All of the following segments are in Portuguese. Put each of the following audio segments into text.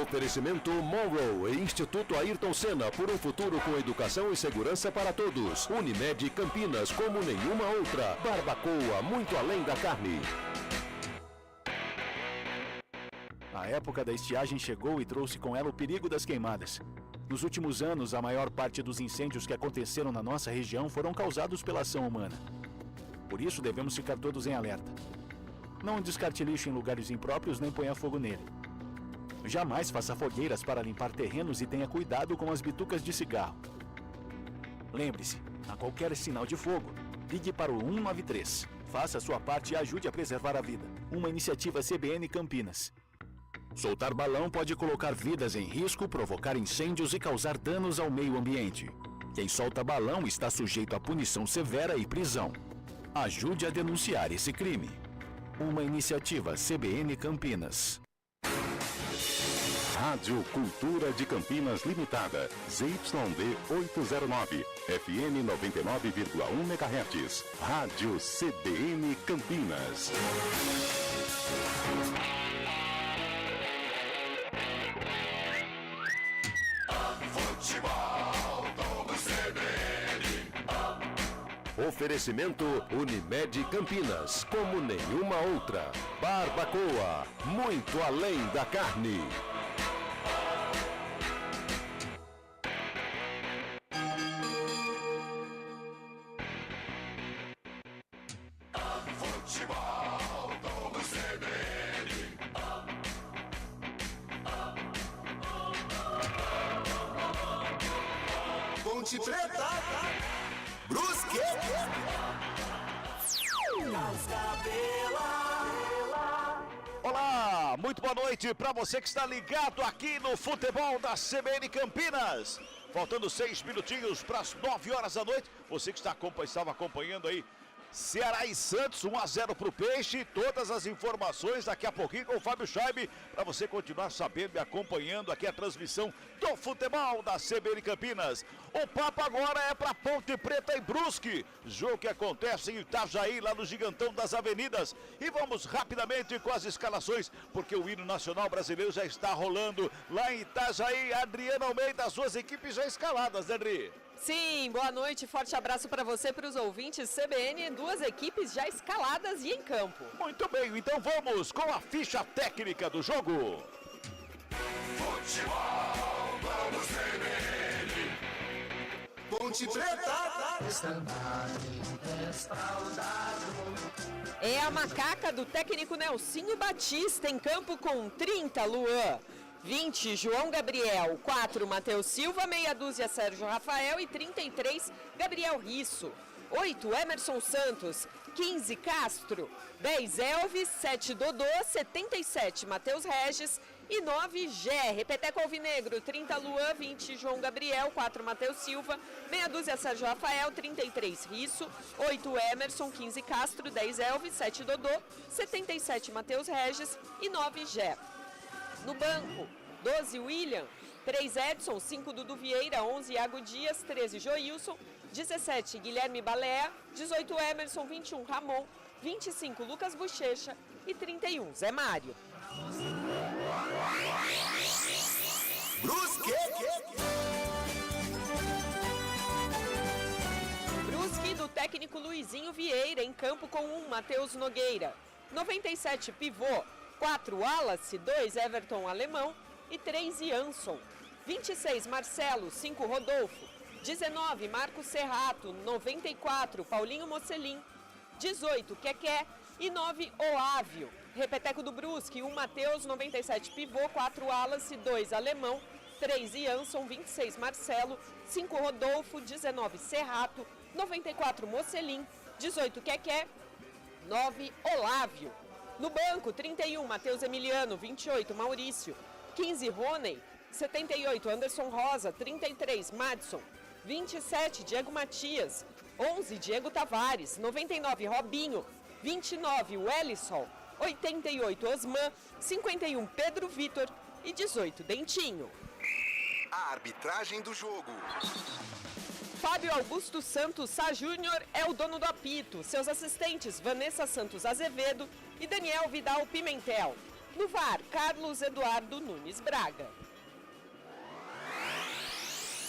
Oferecimento Monroe e Instituto Ayrton Senna, por um futuro com educação e segurança para todos. Unimed Campinas, como nenhuma outra. Barbacoa, muito além da carne. A época da estiagem chegou e trouxe com ela o perigo das queimadas. Nos últimos anos, a maior parte dos incêndios que aconteceram na nossa região foram causados pela ação humana. Por isso, devemos ficar todos em alerta. Não descarte lixo em lugares impróprios nem ponha fogo nele. Jamais faça fogueiras para limpar terrenos e tenha cuidado com as bitucas de cigarro. Lembre-se, a qualquer sinal de fogo, ligue para o 193. Faça a sua parte e ajude a preservar a vida. Uma iniciativa CBN Campinas. Soltar balão pode colocar vidas em risco, provocar incêndios e causar danos ao meio ambiente. Quem solta balão está sujeito a punição severa e prisão. Ajude a denunciar esse crime. Uma iniciativa CBN Campinas. Rádio Cultura de Campinas Limitada, ZYD 809, FM 99,1 MHz. Rádio CBN Campinas. Oferecimento Unimed Campinas, como nenhuma outra. Barbacoa, muito além da carne. Ponte Preta, Brusque, Olá, muito boa noite para você que está ligado aqui no futebol da CBN Campinas. Faltando 6 minutinhos para as 9 horas da noite. Você que estava acompanhando aí Ceará e Santos, 1-0 para o Peixe. Todas as informações daqui a pouquinho com o Fábio Scheibe, para você continuar sabendo e acompanhando aqui a transmissão do futebol da CBN Campinas. O papo agora é para Ponte Preta e Brusque, jogo que acontece em Itajaí, lá no Gigantão das Avenidas. E vamos rapidamente com as escalações, porque o hino nacional brasileiro já está rolando lá em Itajaí. Adriana Almeida, as suas equipes já escaladas, né, Adri? Sim, boa noite, forte abraço para você, para os ouvintes CBN, 2 equipes já escaladas e em campo. Muito bem, então vamos com a ficha técnica do jogo. Futebol, vamos CBN. Ponte Preta, É a macaca do técnico Nelsinho Batista em campo com 30, Luan. 20, João Gabriel. 4, Matheus Silva. Meia dúzia, Sérgio Rafael. E 33, Gabriel Risso. 8, Emerson Santos. 15, Castro. 10, Elvis. 7, Dodô. 77, Matheus Regis. E 9, Gé. Repeteco Alvinegro. 30, Luan. 20, João Gabriel. 4, Matheus Silva. Meia dúzia, Sérgio Rafael. 33, Risso. 8, Emerson. 15, Castro. 10, Elvis. 7, Dodô. 77, Matheus Regis. E 9, Gé. No banco, 12, William, 3, Edson, 5, Dudu Vieira, 11, Iago Dias, 13, Joilson, 17, Guilherme Balea, 18, Emerson, 21, Ramon, 25, Lucas Bochecha e 31, Zé Mário. Brusque do técnico Luizinho Vieira, em campo com 1, Matheus Nogueira. 97, Pivô. 4, Wallace, 2, Everton Alemão e 3, Jansson. 26, Marcelo, 5, Rodolfo. 19, Marcos Serrato. 94, Paulinho Mocelin. 18, Keké e 9, Oávio. Repeteco do Brusque, 1, Matheus, 97, Pivô. 4, Wallace, 2, Alemão. 3, Jansson. 26, Marcelo. 5, Rodolfo. 19, Serrato. 94, Mocelin. 18, Keké. 9, Olávio. No banco, 31, Matheus Emiliano. 28, Maurício. 15, Rony. 78, Anderson Rosa. 33, Madison. 27, Diego Matias. 11, Diego Tavares. 99, Robinho. 29, Wellison. 88, Osman. 51, Pedro Vitor. E 18, Dentinho. A arbitragem do jogo. Fábio Augusto Santos Sá Júnior é o dono do apito. Seus assistentes, Vanessa Santos Azevedo e Daniel Vidal Pimentel. No VAR, Carlos Eduardo Nunes Braga.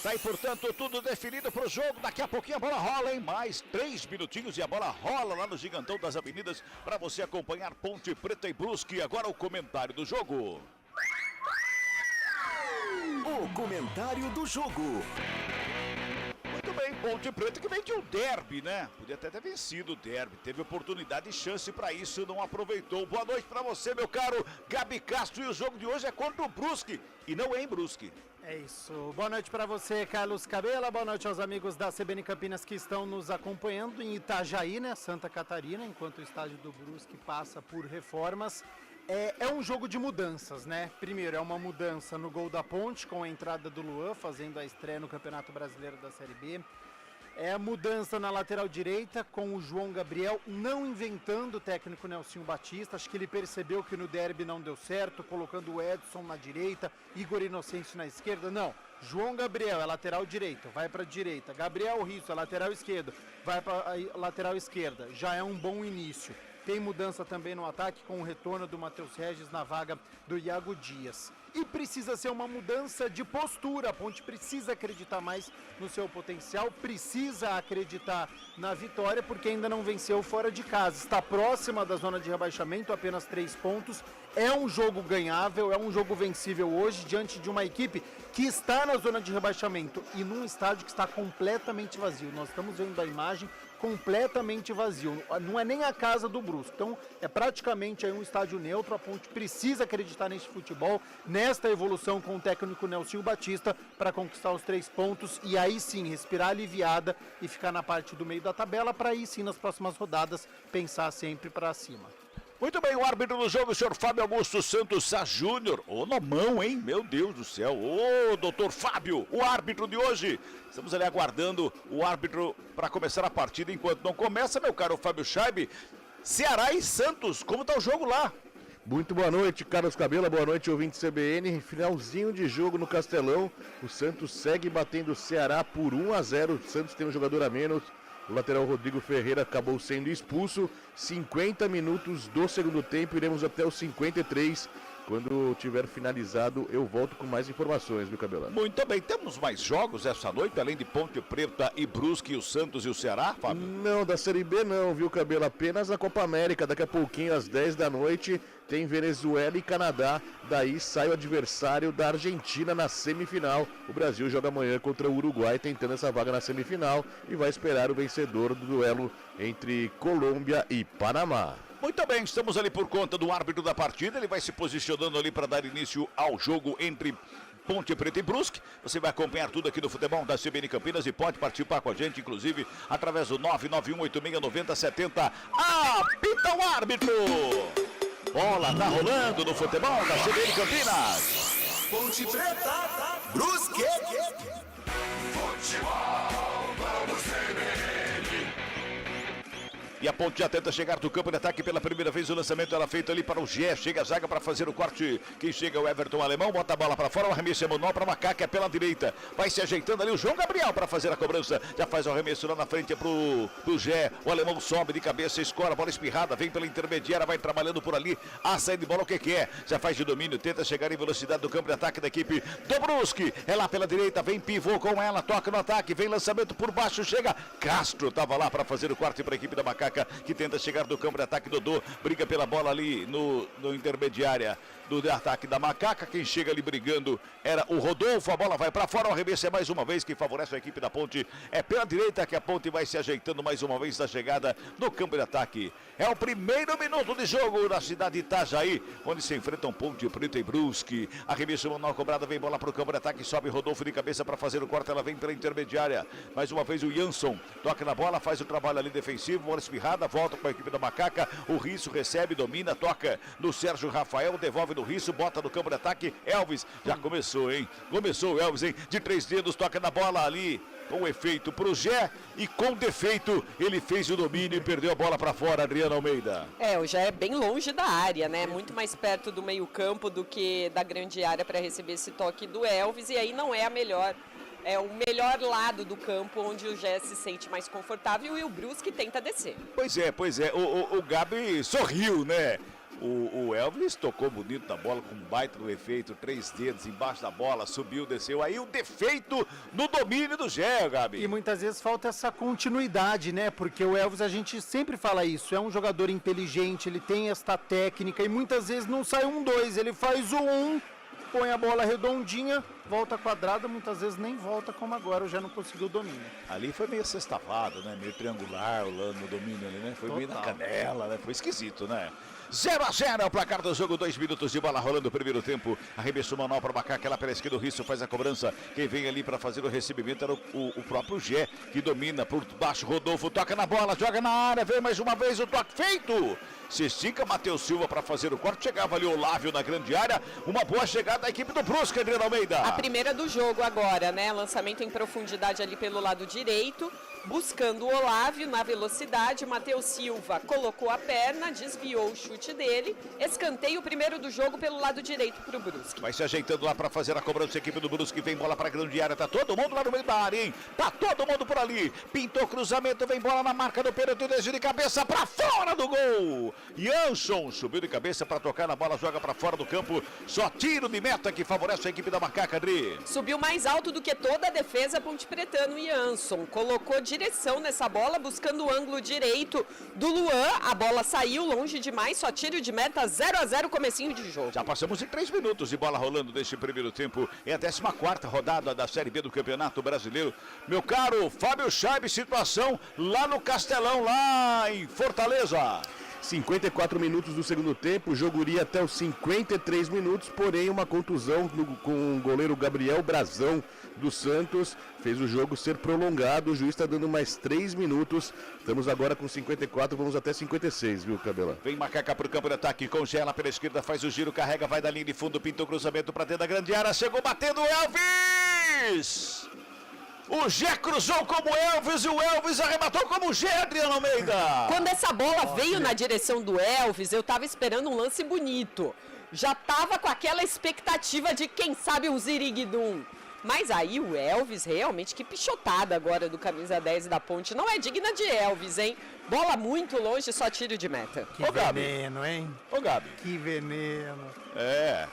Tá aí, portanto, tudo definido pro jogo. Daqui a pouquinho a bola rola, hein? Mais 3 minutinhos e a bola rola lá no Gigantão das Avenidas para você acompanhar Ponte Preta e Brusque. Agora o comentário do jogo. O comentário do jogo. Muito bem, Ponte Preta que vem de um derby, né? Podia até ter vencido o derby, teve oportunidade e chance para isso, não aproveitou. Boa noite para você, meu caro Gabi Castro, e o jogo de hoje é contra o Brusque, e não é em Brusque. É isso. Boa noite para você, Carlos Cabela. Boa noite aos amigos da CBN Campinas que estão nos acompanhando em Itajaí, né, Santa Catarina, enquanto o estádio do Brusque passa por reformas. É um jogo de mudanças, né? Primeiro, é uma mudança no gol da Ponte, com a entrada do Luan, fazendo a estreia no Campeonato Brasileiro da Série B. É a mudança na lateral direita, com o João Gabriel não inventando o técnico Nelsinho Batista. Acho que ele percebeu que no derby não deu certo, colocando o Edson na direita, Igor Inocêncio na esquerda. Não, João Gabriel é lateral direita, vai para a direita. Gabriel Risso é lateral esquerdo, vai para a lateral esquerda. Já é um bom início. Tem mudança também no ataque com o retorno do Matheus Regis na vaga do Iago Dias. E precisa ser uma mudança de postura. A Ponte precisa acreditar mais no seu potencial, precisa acreditar na vitória, porque ainda não venceu fora de casa. Está próxima da zona de rebaixamento, apenas 3 pontos. É um jogo ganhável, é um jogo vencível hoje, diante de uma equipe que está na zona de rebaixamento e num estádio que está completamente vazio. Nós estamos vendo a imagem completamente vazio, não é nem a casa do Brusque, então é praticamente aí um estádio neutro. A Ponte precisa acreditar nesse futebol, nesta evolução com o técnico Nelsinho Batista para conquistar os 3 pontos e aí sim respirar aliviada e ficar na parte do meio da tabela para aí sim nas próximas rodadas pensar sempre para cima. Muito bem, o árbitro do jogo, o senhor Fábio Augusto Santos Sá Júnior. Ô, nomão, hein? Meu Deus do céu. Ô, doutor Fábio, o árbitro de hoje. Estamos ali aguardando o árbitro para começar a partida. Enquanto não começa, meu caro Fábio Scheibe, Ceará e Santos, como tá o jogo lá? Muito boa noite, Carlos Cabela, boa noite, ouvinte CBN. Finalzinho de jogo no Castelão. O Santos segue batendo o Ceará por 1-0. O Santos tem um jogador a menos. O lateral Rodrigo Ferreira acabou sendo expulso. 50 minutos do segundo tempo, iremos até os 53. Quando tiver finalizado, eu volto com mais informações, viu, Cabelão? Muito bem, temos mais jogos essa noite, além de Ponte Preta e Brusque, o Santos e o Ceará, Fábio? Não, da Série B não, viu, Cabelo? Apenas a Copa América, daqui a pouquinho, às 10 da noite, tem Venezuela e Canadá. Daí sai o adversário da Argentina na semifinal. O Brasil joga amanhã contra o Uruguai, tentando essa vaga na semifinal, e vai esperar o vencedor do duelo entre Colômbia e Panamá. Muito bem, estamos ali por conta do árbitro da partida, ele vai se posicionando ali para dar início ao jogo entre Ponte Preta e Brusque. Você vai acompanhar tudo aqui no futebol da CBN Campinas e pode participar com a gente, inclusive, através do 991869070. Apita o árbitro! Bola tá rolando no futebol da CBN Campinas. Ponte Preta, Brusque. Futebol, vamos CBN. E a Ponte já tenta chegar do campo de ataque pela primeira vez. O lançamento era feito ali para o Gé. Chega a zaga para fazer o corte. Quem chega é o Everton Alemão. Bota a bola para fora. O arremesso é manual para Macaca. É pela direita. Vai se ajeitando ali o João Gabriel para fazer a cobrança. Já faz o arremesso lá na frente pro Gé. O Alemão sobe de cabeça. Escora. Bola espirrada. Vem pela intermediária. Vai trabalhando por ali. A saída de bola o que é. Já faz de domínio. Tenta chegar em velocidade do campo de ataque da equipe do Brusque. É lá pela direita. Vem pivô com ela. Toca no ataque. Vem lançamento por baixo. Chega. Castro estava lá para fazer o corte para a equipe da Macaca, que tenta chegar do campo de ataque. Dodô briga pela bola ali no intermediária do ataque da Macaca. Quem chega ali brigando era o Rodolfo. A bola vai para fora. O arremesso é mais uma vez quem favorece a equipe da Ponte. É pela direita que a Ponte vai se ajeitando mais uma vez da chegada no campo de ataque. É o primeiro minuto de jogo na cidade de Itajaí, onde se enfrentam Ponte Preta e Brusque. Arremesso manual cobrada, vem bola para o campo de ataque, sobe Rodolfo de cabeça para fazer o corte, ela vem pela intermediária. Mais uma vez o Jansson toca na bola, faz o trabalho ali defensivo, bola espirrada, volta com a equipe da Macaca. O Risso recebe, domina, toca no Sérgio Rafael, devolve no Risso, bota no campo de ataque. Elvis, já começou, hein? Começou o Elvis, hein? De 3 dedos, toca na bola ali. Com efeito pro Gé e com defeito ele fez o domínio e perdeu a bola para fora, Adriana Almeida. O Gé é bem longe da área, né? Muito mais perto do meio-campo do que da grande área para receber esse toque do Elvis, e aí não é o melhor lado do campo onde o Gé se sente mais confortável e o Brusque tenta descer. Pois é, o Gabi sorriu, né? O Elvis tocou bonito na bola com um baita no efeito, 3 dedos embaixo da bola, subiu, desceu. Aí o defeito no domínio do Gé, Gabi. E muitas vezes falta essa continuidade, né? Porque o Elvis, a gente sempre fala isso, é um jogador inteligente, ele tem esta técnica e muitas vezes não sai 1-2, ele faz o 1, põe a bola redondinha, volta quadrada, muitas vezes nem volta como agora, já não conseguiu o domínio. Ali foi meio sextavado, né? Meio triangular o no domínio ali, né? Foi meio na canela, né? Foi esquisito, né? 0-0 é o placar do jogo, 2 minutos de bola rolando o primeiro tempo. Arremesso manual para Macaca, lá pela esquerda, o Risso faz a cobrança. Quem vem ali para fazer o recebimento era o próprio Gé, que domina por baixo. Rodolfo toca na bola, joga na área, vem mais uma vez o toque feito. Se estica, Matheus Silva para fazer o corte. Chegava ali o Olávio na grande área. Uma boa chegada da equipe do Brusque, Adriano Almeida. A primeira do jogo agora, né? Lançamento em profundidade ali pelo lado direito. Buscando o Olávio na velocidade, Matheus Silva colocou a perna, desviou o chute dele. Escanteio primeiro do jogo pelo lado direito para o Brusque. Vai se ajeitando lá para fazer a cobrança. A equipe do Brusque vem bola para a grande área. Tá todo mundo lá no meio da área, hein? Tá todo mundo por ali. Pintou cruzamento, vem bola na marca do pênalti, desvio de cabeça para fora do gol. Jansson subiu de cabeça para tocar na bola, joga para fora do campo. Só tiro de meta que favorece a equipe da Macaca, Adri. Subiu mais alto do que toda a defesa pontepretano. Jansson colocou direção nessa bola, buscando o ângulo direito do Luan. A bola saiu longe demais, só tiro de meta, 0-0, comecinho de jogo. Já passamos em 3 minutos de bola rolando neste primeiro tempo. É a 14ª rodada da Série B do Campeonato Brasileiro. Meu caro Fábio Chaib, situação lá no Castelão, lá em Fortaleza. 54 minutos do segundo tempo, o jogo iria até os 53 minutos, porém uma contusão com o goleiro Gabriel Brazão do Santos fez o jogo ser prolongado. O juiz está dando mais 3 minutos. Estamos agora com 54, vamos até 56, viu, Cabela? Vem Macaca para o campo de ataque, congela pela esquerda, faz o giro, carrega, vai da linha de fundo, pintou o cruzamento para dentro da grande área, chegou batendo o Elvis! O Gé cruzou como Elvis e o Elvis arrematou como Gé, Adriano Almeida. Quando essa bola veio na direção do Elvis, eu tava esperando um lance bonito. Já tava com aquela expectativa de, quem sabe, um ziriguidum. Mas aí o Elvis, realmente, que pichotada agora do camisa 10 da Ponte. Não é digna de Elvis, hein? Bola muito longe, só tiro de meta. Que veneno, hein? Ô, Gabi. Que veneno. É.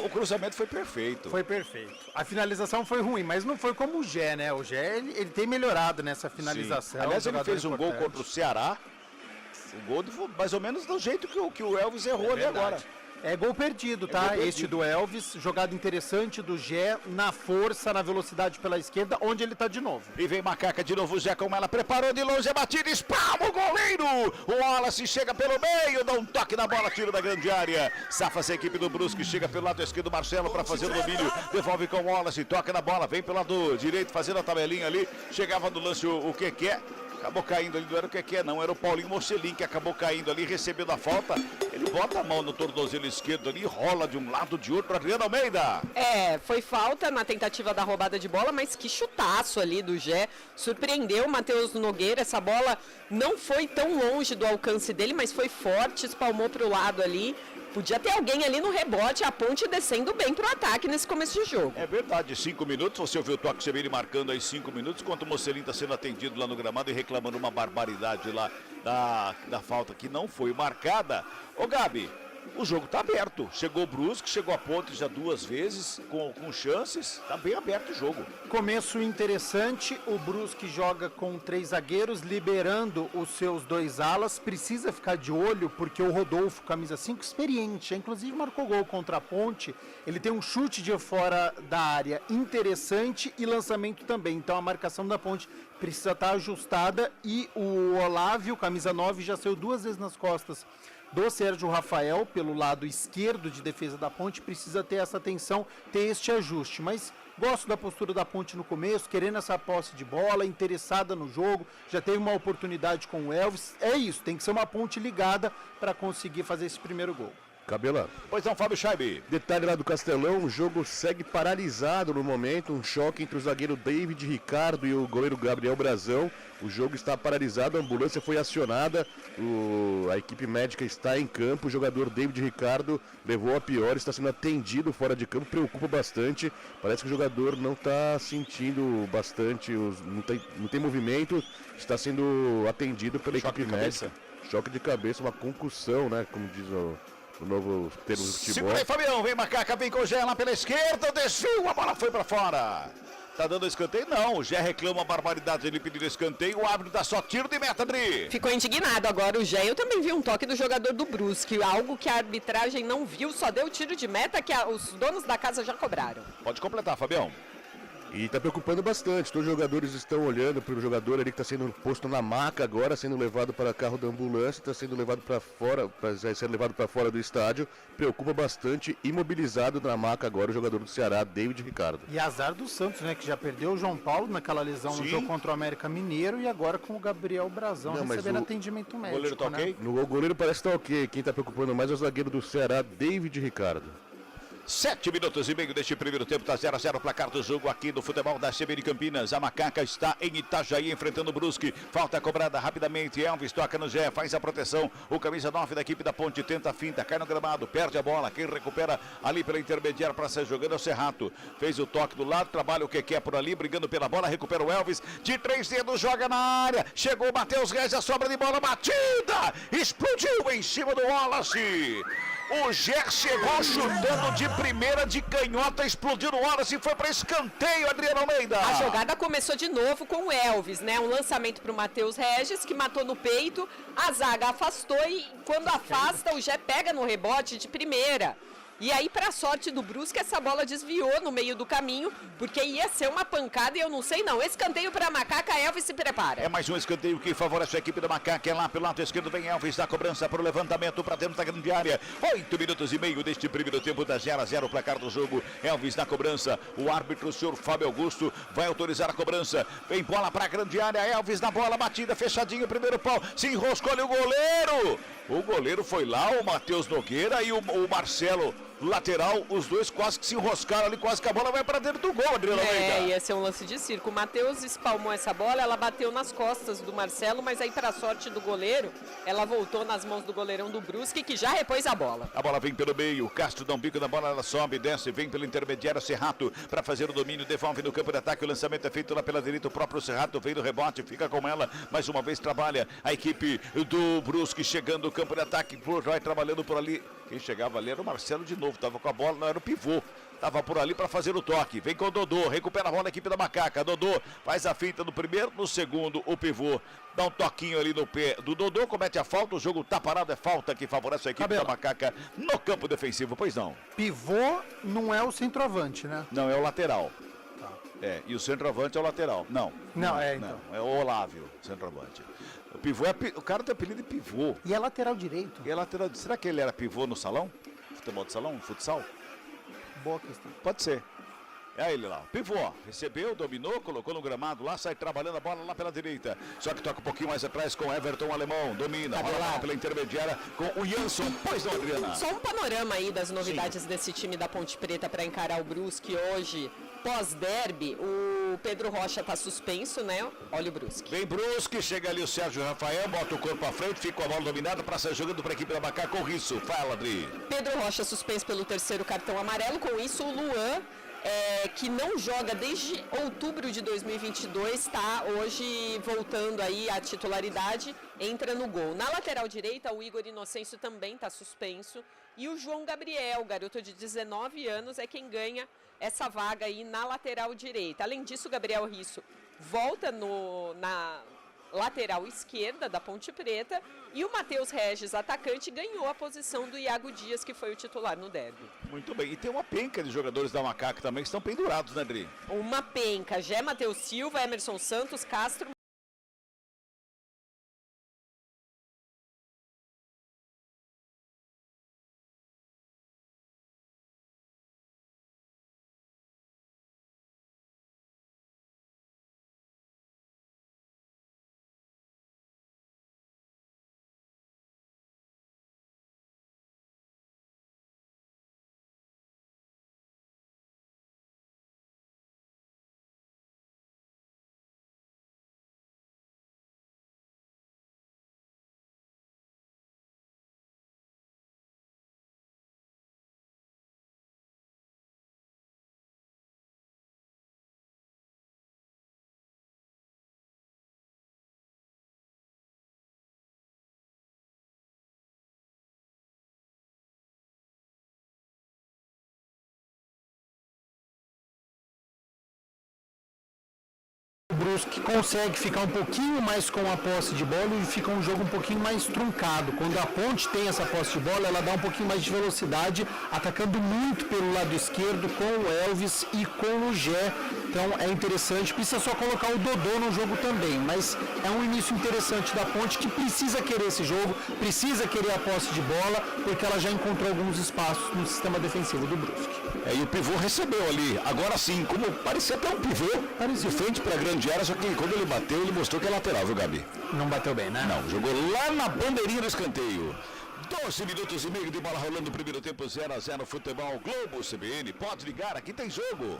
O cruzamento foi perfeito. Foi perfeito. A finalização foi ruim, mas não foi como o Gé, né? O Gé, ele tem melhorado nessa finalização. Sim. Aliás, ele fez um gol contra o Ceará. Um gol mais ou menos do jeito que o Elvis errou ali agora. É gol perdido, tá? Este do Elvis, jogada interessante do Gé, na força, na velocidade pela esquerda, onde ele tá de novo. E vem Macaca de novo, o Gé com ela, preparou de longe a batida, espalma o goleiro! O Wallace chega pelo meio, dá um toque na bola, tiro da grande área. Safa-se a equipe do Brusque, chega pelo lado esquerdo, Marcelo para fazer o domínio, devolve com o Wallace, toca na bola, vem pelo lado direito, fazendo a tabelinha ali, chegava no lance o Keké. Acabou caindo ali, não era o que não, era o Paulinho Mocelin que acabou caindo ali, recebendo a falta. Ele bota a mão no tornozelo esquerdo ali, rola de um lado, de outro, Adriano Almeida. Foi falta na tentativa da roubada de bola, mas que chutaço ali do Gé. Surpreendeu o Matheus Nogueira, essa bola não foi tão longe do alcance dele, mas foi forte, espalmou para o lado ali. Podia ter alguém ali no rebote, a Ponte descendo bem pro ataque nesse começo de jogo. É verdade, 5 minutos, você ouviu o toque Severino marcando aí 5 minutos, enquanto o Mocelin está sendo atendido lá no gramado e reclamando uma barbaridade lá da falta que não foi marcada. Ô Gabi, o jogo está aberto, chegou o Brusque, chegou a Ponte já 2 vezes, com chances, está bem aberto o jogo. Começo interessante, o Brusque joga com 3 zagueiros, liberando os seus 2 alas, precisa ficar de olho, porque o Rodolfo, camisa 5, experiente, inclusive marcou gol contra a Ponte, ele tem um chute de fora da área interessante e lançamento também, então a marcação da Ponte precisa estar ajustada e o Olávio, camisa 9, já saiu 2 vezes nas costas do Sérgio Rafael, pelo lado esquerdo de defesa da Ponte, precisa ter essa atenção, ter este ajuste, mas gosto da postura da Ponte no começo, querendo essa posse de bola, interessada no jogo, já teve uma oportunidade com o Elvis, é isso, tem que ser uma Ponte ligada para conseguir fazer esse primeiro gol. Cabela. Pois não, Fábio Chaib. Detalhe lá do Castelão, o jogo segue paralisado no momento, um choque entre o zagueiro David Ricardo e o goleiro Gabriel Brazão. O jogo está paralisado, a ambulância foi acionada, a equipe médica está em campo, o jogador David Ricardo levou a pior, está sendo atendido fora de campo, preocupa bastante, parece que o jogador não está sentindo bastante, não tem movimento, está sendo atendido pela equipe médica. choque de cabeça, uma concussão, né? Como diz o novo termo do futebol. Segura aí, Fabião. Vem Macaca, vem com o Gé lá pela esquerda. Desceu, a bola foi pra fora. Tá dando escanteio? Não, o Gé reclama a barbaridade, ele pediu escanteio, o árbitro dá só tiro de meta, Adri. Ficou indignado agora o Gé. Eu também vi um toque do jogador do Brusque, algo que a arbitragem não viu, só deu tiro de meta que os donos da casa já cobraram. Pode completar, Fabião. E tá preocupando bastante, todos os jogadores estão olhando para o jogador ali que está sendo posto na maca agora, sendo levado para carro da ambulância, está sendo levado para fora, para ser levado para fora do estádio. Preocupa bastante, imobilizado na maca agora o jogador do Ceará, David Ricardo. E azar do Santos, né, que já perdeu o João Paulo naquela lesão no jogo contra o América Mineiro e agora com o Gabriel Brazão recebendo atendimento médico. O goleiro tá ok? O goleiro parece que tá ok, quem está preocupando mais é o zagueiro do Ceará, David Ricardo. 7 minutos e meio deste primeiro tempo, tá 0-0 o placar do jogo aqui do futebol da CBN Campinas. A Macaca está em Itajaí enfrentando o Brusque. Falta cobrada rapidamente. Elvis toca no Gé, faz a proteção. O camisa 9 da equipe da Ponte tenta a finta, cai no gramado, perde a bola. Quem recupera ali pela intermediária para ser jogando é o Serrato. Fez o toque do lado, trabalha o que quer por ali, brigando pela bola. Recupera o Elvis de 3 dedos, joga na área. Chegou o Matheus Reis, a sobra de bola batida. Explodiu em cima do Wallace. O Gé chegou chutando de primeira de canhota, explodiu no Wallace e foi para escanteio, Adriano Almeida. A jogada começou de novo com o Elvis, né? Um lançamento para o Matheus Regis, que matou no peito. A zaga afastou e quando afasta, o Gé pega no rebote de primeira. E aí, para a sorte do Brusque, essa bola desviou no meio do caminho, porque ia ser uma pancada e eu não sei não. Escanteio para a Macaca, Elvis se prepara. É mais um escanteio que favorece a equipe da Macaca. É lá pelo lado esquerdo, vem Elvis da cobrança para o levantamento para dentro da grande área. 8 minutos e meio deste primeiro tempo, da 0-0 o placar do jogo. Elvis na cobrança, o árbitro, o senhor Fábio Augusto, vai autorizar a cobrança. Vem bola para a grande área, Elvis na bola, batida, fechadinho, primeiro pau, se enroscou ali o goleiro. O goleiro foi lá, o Matheus Nogueira e o Marcelo lateral, os dois quase que se enroscaram ali, quase que a bola vai para dentro do gol, Adriano Almeida. Ia ser um lance de circo. O Matheus espalmou essa bola, ela bateu nas costas do Marcelo, mas aí, para sorte do goleiro, ela voltou nas mãos do goleirão do Brusque, que já repôs a bola. A bola vem pelo meio, o Castro dá um bico na bola, ela sobe, desce, vem pelo intermediário, Serrato para fazer o domínio, devolve no campo de ataque, o lançamento é feito lá pela direita, o próprio Serrato vem no rebote, fica com ela, mais uma vez trabalha a equipe do Brusque, chegando no campo de ataque, vai trabalhando por ali. Quem chegava ali era o Marcelo de novo, estava com a bola, não era o pivô. Estava por ali para fazer o toque. Vem com o Dodô, recupera a bola a equipe da Macaca. Dodô faz a finta no primeiro, no segundo o pivô dá um toquinho ali no pé do Dodô, comete a falta, o jogo tá parado, é falta que favorece a equipe da Macaca no campo defensivo, pois não. Pivô não é o centroavante, né? Não, é o lateral. Tá. É, e o centroavante é o lateral. Não, então. É o Olávio, centroavante. O pivô o cara tem apelido de pivô. E é lateral direito. E é lateral. Será que ele era pivô no salão? Futebol de salão? Futsal? Boa questão. Pode ser. É ele lá. Pivô, recebeu, dominou, colocou no gramado lá, sai trabalhando a bola lá pela direita. Só que toca um pouquinho mais atrás com Everton Alemão. Domina, bola lá pela intermediária com o Jansson. Pois não, Adriana? Só um panorama aí das novidades desse time da Ponte Preta para encarar o Brusque hoje. Pós-derby, o Pedro Rocha tá suspenso, né? Olha o Brusque. Vem Brusque, chega ali o Sérgio Rafael, bota o corpo à frente, fica com a bola dominada para sair jogando para a equipe da Macaca com isso. Fala, Adri. Pedro Rocha suspenso pelo terceiro cartão amarelo, com isso o Luan, que não joga desde outubro de 2022, está hoje voltando aí à titularidade, entra no gol. Na lateral direita, o Igor Inocêncio também está suspenso e o João Gabriel, garoto de 19 anos, é quem ganha essa vaga aí na lateral direita. Além disso, o Gabriel Risso volta na lateral esquerda da Ponte Preta e o Matheus Regis, atacante, ganhou a posição do Iago Dias, que foi o titular no derby. Muito bem, e tem uma penca de jogadores da Macaca também que estão pendurados, né, Adri? Uma penca, Gé, Matheus Silva, Emerson Santos, Castro, Brusque consegue ficar um pouquinho mais com a posse de bola e fica um jogo um pouquinho mais truncado. Quando a Ponte tem essa posse de bola, ela dá um pouquinho mais de velocidade, atacando muito pelo lado esquerdo com o Elvis e com o Gé. Então é interessante, precisa só colocar o Dodô no jogo também, mas é um início interessante da Ponte que precisa querer esse jogo, precisa querer a posse de bola, porque ela já encontrou alguns espaços no sistema defensivo do Brusque. E o pivô recebeu ali, agora sim, como parecia até um pivô, de frente para a grande área, só que quando ele bateu, ele mostrou que é lateral, viu, Gabi? Não bateu bem, né? Não, jogou lá na bandeirinha do escanteio. 12 minutos e meio de bola rolando no primeiro tempo, 0-0 Futebol Globo CBN. Pode ligar, aqui tem jogo.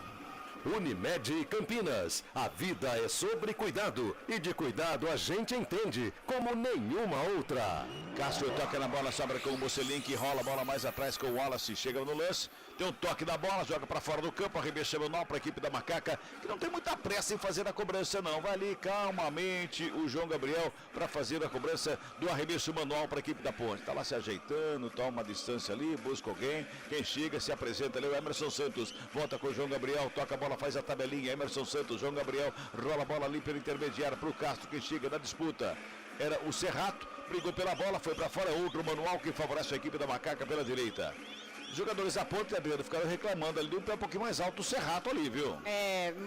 Unimed Campinas, a vida é sobre cuidado e de cuidado a gente entende como nenhuma outra. Cássio toca na bola, sobra com o Mocelin que rola a bola mais atrás com o Wallace, chega no lance, tem um toque da bola, joga para fora do campo, arremesso manual para a equipe da Macaca, que não tem muita pressa em fazer a cobrança não, vai ali calmamente o João Gabriel para fazer a cobrança do arremesso manual para a equipe da Ponte, tá lá se ajeitando, toma uma distância ali, busca alguém, quem chega se apresenta ali, o Emerson Santos, volta com o João Gabriel, toca a bola, faz a tabelinha, Emerson Santos, João Gabriel, rola a bola ali pelo intermediário para o Castro, quem chega na disputa era o Serrato, brigou pela bola, foi para fora, outro manual que favorece a equipe da Macaca pela direita. Os jogadores da Ponte, Adriano, ficaram reclamando ali do pé um pouquinho mais alto, o Serrato ali, viu?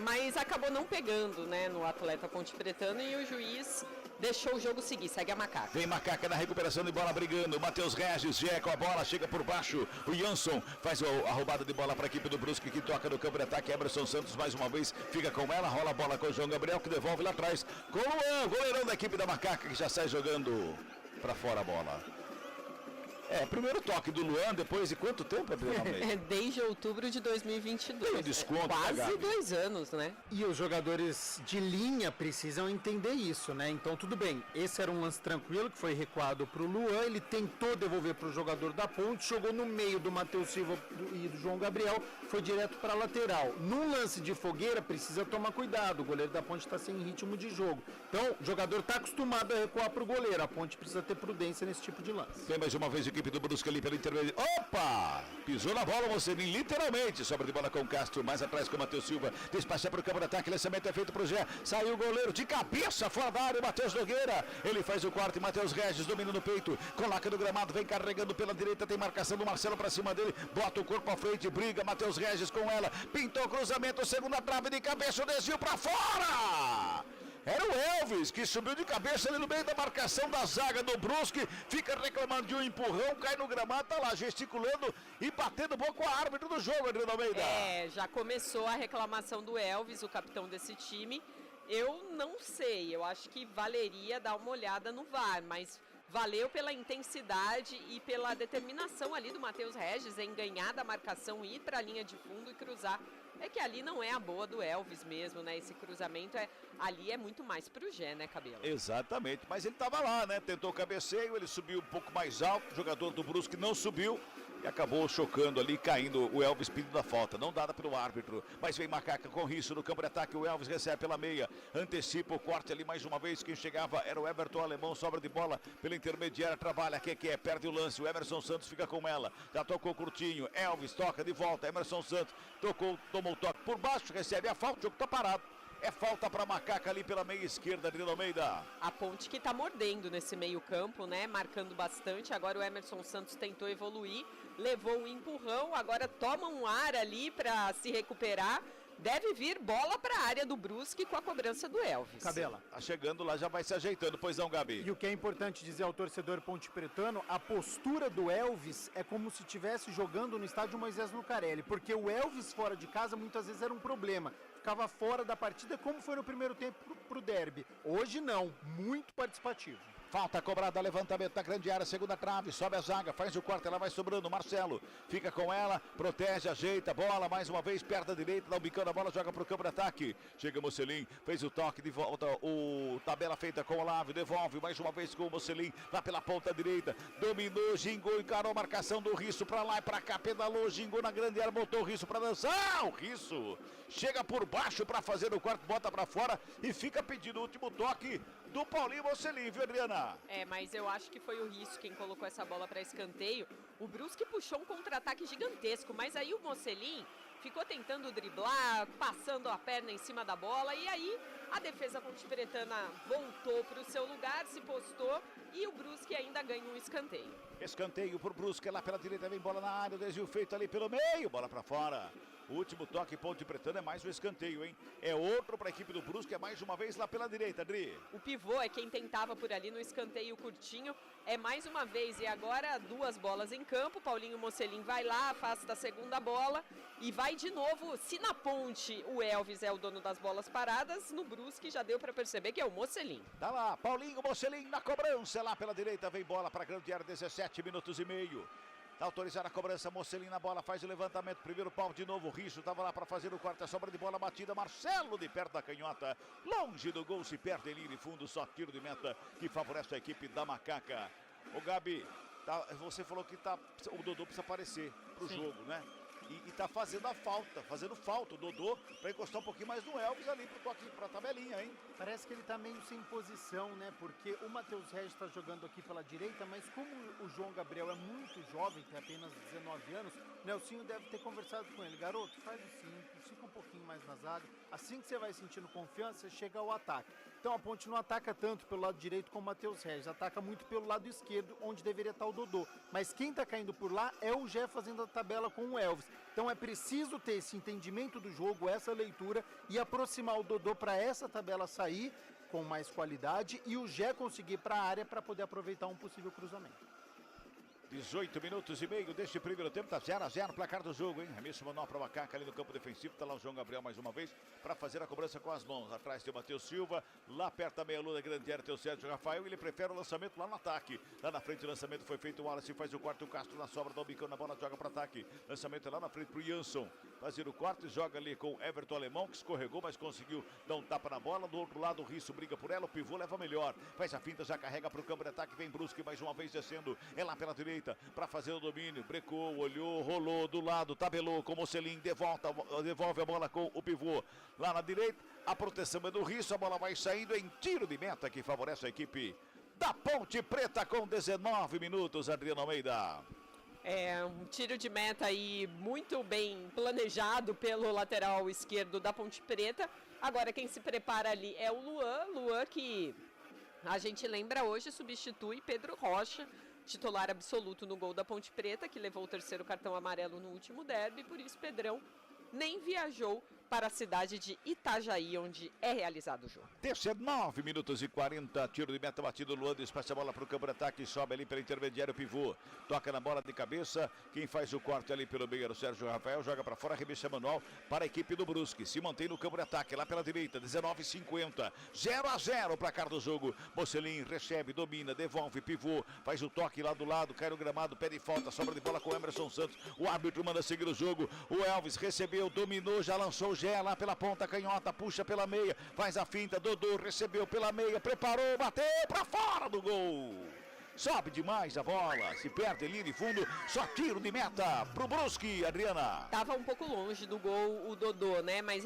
Mas acabou não pegando, né, no atleta Ponte Pretano e o juiz deixou o jogo seguir, segue a Macaca. Vem Macaca na recuperação de bola brigando, Matheus Regis, Gé com a bola, chega por baixo, o Jansson faz a roubada de bola para a equipe do Brusque que toca no campo de ataque, Emerson Santos mais uma vez, fica com ela, rola a bola com o João Gabriel que devolve lá atrás, com o Luan, goleirão da equipe da Macaca que já sai jogando para fora a bola. Primeiro toque do Luan, depois de quanto tempo, Adriano? Desde outubro de 2022. Tem desconto, quase 2 anos, né? E os jogadores de linha precisam entender isso, né? Então tudo bem, esse era um lance tranquilo que foi recuado para o Luan, ele tentou devolver para o jogador da Ponte, jogou no meio do Matheus Silva e do João Gabriel, foi direto para a lateral. Num lance de fogueira precisa tomar cuidado, o goleiro da Ponte está sem ritmo de jogo. Então o jogador está acostumado a recuar para o goleiro, a Ponte precisa ter prudência nesse tipo de lance. Tem mais uma vez a equipe do Brusque ali pelo intermédio. Opa! Pisou na bola, você literalmente. Sobra de bola com o Castro, mais atrás com o Matheus Silva. Despacha para o campo de ataque, lançamento é feito para o Gé. Saiu o goleiro de cabeça fora da área, Matheus Nogueira. Ele faz o corte, Matheus Regis domina no peito, coloca no gramado, vem carregando pela direita, tem marcação do Marcelo para cima dele, bota o corpo à frente, briga, Matheus Regis com ela, pintou o cruzamento, segunda trave de cabeça, o desvio para fora! Era o Elvis que subiu de cabeça ali no meio da marcação da zaga do Brusque, fica reclamando de um empurrão, cai no gramado, tá lá gesticulando e batendo boca com a árbitro do jogo, Adriano Almeida. Já começou a reclamação do Elvis, o capitão desse time. Eu não sei, eu acho que valeria dar uma olhada no VAR, mas valeu pela intensidade e pela determinação ali do Matheus Regis em ganhar da marcação, ir para a linha de fundo e cruzar. É que ali não é a boa do Elvis mesmo, né? Esse cruzamento ali é muito mais pro Gé, né, Cabelo? Exatamente, mas ele tava lá, né? Tentou o cabeceio, ele subiu um pouco mais alto, o jogador do Brusque não subiu e acabou chocando ali, caindo o Elvis pedindo a falta, não dada pelo árbitro, mas vem Macaca com risco no campo de ataque, o Elvis recebe pela meia, antecipa o corte ali mais uma vez, quem chegava era o Everton Alemão, sobra de bola pela intermediária, trabalha, quem que é, perde o lance, o Emerson Santos fica com ela, já tocou curtinho, Elvis toca de volta, Emerson Santos tocou, tomou o toque por baixo, recebe a falta, o jogo tá parado. É falta para Macaca ali pela meia esquerda, Adriano Almeida. A Ponte que tá mordendo nesse meio campo, né? Marcando bastante. Agora o Emerson Santos tentou evoluir, levou um empurrão, agora toma um ar ali para se recuperar. Deve vir bola para a área do Brusque com a cobrança do Elvis. Cabela. Tá chegando lá, já vai se ajeitando, pois não, Gabi? E o que é importante dizer ao torcedor Ponte Pretano, a postura do Elvis é como se estivesse jogando no estádio Moisés Lucarelli, porque o Elvis fora de casa muitas vezes era um problema. Ficava fora da partida, como foi no primeiro tempo pro derby. Hoje não, muito participativo. Falta cobrada, levantamento da grande área, segunda trave, sobe a zaga, faz o corte, ela vai sobrando, Marcelo fica com ela, protege, ajeita, bola, mais uma vez, perto da direita, dá um bicão na bola, joga pro campo de ataque, chega Mocelin, fez o toque de volta, o tabela feita com o Olavo, devolve mais uma vez com o Mocelin, lá pela ponta direita, dominou, gingou, encarou a marcação do Risso pra lá e pra cá, pedalou, gingou na grande área, botou o Risso pra dançar, o Risso chega por baixo pra fazer o corte, bota pra fora e fica pedindo o último toque do Paulinho Mocelin, viu, Adriana? Mas eu acho que foi o Risso quem colocou essa bola para escanteio. O Brusque puxou um contra-ataque gigantesco, mas aí o Mocelin ficou tentando driblar, passando a perna em cima da bola, e aí a defesa pontepretana voltou para o seu lugar, se postou, e o Brusque ainda ganha um escanteio. Escanteio pro Brusque, lá pela direita, vem bola na área, o desvio feito ali pelo meio, bola para fora. O último toque Ponte Pretana é mais um escanteio, hein? É outro para a equipe do Brusque, é mais uma vez lá pela direita, Adri. O pivô é quem tentava por ali no escanteio curtinho, é mais uma vez, e agora 2 bolas em campo, Paulinho Mocelin vai lá, afasta a segunda bola e vai de novo, se na Ponte o Elvis é o dono das bolas paradas, no Brusque já deu para perceber que é o Mocelin. Tá lá, Paulinho Mocelin na cobrança, lá pela direita, vem bola para a grande área, 17 minutos e meio. Tá autorizada a cobrança, Mocelin na bola, faz o levantamento, primeiro pau de novo, Risso estava lá para fazer o quarto, a sobra de bola batida, Marcelo de perto da canhota, longe do gol, se perde em linha de fundo, só tiro de meta que favorece a equipe da Macaca. Ô Gabi, você falou que o Dodô precisa aparecer pro jogo, né? E tá fazendo falta o Dodô para encostar um pouquinho mais no Elvis ali pro toque, pra tabelinha, hein? Parece que ele tá meio sem posição, né? Porque o Matheus Regis tá jogando aqui pela direita, mas como o João Gabriel é muito jovem, tem apenas 19 anos, Nelsinho deve ter conversado com ele. Garoto, faz o simples, fica um pouquinho mais na zaga. Assim que você vai sentindo confiança, chega ao ataque. Então a Ponte não ataca tanto pelo lado direito como o Matheus Regis, ataca muito pelo lado esquerdo, onde deveria estar o Dodô. Mas quem tá caindo por lá é o Gé fazendo a tabela com o Elvis. Então é preciso ter esse entendimento do jogo, essa leitura e aproximar o Dodô para essa tabela sair com mais qualidade e o Gé conseguir para a área para poder aproveitar um possível cruzamento. 18 minutos e meio deste primeiro tempo, tá 0-0 placar do jogo, hein? Remesso manual para o Macaca ali no campo defensivo, tá lá o João Gabriel mais uma vez para fazer a cobrança com as mãos. Atrás tem o Matheus Silva, lá perto da meia-lua da grande área tem o Sérgio Rafael, ele prefere o lançamento lá no ataque. Lá na frente o lançamento foi feito, o Wallace faz o quarto, o Castro na sobra, dá o bicão na bola, joga para ataque. Lançamento lá na frente pro Jansson, fazer o quarto e joga ali com o Everton Alemão, que escorregou, mas conseguiu dar um tapa na bola. Do outro lado o Risso briga por ela, o pivô leva melhor, faz a finta, já carrega pro campo de ataque, vem Brusque mais uma vez descendo, é lá pela direita para fazer o domínio, brecou, olhou, rolou do lado, tabelou com o Mocelin, devolve a bola com o pivô lá na direita, a proteção é do Risso, a bola vai saindo em tiro de meta que favorece a equipe da Ponte Preta com 19 minutos, Adriano Almeida. É um tiro de meta aí muito bem planejado pelo lateral esquerdo da Ponte Preta. Agora quem se prepara ali é o Luan que a gente lembra hoje substitui Pedro Rocha, titular absoluto no gol da Ponte Preta, que levou o 3º cartão amarelo no último derby, por isso Pedrão nem viajou para a cidade de Itajaí, onde é realizado o jogo. 19 minutos e 40, tiro de meta batido, Luan despacha a bola para o campo de ataque, sobe ali pelo intermediário, pivô, toca na bola de cabeça, quem faz o corte ali pelo meio era o Sérgio Rafael, joga para fora, arremesso manual para a equipe do Brusque, se mantém no campo de ataque, lá pela direita, 19:50, 0-0 placar do jogo, Mocelin recebe, domina, devolve, pivô, faz o toque lá do lado, cai no gramado, pede falta, sobra de bola com Emerson Santos, o árbitro manda seguir o jogo, o Elvis recebeu, dominou, já lançou o Gé lá pela ponta canhota, puxa pela meia, faz a finta, Dodô recebeu pela meia, preparou, bateu para fora do gol. Sobe demais a bola, se perde ali de fundo, só tiro de meta pro Brusque, Adriana. Tava um pouco longe do gol o Dodô, né? Mas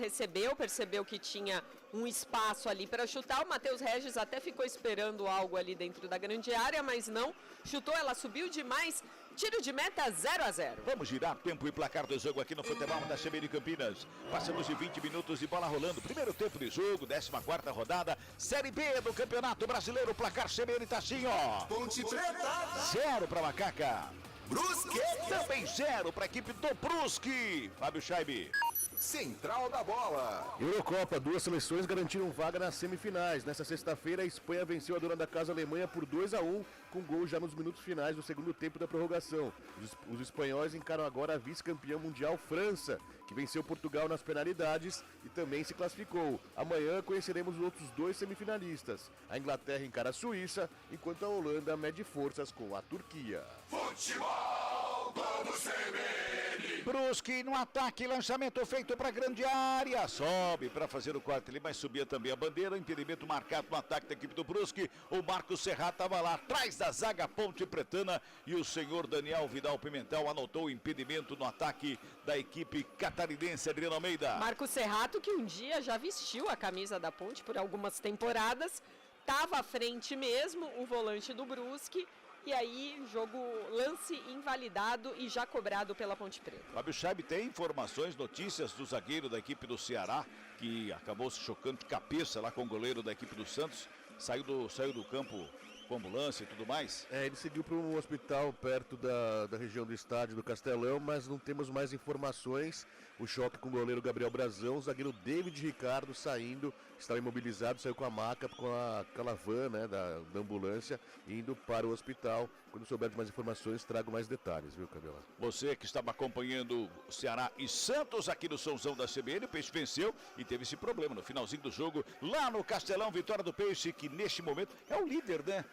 percebeu que tinha um espaço ali para chutar. O Matheus Regis até ficou esperando algo ali dentro da grande área, mas não. Chutou, ela subiu demais. Tiro de meta 0-0. Vamos girar tempo e placar do jogo aqui no futebol da CBN Campinas. Passamos de 20 minutos de bola rolando. Primeiro tempo de jogo, 14ª rodada, Série B do Campeonato Brasileiro. Placar CBN tá assim, ó. Ponte Preta. 0 para Macaca. Brusque. Também 0 para a equipe do Brusque. Fábio Scheibe. Central da bola. Eurocopa, 2 seleções garantiram vaga nas semifinais. Nessa sexta-feira, a Espanha venceu a dona da casa Alemanha por 2-1, com gol já nos minutos finais do segundo tempo da prorrogação. Os espanhóis encaram agora a vice-campeã mundial França, que venceu Portugal nas penalidades e também se classificou. Amanhã conheceremos os outros 2 semifinalistas. A Inglaterra encara a Suíça, enquanto a Holanda mede forças com a Turquia. Futebol, vamos CBN. Brusque no ataque, lançamento feito para a grande área, sobe para fazer o quarto ali, mas subia também a bandeira, impedimento marcado no ataque da equipe do Brusque, o Marcos Serrato estava lá atrás da zaga Ponte Pretana e o senhor Daniel Vidal Pimentel anotou o impedimento no ataque da equipe catarinense, Adriano Almeida. Marcos Serrato, que um dia já vestiu a camisa da Ponte por algumas temporadas, estava à frente mesmo, o volante do Brusque. E aí, lance invalidado e já cobrado pela Ponte Preta. Fábio Scheib tem informações, notícias do zagueiro da equipe do Ceará, que acabou se chocando de cabeça lá com o goleiro da equipe do Santos. Saiu do campo com ambulância e tudo mais. Ele seguiu para um hospital perto da região do estádio do Castelão, mas não temos mais informações. O choque com o goleiro Gabriel Brazão, o zagueiro David Ricardo saindo, estava imobilizado, saiu com a maca, com aquela van, né, da ambulância, indo para o hospital. Quando souber de mais informações, trago mais detalhes, viu, Cabela? Você que estava acompanhando o Ceará e Santos aqui no Somzão da CBN, o Peixe venceu e teve esse problema no finalzinho do jogo, lá no Castelão, vitória do Peixe, que neste momento é o líder, né?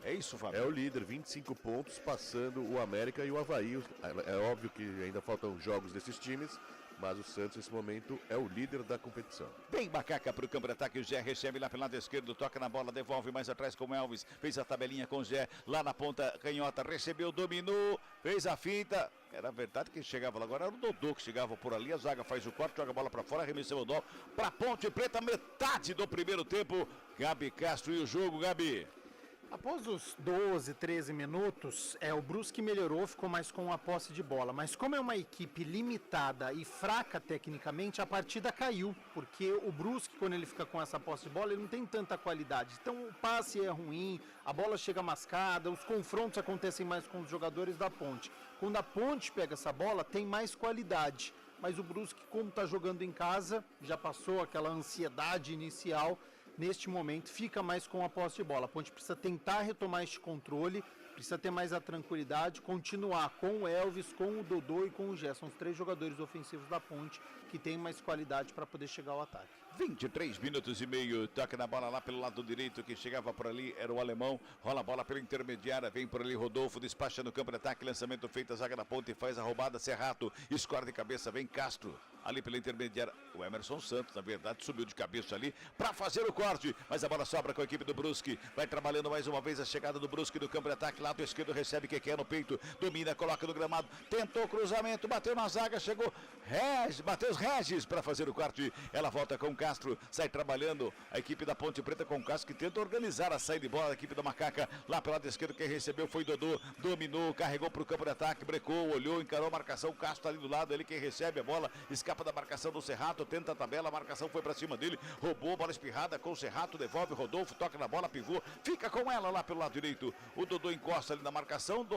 É isso, Fábio? É o líder, 25 pontos, passando o América e o Avaí. É óbvio que ainda faltam jogos desses times, mas o Santos, nesse momento, é o líder da competição. Bem Macaca para o campo de ataque, o Zé recebe lá pelo lado esquerdo, toca na bola, devolve mais atrás com o Elvis, fez a tabelinha com o Zé, lá na ponta canhota, recebeu, dominou, fez a finta. Era verdade que chegava lá, agora era o Dodô que chegava por ali, a zaga faz o corte, joga a bola para fora, arremessou o Dodô para Ponte Preta, metade do primeiro tempo. Gabi Castro e o jogo, Gabi. Após os 12, 13 minutos, o Brusque melhorou, ficou mais com a posse de bola. Mas como é uma equipe limitada e fraca tecnicamente, a partida caiu. Porque o Brusque, quando ele fica com essa posse de bola, ele não tem tanta qualidade. Então o passe é ruim, a bola chega mascada, os confrontos acontecem mais com os jogadores da Ponte. Quando a Ponte pega essa bola, tem mais qualidade. Mas o Brusque, como está jogando em casa, já passou aquela ansiedade inicial. Neste momento, fica mais com a posse de bola. A Ponte precisa tentar retomar este controle, precisa ter mais a tranquilidade, continuar com o Elvis, com o Dodô e com o Gé. São os 3 jogadores ofensivos da Ponte que têm mais qualidade para poder chegar ao ataque. 23 minutos e meio, toca na bola lá pelo lado direito, que chegava por ali, era o alemão, rola a bola pela intermediária, vem por ali Rodolfo, despacha no campo de ataque, lançamento feito, a zaga da Ponte faz a roubada, Serrato, escora de cabeça, vem Castro, ali pela intermediária, o Emerson Santos, na verdade, subiu de cabeça ali para fazer o corte, mas a bola sobra com a equipe do Brusque, vai trabalhando mais uma vez a chegada do Brusque no campo de ataque, lado esquerdo recebe que é no peito, domina, coloca no gramado, tentou cruzamento, bateu na zaga, chegou Matheus Regis para fazer o corte, ela volta com Castro, sai trabalhando a equipe da Ponte Preta com o Castro, que tenta organizar a saída de bola da equipe da Macaca, lá pelo lado esquerdo quem recebeu foi Dodô, dominou, carregou para o campo de ataque, brecou, olhou, encarou a marcação, o Castro ali do lado, ele quem recebe a bola, escapa da marcação do Serrato, tenta a tabela, a marcação foi para cima dele, roubou, bola espirrada com o Serrato, devolve Rodolfo, toca na bola, pivô, fica com ela lá pelo lado direito, o Dodô encosta ali na marcação,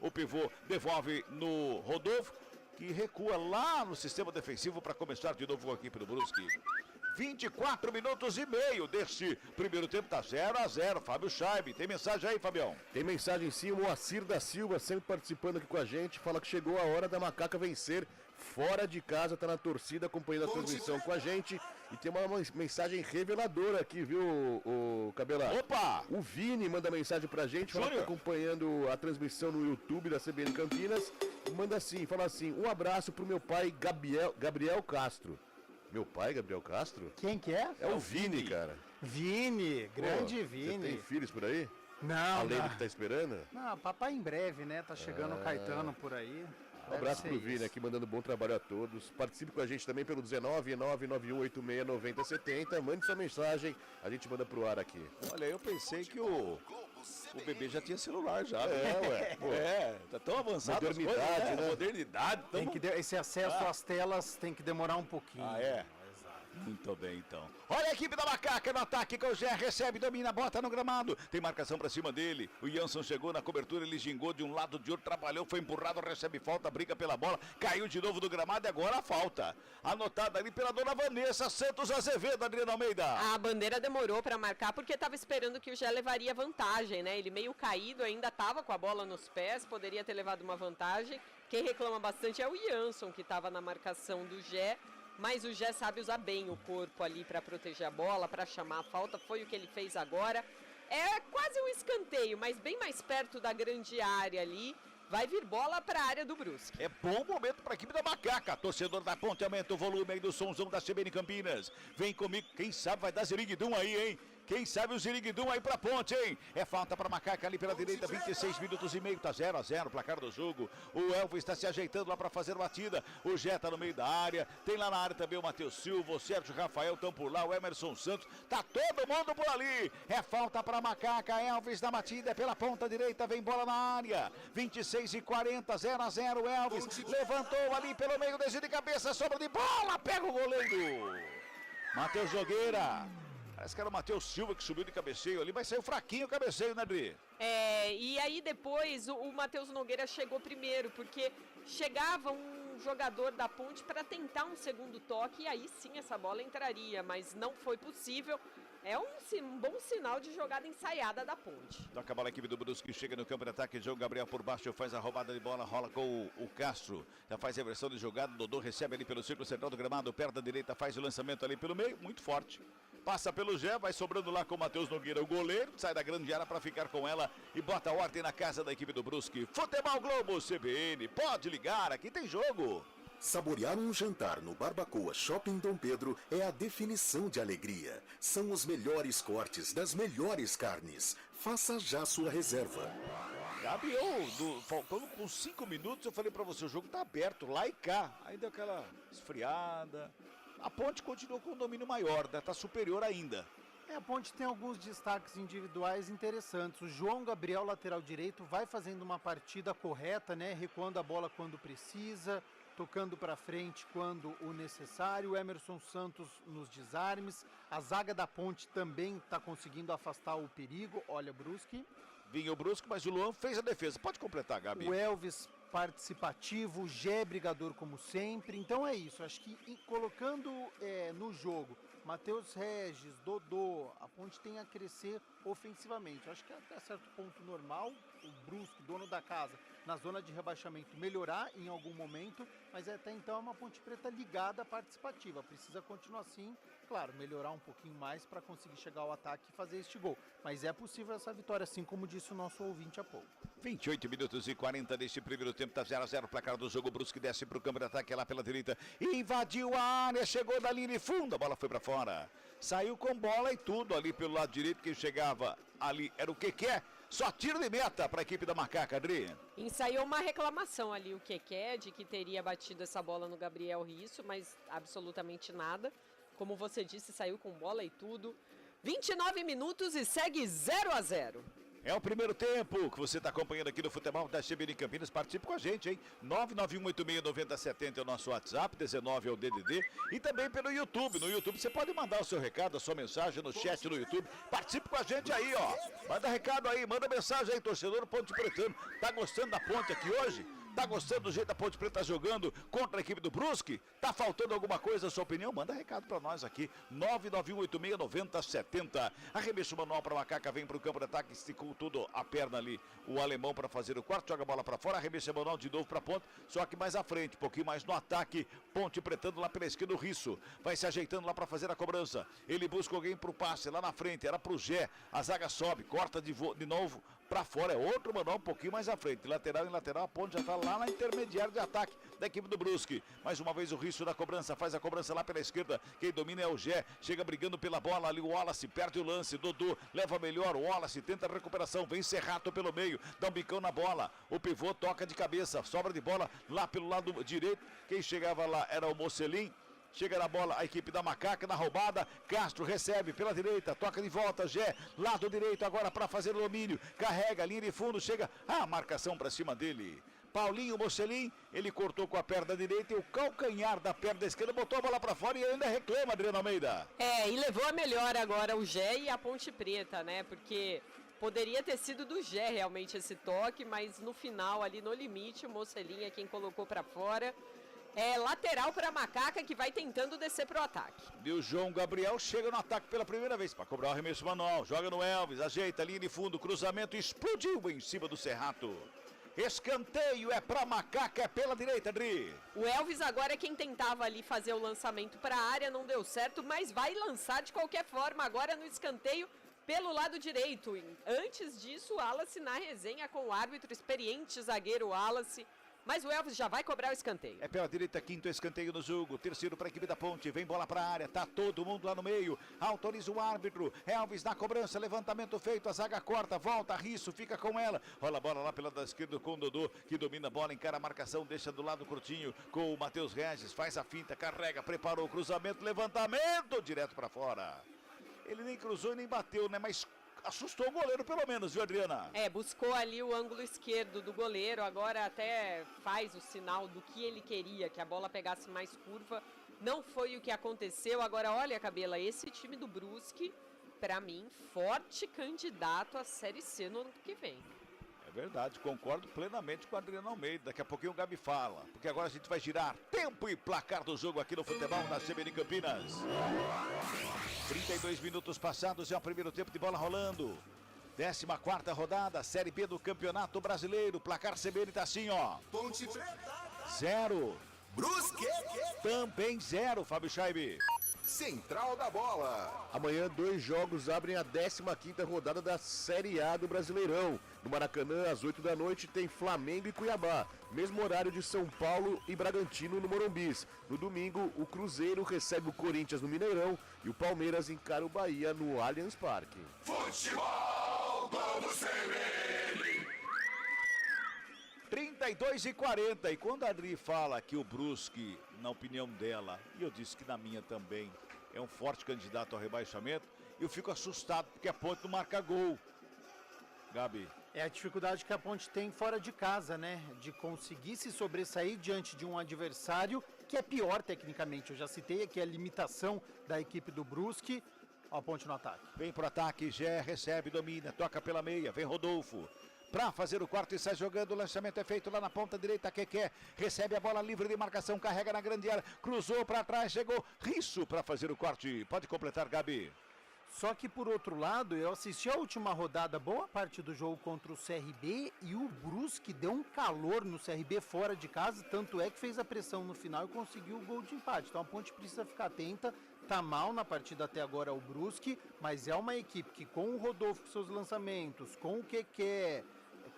o pivô devolve no Rodolfo, que recua lá no sistema defensivo para começar de novo com a equipe do Brusque. 24 minutos e meio deste primeiro tempo, tá 0-0, Fábio Scheib, tem mensagem aí, Fabião? Tem mensagem sim, o Moacir da Silva sempre participando aqui com a gente, fala que chegou a hora da Macaca vencer, fora de casa, tá na torcida acompanhando a transmissão com a gente, e tem uma mensagem reveladora aqui, viu, o Cabela? Opa! O Vini manda mensagem pra gente, fala que tá acompanhando a transmissão no YouTube da CBN Campinas, manda assim, fala assim, um abraço pro meu pai Gabriel Castro. Meu pai, Gabriel Castro? Quem que é? É o Vini, cara. Vini, grande Vini. Você tem filhos por aí? Não, Além do que tá esperando? Não, papai em breve, né? Tá chegando o Caetano por aí. Um abraço pro Vini aqui, mandando bom trabalho a todos. Participe com a gente também pelo 19991869070. Mande sua mensagem, a gente manda pro ar aqui. Olha, eu pensei que o bebê já tinha celular já. Ué. Pô. Tá tão avançado. Modernidade, né? Modernidade. Esse acesso às telas tem que demorar um pouquinho. Ah, é? Muito bem, então. Olha a equipe da Macaca no ataque com o Zé, recebe, domina, bota no gramado. Tem marcação pra cima dele. O Jansson chegou na cobertura, ele gingou de um lado, de outro, trabalhou, foi empurrado, recebe falta, briga pela bola, caiu de novo do gramado e agora a falta. Anotada ali pela dona Vanessa Santos Azevedo, Adriana Almeida. A bandeira demorou pra marcar porque estava esperando que o Zé levaria vantagem, né? Ele meio caído, ainda estava com a bola nos pés, poderia ter levado uma vantagem. Quem reclama bastante é o Jansson, que estava na marcação do Zé. Mas o Gé sabe usar bem o corpo ali para proteger a bola, para chamar a falta, foi o que ele fez agora. É quase um escanteio, mas bem mais perto da grande área ali. Vai vir bola para a área do Brusque. É bom momento para a equipe da Macaca. Torcedor da Ponte, aumenta o volume aí do somzão da CBN Campinas. Vem comigo, quem sabe vai dar ziriguidum aí, hein? Quem sabe o Ziriguidum aí pra ponte, hein? É falta pra Macaca ali pela direita, 26 minutos e meio, tá 0-0 o placar do jogo. O Elvis está se ajeitando lá pra fazer batida. O Gé tá no meio da área. Tem lá na área também o Matheus Silva, o Sérgio Rafael estão por lá, o Emerson Santos. Tá todo mundo por ali. É falta pra Macaca. Elvis na batida, é pela ponta direita, vem bola na área. 26 e 40, 0-0. Elvis levantou ali pelo meio, desvio de cabeça, sobra de bola, pega o goleiro. Matheus Nogueira. Parece que era o Matheus Silva que subiu de cabeceio ali, mas saiu fraquinho o cabeceio, né, Dri? E aí depois o Matheus Nogueira chegou primeiro, porque chegava um jogador da ponte para tentar um segundo toque e aí sim essa bola entraria, mas não foi possível. É um bom sinal de jogada ensaiada da ponte. Toca a bola, a equipe do Brusque chega no campo de ataque, jogo Gabriel por baixo, faz a roubada de bola, rola com o Castro, já faz a versão de jogada, Dodô recebe ali pelo círculo central do gramado, perto da direita, faz o lançamento ali pelo meio, muito forte. Passa pelo Gé, vai sobrando lá com o Matheus Nogueira, o goleiro, sai da grande área para ficar com ela e bota a ordem na casa da equipe do Brusque. Futebol Globo CBN, pode ligar, aqui tem jogo. Saborear um jantar no Barbacoa Shopping Dom Pedro é a definição de alegria. São os melhores cortes das melhores carnes. Faça já sua reserva. Gabi, faltando com 5 minutos, eu falei pra você, o jogo tá aberto, lá e cá. Aí deu aquela esfriada. A ponte continuou com um domínio maior, né? Tá superior ainda. A ponte tem alguns destaques individuais interessantes. O João Gabriel, lateral direito, vai fazendo uma partida correta, né? Recuando a bola quando precisa, tocando para frente quando o necessário. O Emerson Santos nos desarmes. A zaga da ponte também está conseguindo afastar o perigo. Olha, Brusque. Vinha o Brusque, mas o Luan fez a defesa. Pode completar, Gabi. O Elvis participativo, o Gé brigador como sempre. Então é isso. Acho que colocando no jogo Matheus Regis, Dodô, a ponte tem a crescer ofensivamente. Acho que é até certo ponto normal o Brusque, dono da casa, na zona de rebaixamento, melhorar em algum momento, mas até então é uma Ponte Preta ligada, participativa. Precisa continuar assim, claro, melhorar um pouquinho mais para conseguir chegar ao ataque e fazer este gol. Mas é possível essa vitória, assim como disse o nosso ouvinte há pouco. 28 minutos e 40 deste primeiro tempo, tá 0-0, placar do jogo. Brusque desce pro campo de ataque lá pela direita, invadiu a área, chegou da linha de fundo, a bola foi para fora. Saiu com bola e tudo ali pelo lado direito, quem chegava ali era o Keké. Só tiro de meta para a equipe da Macaca, Adri. Ensaiou uma reclamação ali o Keké de que teria batido essa bola no Gabriel Risso, mas absolutamente nada. Como você disse, saiu com bola e tudo. 29 minutos e segue 0-0. É o primeiro tempo que você está acompanhando aqui no Futebol da CBN Campinas. Participe com a gente, hein? 991869070 é o nosso WhatsApp, 19 é o DDD. E também pelo YouTube. No YouTube você pode mandar o seu recado, a sua mensagem no chat no YouTube. Participe com a gente aí, ó. Manda recado aí, manda mensagem aí, torcedor Ponte Pretano. Tá gostando da ponte aqui hoje? Tá gostando do jeito da Ponte Preta jogando contra a equipe do Brusque? Tá faltando alguma coisa, a sua opinião? Manda recado pra nós aqui, 991869070. Arremesso manual pra Macaca, vem pro campo de ataque, esticou tudo a perna ali, o alemão pra fazer o quarto, joga a bola pra fora, arremesso manual de novo pra ponte, só que mais à frente, um pouquinho mais no ataque, Ponte Pretano lá pela esquerda, o Risso, vai se ajeitando lá pra fazer a cobrança, ele busca alguém pro passe, lá na frente, era pro Gé, a zaga sobe, corta de novo, pra fora, é outro manual um pouquinho mais à frente, lateral em lateral, a ponte já tá lá na intermediária de ataque da equipe do Brusque. Mais uma vez o Risso na cobrança, faz a cobrança lá pela esquerda, quem domina é o Gé, chega brigando pela bola ali, o Wallace perde o lance, Dodô leva melhor, o Wallace tenta a recuperação, vem Serrato pelo meio, dá um bicão na bola, o pivô toca de cabeça, sobra de bola lá pelo lado direito, quem chegava lá era o Mocelin. Chega na bola a equipe da Macaca na roubada, Castro recebe pela direita, toca de volta, Gé, lado direito agora para fazer o domínio, carrega, linha de fundo, chega, a marcação para cima dele. Paulinho Mocelin, ele cortou com a perna direita e o calcanhar da perna esquerda botou a bola para fora e ainda reclama, Adriano Almeida. E levou a melhor agora o Gé e a Ponte Preta, né, porque poderia ter sido do Gé realmente esse toque, mas no final ali no limite o Mocelin é quem colocou para fora. É lateral para a Macaca que vai tentando descer para o ataque. E o João Gabriel chega no ataque pela primeira vez para cobrar o arremesso manual. Joga no Elvis, ajeita a linha de fundo, cruzamento, explodiu em cima do Serrato. Escanteio é para a Macaca, é pela direita, Adri. O Elvis agora é quem tentava ali fazer o lançamento para a área, não deu certo, mas vai lançar de qualquer forma agora no escanteio pelo lado direito. Antes disso, o Wallace na resenha com o árbitro experiente, zagueiro Wallace. mas o Elvis já vai cobrar o escanteio. É pela direita, quinto escanteio no jogo. Terceiro para a equipe da Ponte. Vem bola para a área. Tá todo mundo lá no meio. Autoriza o árbitro. Elvis na cobrança. Levantamento feito. A zaga corta. Volta. Risso. Fica com ela. Rola a bola lá pela da esquerda com o Dodô, que domina a bola. Encara a marcação. Deixa do lado curtinho com o Matheus Regis. Faz a finta. Carrega. Preparou o cruzamento. Levantamento. Direto para fora. Ele nem cruzou e nem bateu, né? Mas assustou o goleiro pelo menos, viu, Adriana? Buscou ali o ângulo esquerdo do goleiro, agora até faz o sinal do que ele queria, que a bola pegasse mais curva. Não foi o que aconteceu. Agora, olha, Cabela, esse time do Brusque, pra mim, forte candidato à Série C no ano que vem. É verdade, concordo plenamente com a Adriana Almeida. Daqui a pouquinho o Gabi fala, porque agora a gente vai girar tempo e placar do jogo aqui no futebol da CBN Campinas. 32 minutos passados, é o primeiro tempo de bola rolando. 14ª rodada, Série B do Campeonato Brasileiro. Placar CBN tá assim, ó. Ponte Preta. 0. Brusque. Também 0, Fábio Scheibe. Central da Bola. Amanhã 2 jogos abrem a 15ª rodada da Série A do Brasileirão. No Maracanã, às 8 da noite, tem Flamengo e Cuiabá. Mesmo horário de São Paulo e Bragantino no Morumbis. No domingo, o Cruzeiro recebe o Corinthians no Mineirão e o Palmeiras encara o Bahia no Allianz Parque. Futebol Globo CBN. 32:40. E quando a Adri fala que o Brusque, na opinião dela, e eu disse que na minha também, é um forte candidato ao rebaixamento, eu fico assustado porque a Ponte não marca gol. Gabi. É a dificuldade que a Ponte tem fora de casa, né? De conseguir se sobressair diante de um adversário que é pior tecnicamente. Eu já citei aqui a limitação da equipe do Brusque. Ó, a Ponte no ataque. Vem pro ataque, Gé recebe, domina, toca pela meia, vem Rodolfo. Pra fazer o corte e sai jogando, o lançamento é feito lá na ponta direita, Keké recebe a bola livre de marcação, carrega na grande área, cruzou pra trás, chegou Risso pra fazer o corte. Pode completar, Gabi. Só que por outro lado, eu assisti a última rodada, boa parte do jogo contra o CRB, e o Brusque deu um calor no CRB fora de casa, tanto é que fez a pressão no final e conseguiu o gol de empate. Então a Ponte precisa ficar atenta, tá mal na partida até agora o Brusque, mas é uma equipe que com o Rodolfo com seus lançamentos, com o Keké,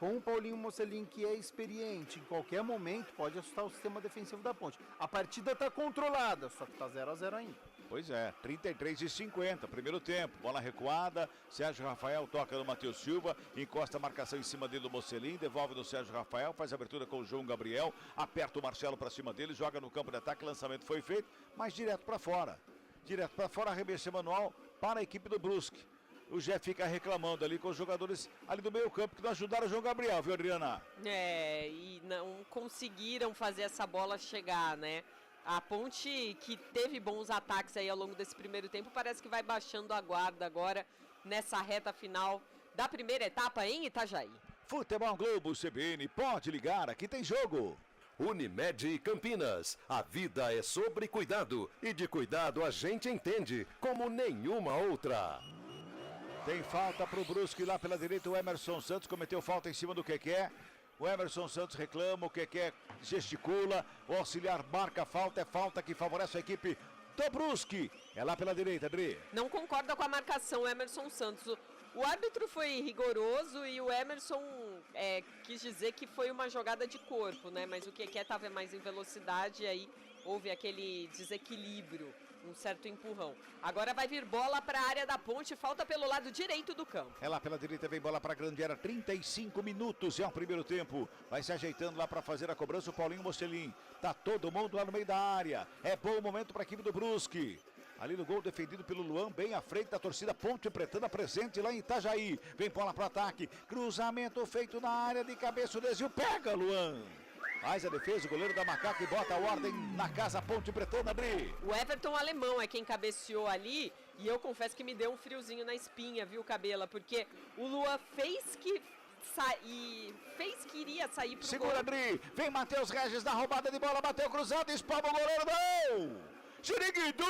com o Paulinho Mocelin, que é experiente, em qualquer momento pode assustar o sistema defensivo da Ponte. A partida tá controlada, só que tá 0-0 ainda. Pois é, 33:50, primeiro tempo, bola recuada, Sérgio Rafael toca no Matheus Silva, encosta a marcação em cima dele do Mocelin, devolve do Sérgio Rafael, faz a abertura com o João Gabriel, aperta o Marcelo para cima dele, joga no campo de ataque, lançamento foi feito, mas direto para fora. Direto para fora, arremesso manual para a equipe do Brusque. O Jé fica reclamando ali com os jogadores ali do meio campo que não ajudaram o João Gabriel, viu, Adriana? E não conseguiram fazer essa bola chegar, né? A Ponte, que teve bons ataques aí ao longo desse primeiro tempo, parece que vai baixando a guarda agora nessa reta final da primeira etapa em Itajaí. Futebol Globo CBN, pode ligar, aqui tem jogo. Unimed Campinas, a vida é sobre cuidado e de cuidado a gente entende como nenhuma outra. Tem falta pro Brusque lá pela direita, o Emerson Santos cometeu falta em cima do Keké. O Emerson Santos reclama, o Keké gesticula, o auxiliar marca a falta, é falta que favorece a equipe do Brusque. É lá pela direita, Adri. Não concorda com a marcação, o Emerson Santos. O árbitro foi rigoroso e o Emerson quis dizer que foi uma jogada de corpo, né? Mas o Keké estava mais em velocidade e aí houve aquele desequilíbrio, um certo empurrão. Agora vai vir bola para a área da Ponte, falta pelo lado direito do campo. É lá pela direita, vem bola para a grande área, 35 minutos é o primeiro tempo. Vai se ajeitando lá para fazer a cobrança o Paulinho Mocelin. Tá todo mundo lá no meio da área. É bom momento para a equipe do Brusque. Ali no gol defendido pelo Luan, bem à frente da torcida Ponte Pretana presente lá em Itajaí. Vem bola para o ataque, cruzamento feito na área de cabeça, o desvio, pega Luan. Faz a defesa, o goleiro da Macaca e bota a ordem na casa Ponte Pretana, Adri. O Everton Alemão é quem cabeceou ali e eu confesso que me deu um friozinho na espinha, viu, Cabela? Porque o Luan fez que iria sair pro Segura, gol. Adri, vem Matheus Regis na roubada de bola, bateu cruzado, espalma o goleiro, não! Xiriguidum!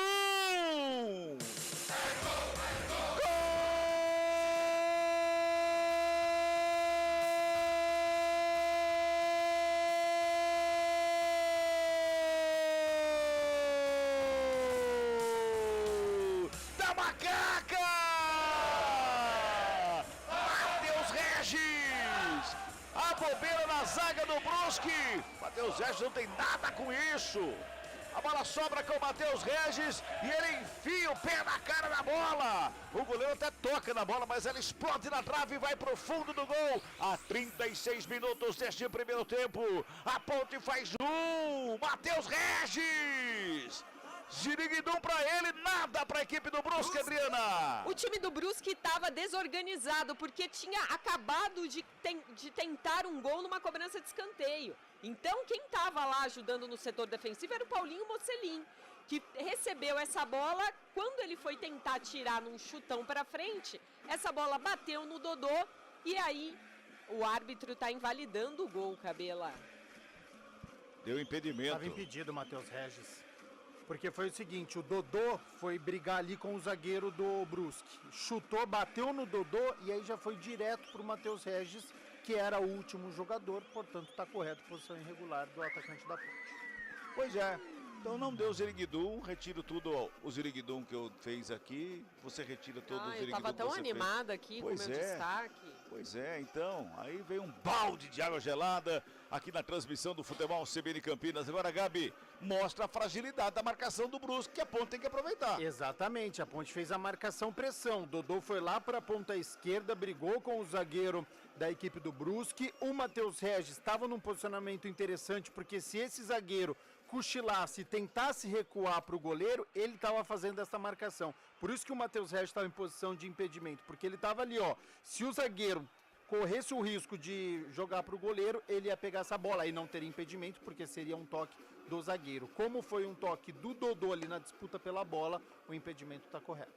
Da Macaca! Matheus Regis! A bobeira na a zaga do Brusque. Matheus Regis não tem nada com isso. A bola sobra com o Matheus Regis e ele enfia o pé na cara da bola. O goleiro até toca na bola, mas ela explode na trave e vai pro fundo do gol. A 36 minutos deste primeiro tempo. A Ponte faz Matheus Regis. Ziriguidum pra ele, nada pra equipe do Brusque, Adriana. O time do Brusque estava desorganizado porque tinha acabado de tentar um gol numa cobrança de escanteio. Então quem estava lá ajudando no setor defensivo era o Paulinho Mocelin, que recebeu essa bola. Quando ele foi tentar tirar num chutão para frente, essa bola bateu no Dodô e aí o árbitro está invalidando o gol, Cabela. Deu impedimento. Estava impedido o Matheus Regis. Porque foi o seguinte, o Dodô foi brigar ali com o zagueiro do Brusque. Chutou, bateu no Dodô e aí já foi direto para o Matheus Regis, que era o último jogador, portanto está correto, posição irregular do atacante da Ponte. Pois é, então não deu o Ziriguidum, retiro tudo o Ziriguidum que eu fiz aqui, você retira todo o Ziriguidum que você fez. Eu estava tão animada aqui com o meu destaque. Pois é, então, aí veio um balde de água gelada aqui na transmissão do futebol CBN Campinas. Agora, Gabi, mostra a fragilidade da marcação do Brusque, que a Ponte tem que aproveitar. Exatamente, a Ponte fez a marcação-pressão. Dodô foi lá para a ponta esquerda, brigou com o zagueiro da equipe do Brusque. O Matheus Regis estava num posicionamento interessante, porque se esse zagueiro cochilasse e tentasse recuar para o goleiro, ele estava fazendo essa marcação. Por isso que o Matheus Regis estava em posição de impedimento, porque ele estava ali, ó. Se o zagueiro corresse o risco de jogar para o goleiro, ele ia pegar essa bola e não teria impedimento, porque seria um toque do zagueiro. Como foi um toque do Dodô ali na disputa pela bola, o impedimento está correto.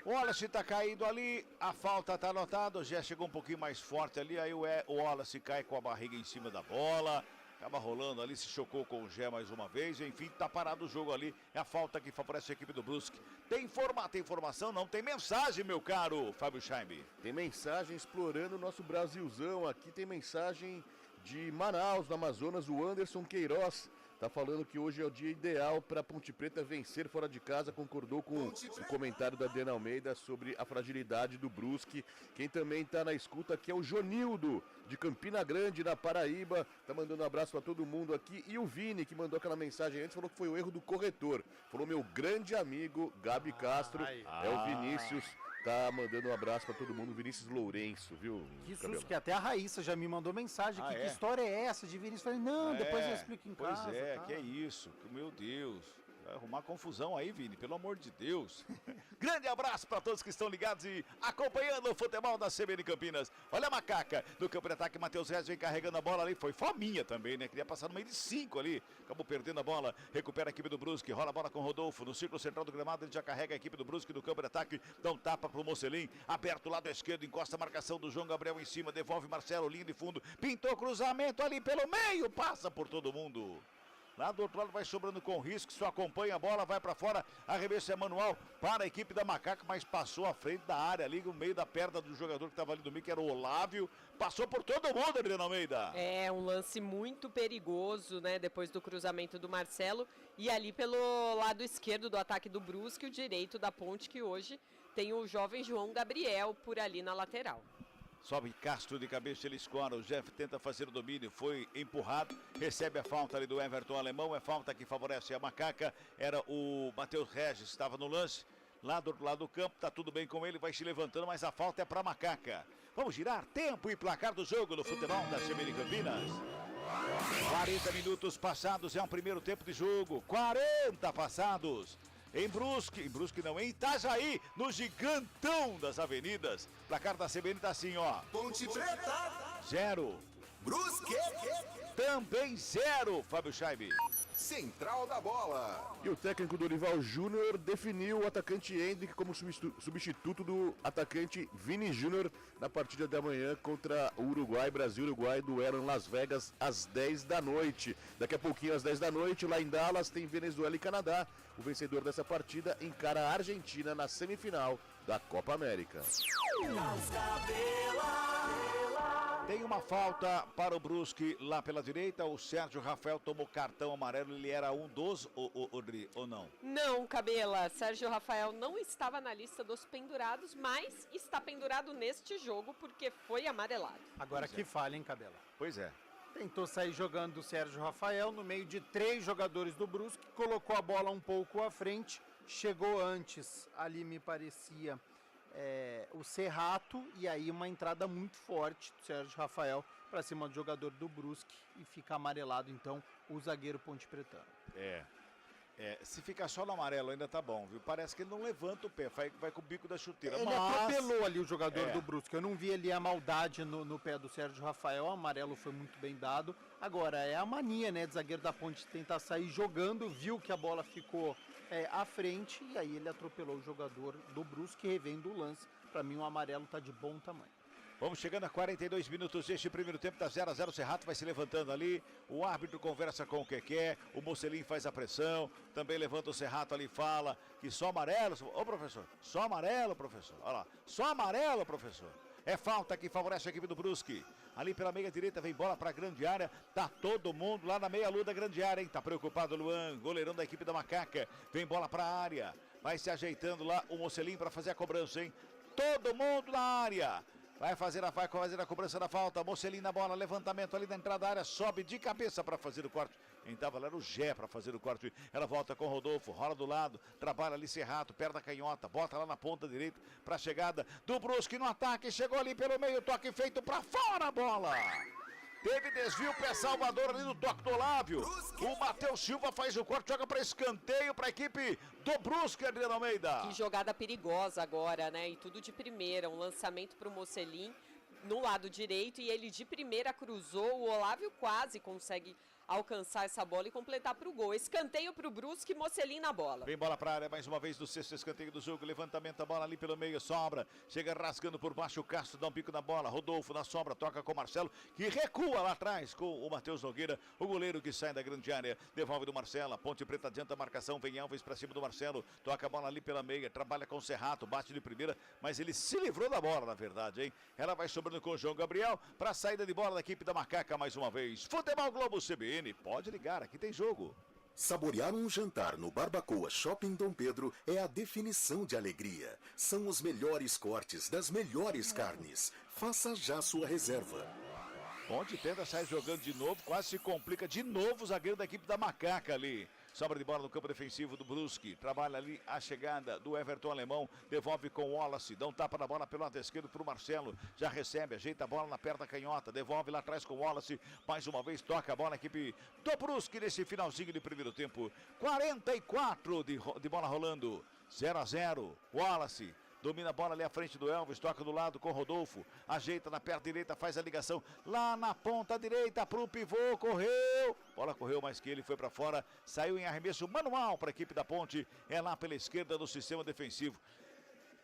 O Wallace está caído ali, a falta está anotada, o Gé chegou um pouquinho mais forte ali, aí o Wallace cai com a barriga em cima da bola. Acaba rolando ali, se chocou com o Gé mais uma vez. Enfim, tá parado o jogo ali. É a falta que favorece a equipe do Brusque. Tem informação? Não. Tem mensagem, meu caro Fábio Scheib. Tem mensagem explorando o nosso Brasilzão. Aqui tem mensagem de Manaus, no Amazonas. O Anderson Queiroz tá falando que hoje é o dia ideal para Ponte Preta vencer fora de casa. Concordou com o comentário da Adriana Almeida sobre a fragilidade do Brusque. Quem também tá na escuta aqui é o Jonildo, de Campina Grande, na Paraíba. Tá mandando um abraço para todo mundo aqui. E o Vini, que mandou aquela mensagem antes, falou que foi o erro do corretor. Falou meu grande amigo Gabi Castro. É o Vinícius. Tá mandando um abraço pra todo mundo, Vinícius Lourenço, viu? Que susto, que até a Raíssa já me mandou mensagem aqui. Que história é essa de Vinícius? Falei, não, depois eu explico em casa. Pois é, tá? que é isso, meu Deus. Vai arrumar confusão aí, Vini, pelo amor de Deus. Grande abraço para todos que estão ligados e acompanhando o futebol da CBN Campinas. Olha a Macaca no campo de ataque, Matheus Regis vem carregando a bola ali, foi fominha também, né? Queria passar no meio de 5 ali, acabou perdendo a bola, recupera a equipe do Brusque, rola a bola com o Rodolfo, no círculo central do gramado, ele já carrega a equipe do Brusque no campo de ataque, dá um tapa pro Mocelin, aberto o lado esquerdo, encosta a marcação do João Gabriel em cima, devolve Marcelo, linha de fundo, pintou cruzamento ali pelo meio, passa por todo mundo. Lá do outro lado vai sobrando com risco, só acompanha a bola, vai pra fora, arremesso é manual para a equipe da Macaca, mas passou à frente da área ali, no meio da perna do jogador que estava ali do meio, que era o Olávio, passou por todo mundo, Adriana Almeida. É, um lance muito perigoso, né, depois do cruzamento do Marcelo, e ali pelo lado esquerdo do ataque do Brusque, o direito da Ponte, que hoje tem o jovem João Gabriel por ali na lateral. Sobe Castro de cabeça, ele escora, o Jeff tenta fazer o domínio, foi empurrado, recebe a falta ali do Everton Alemão, é falta que favorece a Macaca, era o Matheus Regis, estava no lance, lá do outro lado do campo, tá tudo bem com ele, vai se levantando, mas a falta é para a Macaca. Vamos girar tempo e placar do jogo no futebol da CBN Campinas. 40 minutos passados, é um primeiro tempo de jogo, 40 passados. Em Brusque não, em Itajaí, no gigantão das avenidas. Placar da CBN tá assim, ó. Ponte Preta. 0. Brusque. Também 0, Fábio Scheib. Central da bola. E o técnico Dorival Júnior definiu o atacante Hendrick como substituto do atacante Vini Júnior na partida da manhã contra o Uruguai, Brasil-Uruguai, duelo em Las Vegas às 10 da noite. Daqui a pouquinho às 10 da noite, lá em Dallas, tem Venezuela e Canadá. O vencedor dessa partida encara a Argentina na semifinal da Copa América. Tem uma falta para o Brusque lá pela direita. O Sérgio Rafael tomou cartão amarelo. Ele era um dos, ou não? Não, Cabela. Sérgio Rafael não estava na lista dos pendurados, mas está pendurado neste jogo porque foi amarelado. Agora que falha, hein, Cabela? Pois é. Tentou sair jogando o Sérgio Rafael no meio de 3 jogadores do Brusque, colocou a bola um pouco à frente, chegou antes, ali me parecia o Serrato, e aí uma entrada muito forte do Sérgio Rafael para cima do jogador do Brusque e fica amarelado então o zagueiro pontepretano. Se ficar só no amarelo ainda tá bom, viu? Parece que ele não levanta o pé, vai com o bico da chuteira. Ele atropelou ali o jogador do Brusque. Eu não vi ali a maldade no pé do Sérgio Rafael. O amarelo foi muito bem dado. Agora, é a mania, né, de zagueiro da Ponte tentar sair jogando. Viu que a bola ficou à frente e aí ele atropelou o jogador do Brusque, revendo o lance. Para mim, o amarelo tá de bom tamanho. Vamos chegando a 42 minutos deste primeiro tempo, tá 0-0, o Serrato vai se levantando ali, o árbitro conversa com o Keké, o Mocelin faz a pressão, também levanta o Serrato ali e fala que só amarelo, ô professor, só amarelo, professor, olha lá, só amarelo, professor. É falta que favorece a equipe do Brusque. Ali pela meia direita vem bola para a grande área. Tá todo mundo lá na meia lua da grande área, hein? Tá preocupado o Luan, goleirão da equipe da Macaca. Vem bola para a área. Vai se ajeitando lá o Mocelin para fazer a cobrança, hein? Todo mundo na área. Vai fazer a cobrança da falta. Mocelin na bola, levantamento ali na entrada da área, sobe de cabeça para fazer o corte. Quem estava lá era o Gé para fazer o corte. Ela volta com o Rodolfo, rola do lado, trabalha ali Serrato, perna canhota, bota lá na ponta direita para a chegada do Brusque no ataque. Chegou ali pelo meio, toque feito para fora a bola. Teve desvio, pé salvador ali no toque do Olávio. O Matheus Silva faz o corte, joga para escanteio para a equipe do Brusque, Adriano Almeida. Que jogada perigosa agora, né? E tudo de primeira. Um lançamento para o Mocelin no lado direito e ele de primeira cruzou. O Olávio quase consegue alcançar essa bola e completar para o gol. Escanteio para o Brusque, Mocelin na bola. Vem bola para a área mais uma vez do sexto escanteio do jogo. Levantamento da bola ali pelo meio, sobra. Chega rasgando por baixo o Castro, dá um pico na bola. Rodolfo na sobra, toca com o Marcelo, que recua lá atrás com o Matheus Nogueira. O goleiro que sai da grande área, devolve do Marcelo. Ponte Preta adianta a marcação, vem Alves para cima do Marcelo. Toca a bola ali pela meia, trabalha com o Serrato, bate de primeira, mas ele se livrou da bola, na verdade, hein? Ela vai sobrando com o João Gabriel para a saída de bola da equipe da Macaca mais uma vez. Futebol Globo CBN. Pode ligar, aqui tem jogo. Saborear um jantar no Barbacoa Shopping Dom Pedro é a definição de alegria. São os melhores cortes das melhores carnes. Faça já sua reserva. Ponte tenta sair jogando de novo, quase se complica de novo o zagueiro da equipe da Macaca ali. Sobra de bola no campo defensivo do Brusque. Trabalha ali a chegada do Everton Alemão. Devolve com o Wallace. Dá um tapa na bola pelo lado esquerdo para o Marcelo. Já recebe, ajeita a bola na perna canhota. Devolve lá atrás com o Wallace. Mais uma vez toca a bola na equipe do Brusque nesse finalzinho de primeiro tempo. 44 de bola rolando. 0-0. Wallace. Domina a bola ali à frente do Elvis, toca do lado com o Rodolfo, ajeita na perna direita, faz a ligação lá na ponta direita para o pivô, correu, bola correu mais que ele, foi para fora, saiu em arremesso manual para a equipe da Ponte, é lá pela esquerda do sistema defensivo.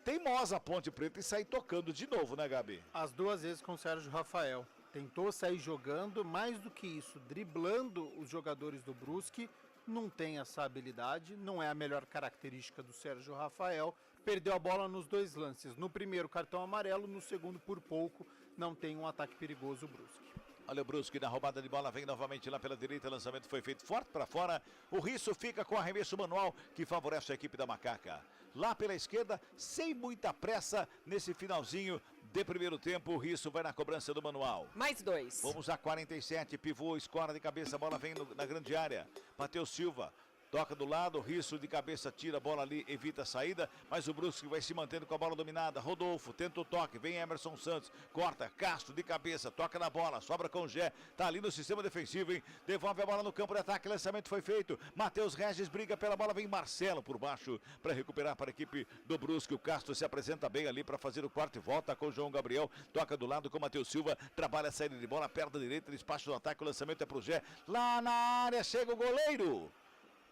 Teimosa a Ponte Preta e sai tocando de novo, né, Gabi? As duas vezes com o Sérgio Rafael. Tentou sair jogando, mais do que isso, driblando os jogadores do Brusque. Não tem essa habilidade, não é a melhor característica do Sérgio Rafael. Perdeu a bola nos dois lances. No primeiro, cartão amarelo. No segundo, por pouco, não tem um ataque perigoso o Brusque. Olha o Brusque na roubada de bola, vem novamente lá pela direita, lançamento foi feito forte para fora. O Risso fica com arremesso manual que favorece a equipe da Macaca. Lá pela esquerda, sem muita pressa, nesse finalzinho de primeiro tempo, o Risso vai na cobrança do manual. Mais 2. Vamos a 47, pivô, escora de cabeça, a bola vem na grande área. Matheus Silva. Toca do lado, Risso de cabeça, tira a bola ali, evita a saída, mas o Brusque vai se mantendo com a bola dominada. Rodolfo, tenta o toque, vem Emerson Santos, corta, Castro de cabeça, toca na bola, sobra com o Gé, tá ali no sistema defensivo, hein? Devolve a bola no campo de ataque, lançamento foi feito, Matheus Regis briga pela bola, vem Marcelo por baixo para recuperar para a equipe do Brusque. O Castro se apresenta bem ali para fazer o corte, volta com o João Gabriel, toca do lado com o Matheus Silva, trabalha a saída de bola, perna direita, despacho do ataque, o lançamento é pro Gé, lá na área chega o goleiro.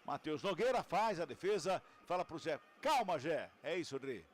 Matheus Nogueira faz a defesa, fala pro Zé, calma Zé, é isso, Dri.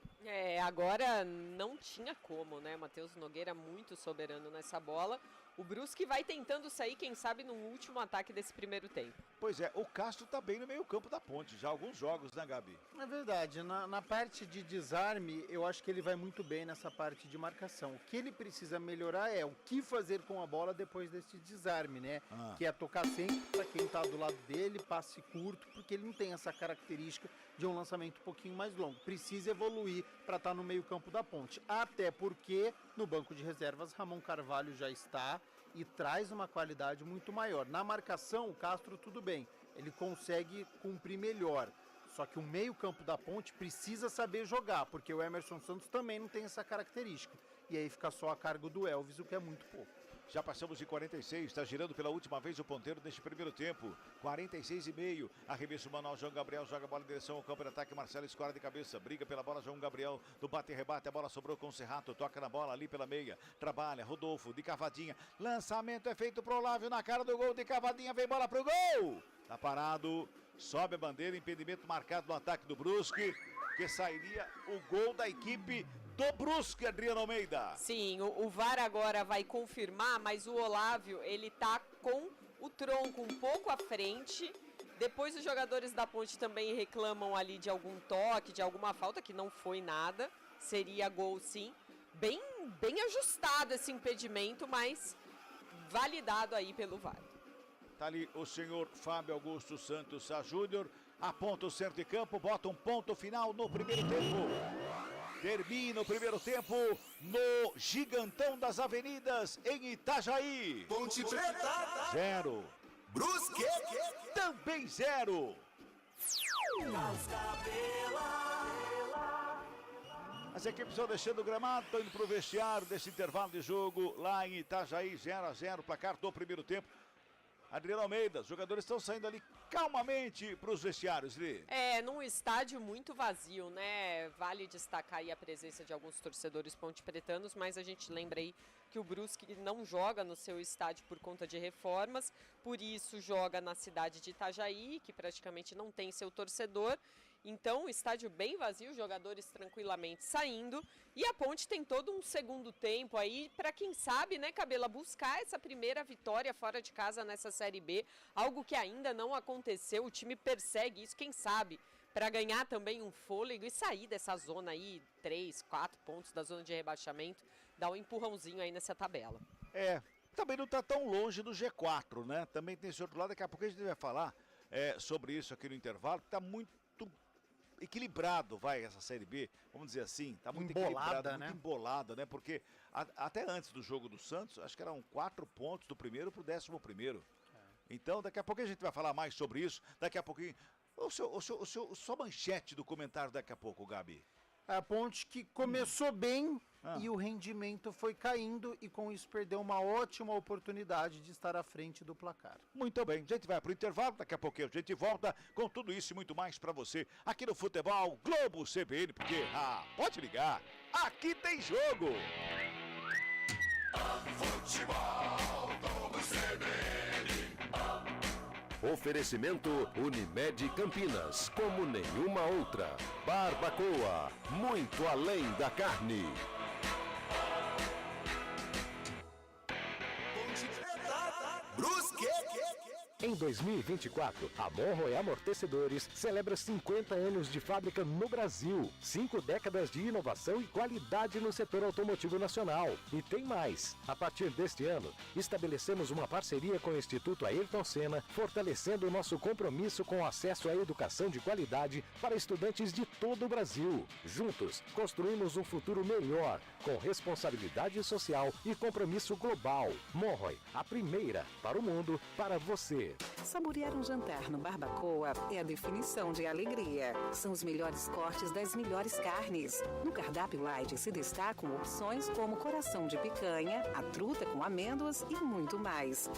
Agora não tinha como, né? Matheus Nogueira muito soberano nessa bola. O Brusque vai tentando sair, quem sabe, no último ataque desse primeiro tempo. Pois é, o Castro tá bem no meio campo da Ponte, já há alguns jogos, né, Gabi? É verdade, na parte de desarme, eu acho que ele vai muito bem nessa parte de marcação. O que ele precisa melhorar é o que fazer com a bola depois desse desarme, né? Que é tocar sempre para quem tá do lado dele, passe curto, porque ele não tem essa característica de um lançamento um pouquinho mais longo. Precisa evoluir para estar no meio campo da Ponte. Até porque no banco de reservas, Ramon Carvalho já está e traz uma qualidade muito maior. Na marcação, o Castro tudo bem, ele consegue cumprir melhor. Só que o meio-campo da Ponte precisa saber jogar, porque o Emerson Santos também não tem essa característica. E aí fica só a cargo do Elvis, o que é muito pouco. Já passamos de 46, está girando pela última vez o ponteiro neste primeiro tempo. 46,5. Arremesso manual, João Gabriel joga a bola em direção ao campo de ataque. Marcelo escora de cabeça, briga pela bola, João Gabriel do bate e rebate. A bola sobrou com o Serrato, toca na bola ali pela meia. Trabalha, Rodolfo de cavadinha. Lançamento é feito pro Olávio na cara do gol de cavadinha. Vem bola pro gol. Tá parado, sobe a bandeira, impedimento marcado no ataque do Brusque, que sairia o gol da equipe do Brusque, Adriano Almeida. Sim, o VAR agora vai confirmar, mas o Olávio, ele tá com o tronco um pouco à frente. Depois os jogadores da Ponte também reclamam ali de algum toque, de alguma falta, que não foi nada. Seria gol sim. Bem ajustado esse impedimento, mas validado aí pelo VAR. Tá ali o senhor Fábio Augusto Santos Sá Júnior, aponta o centro de campo, bota um ponto final no primeiro tempo. Termina o primeiro tempo no Gigantão das Avenidas, em Itajaí. Ponte Preta. 0. Brusque. Também 0. As equipes estão deixando o gramado, estão indo para o vestiário desse intervalo de jogo lá em Itajaí, 0-0, placar do primeiro tempo. Adriano Almeida, os jogadores estão saindo ali calmamente para os vestiários, Lê. Num estádio muito vazio, né? Vale destacar aí a presença de alguns torcedores pontepretanos, mas a gente lembra aí que o Brusque não joga no seu estádio por conta de reformas, por isso joga na cidade de Itajaí, que praticamente não tem seu torcedor. Então, o estádio bem vazio, jogadores tranquilamente saindo. E a Ponte tem todo um segundo tempo aí para, quem sabe, né, Cabela, buscar essa primeira vitória fora de casa nessa Série B. Algo que ainda não aconteceu, o time persegue isso, quem sabe, para ganhar também um fôlego e sair dessa zona aí, 3, 4 pontos da zona de rebaixamento, dar um empurrãozinho aí nessa tabela. Também não está tão longe do G4, né? Também tem esse outro lado, daqui a pouco a gente vai falar sobre isso aqui no intervalo, que está muito equilibrado, essa Série B, vamos dizer assim, tá muito equilibrada, muito embolada, né? Porque até antes do jogo do Santos, acho que eram 4 pontos do primeiro pro 11º. Então, daqui a pouco a gente vai falar mais sobre isso, daqui a pouquinho. Só manchete do comentário daqui a pouco, Gabi. A Ponte que começou bem e o rendimento foi caindo e com isso perdeu uma ótima oportunidade de estar à frente do placar. Muito bem, a gente vai pro intervalo, daqui a pouquinho a gente volta com tudo isso e muito mais pra você aqui no Futebol Globo CBN, porque, pode ligar, aqui tem jogo! Futebol Globo CBN. Oferecimento Unimed Campinas, como nenhuma outra. Barbacoa, muito além da carne. Brusque. Em 2024, a Monroe Amortecedores celebra 50 anos de fábrica no Brasil, 5 décadas de inovação e qualidade no setor automotivo nacional. E tem mais! A partir deste ano, estabelecemos uma parceria com o Instituto Ayrton Senna, fortalecendo o nosso compromisso com o acesso à educação de qualidade para estudantes de todo o Brasil. Juntos, construímos um futuro melhor, com responsabilidade social e compromisso global. Monroe, a primeira para o mundo, para você. Saborear um jantar no Barbacoa é a definição de alegria. São os melhores cortes das melhores carnes. No cardápio light se destacam opções como coração de picanha, a truta com amêndoas e muito mais.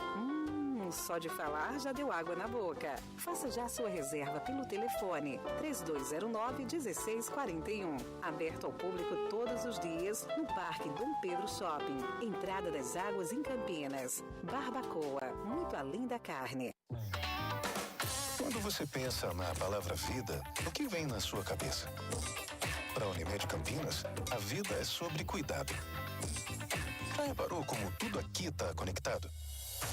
Só de falar já deu água na boca. Faça já sua reserva pelo telefone 3209-1641. Aberto ao público todos os dias no Parque Dom Pedro Shopping. Entrada das Águas em Campinas. Barbacoa, muito além da carne. Quando você pensa na palavra vida, o que vem na sua cabeça? Para a Unimed Campinas, a vida é sobre cuidado. Já reparou como tudo aqui está conectado?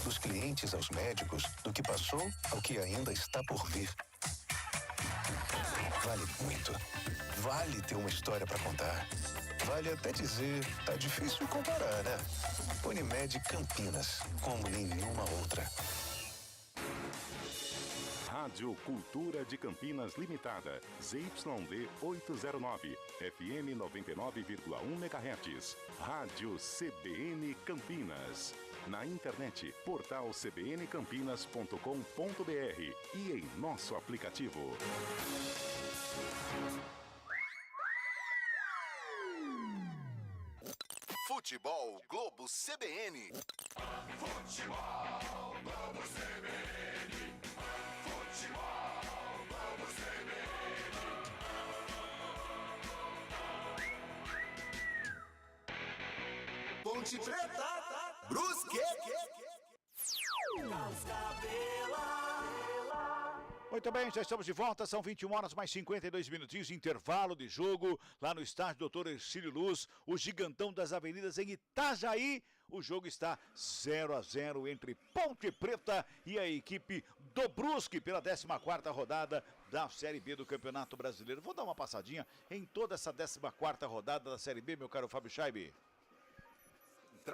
Dos clientes aos médicos, do que passou ao que ainda está por vir. Vale muito. Vale ter uma história para contar. Vale até dizer, tá difícil comparar, né? Unimed Campinas, como nenhuma outra. Rádio Cultura de Campinas Limitada, ZYD 809, FM 99,1 MHz. Rádio CBN Campinas. Na internet, portal cbncampinas.com.br e em nosso aplicativo. Futebol Globo CBN. Futebol Globo CBN. Futebol Globo CBN. Ponte Preta, Brusque. Carlos Cabela. Muito bem, já estamos de volta, são 21 horas mais 52 minutinhos, intervalo de jogo lá no estádio Dr. Ercílio Luz, o gigantão das avenidas em Itajaí. O jogo está 0-0 entre Ponte Preta e a equipe do Brusque pela 14ª rodada da Série B do Campeonato Brasileiro. Vou dar uma passadinha em toda essa 14ª rodada da Série B, meu caro Fábio Scheibe.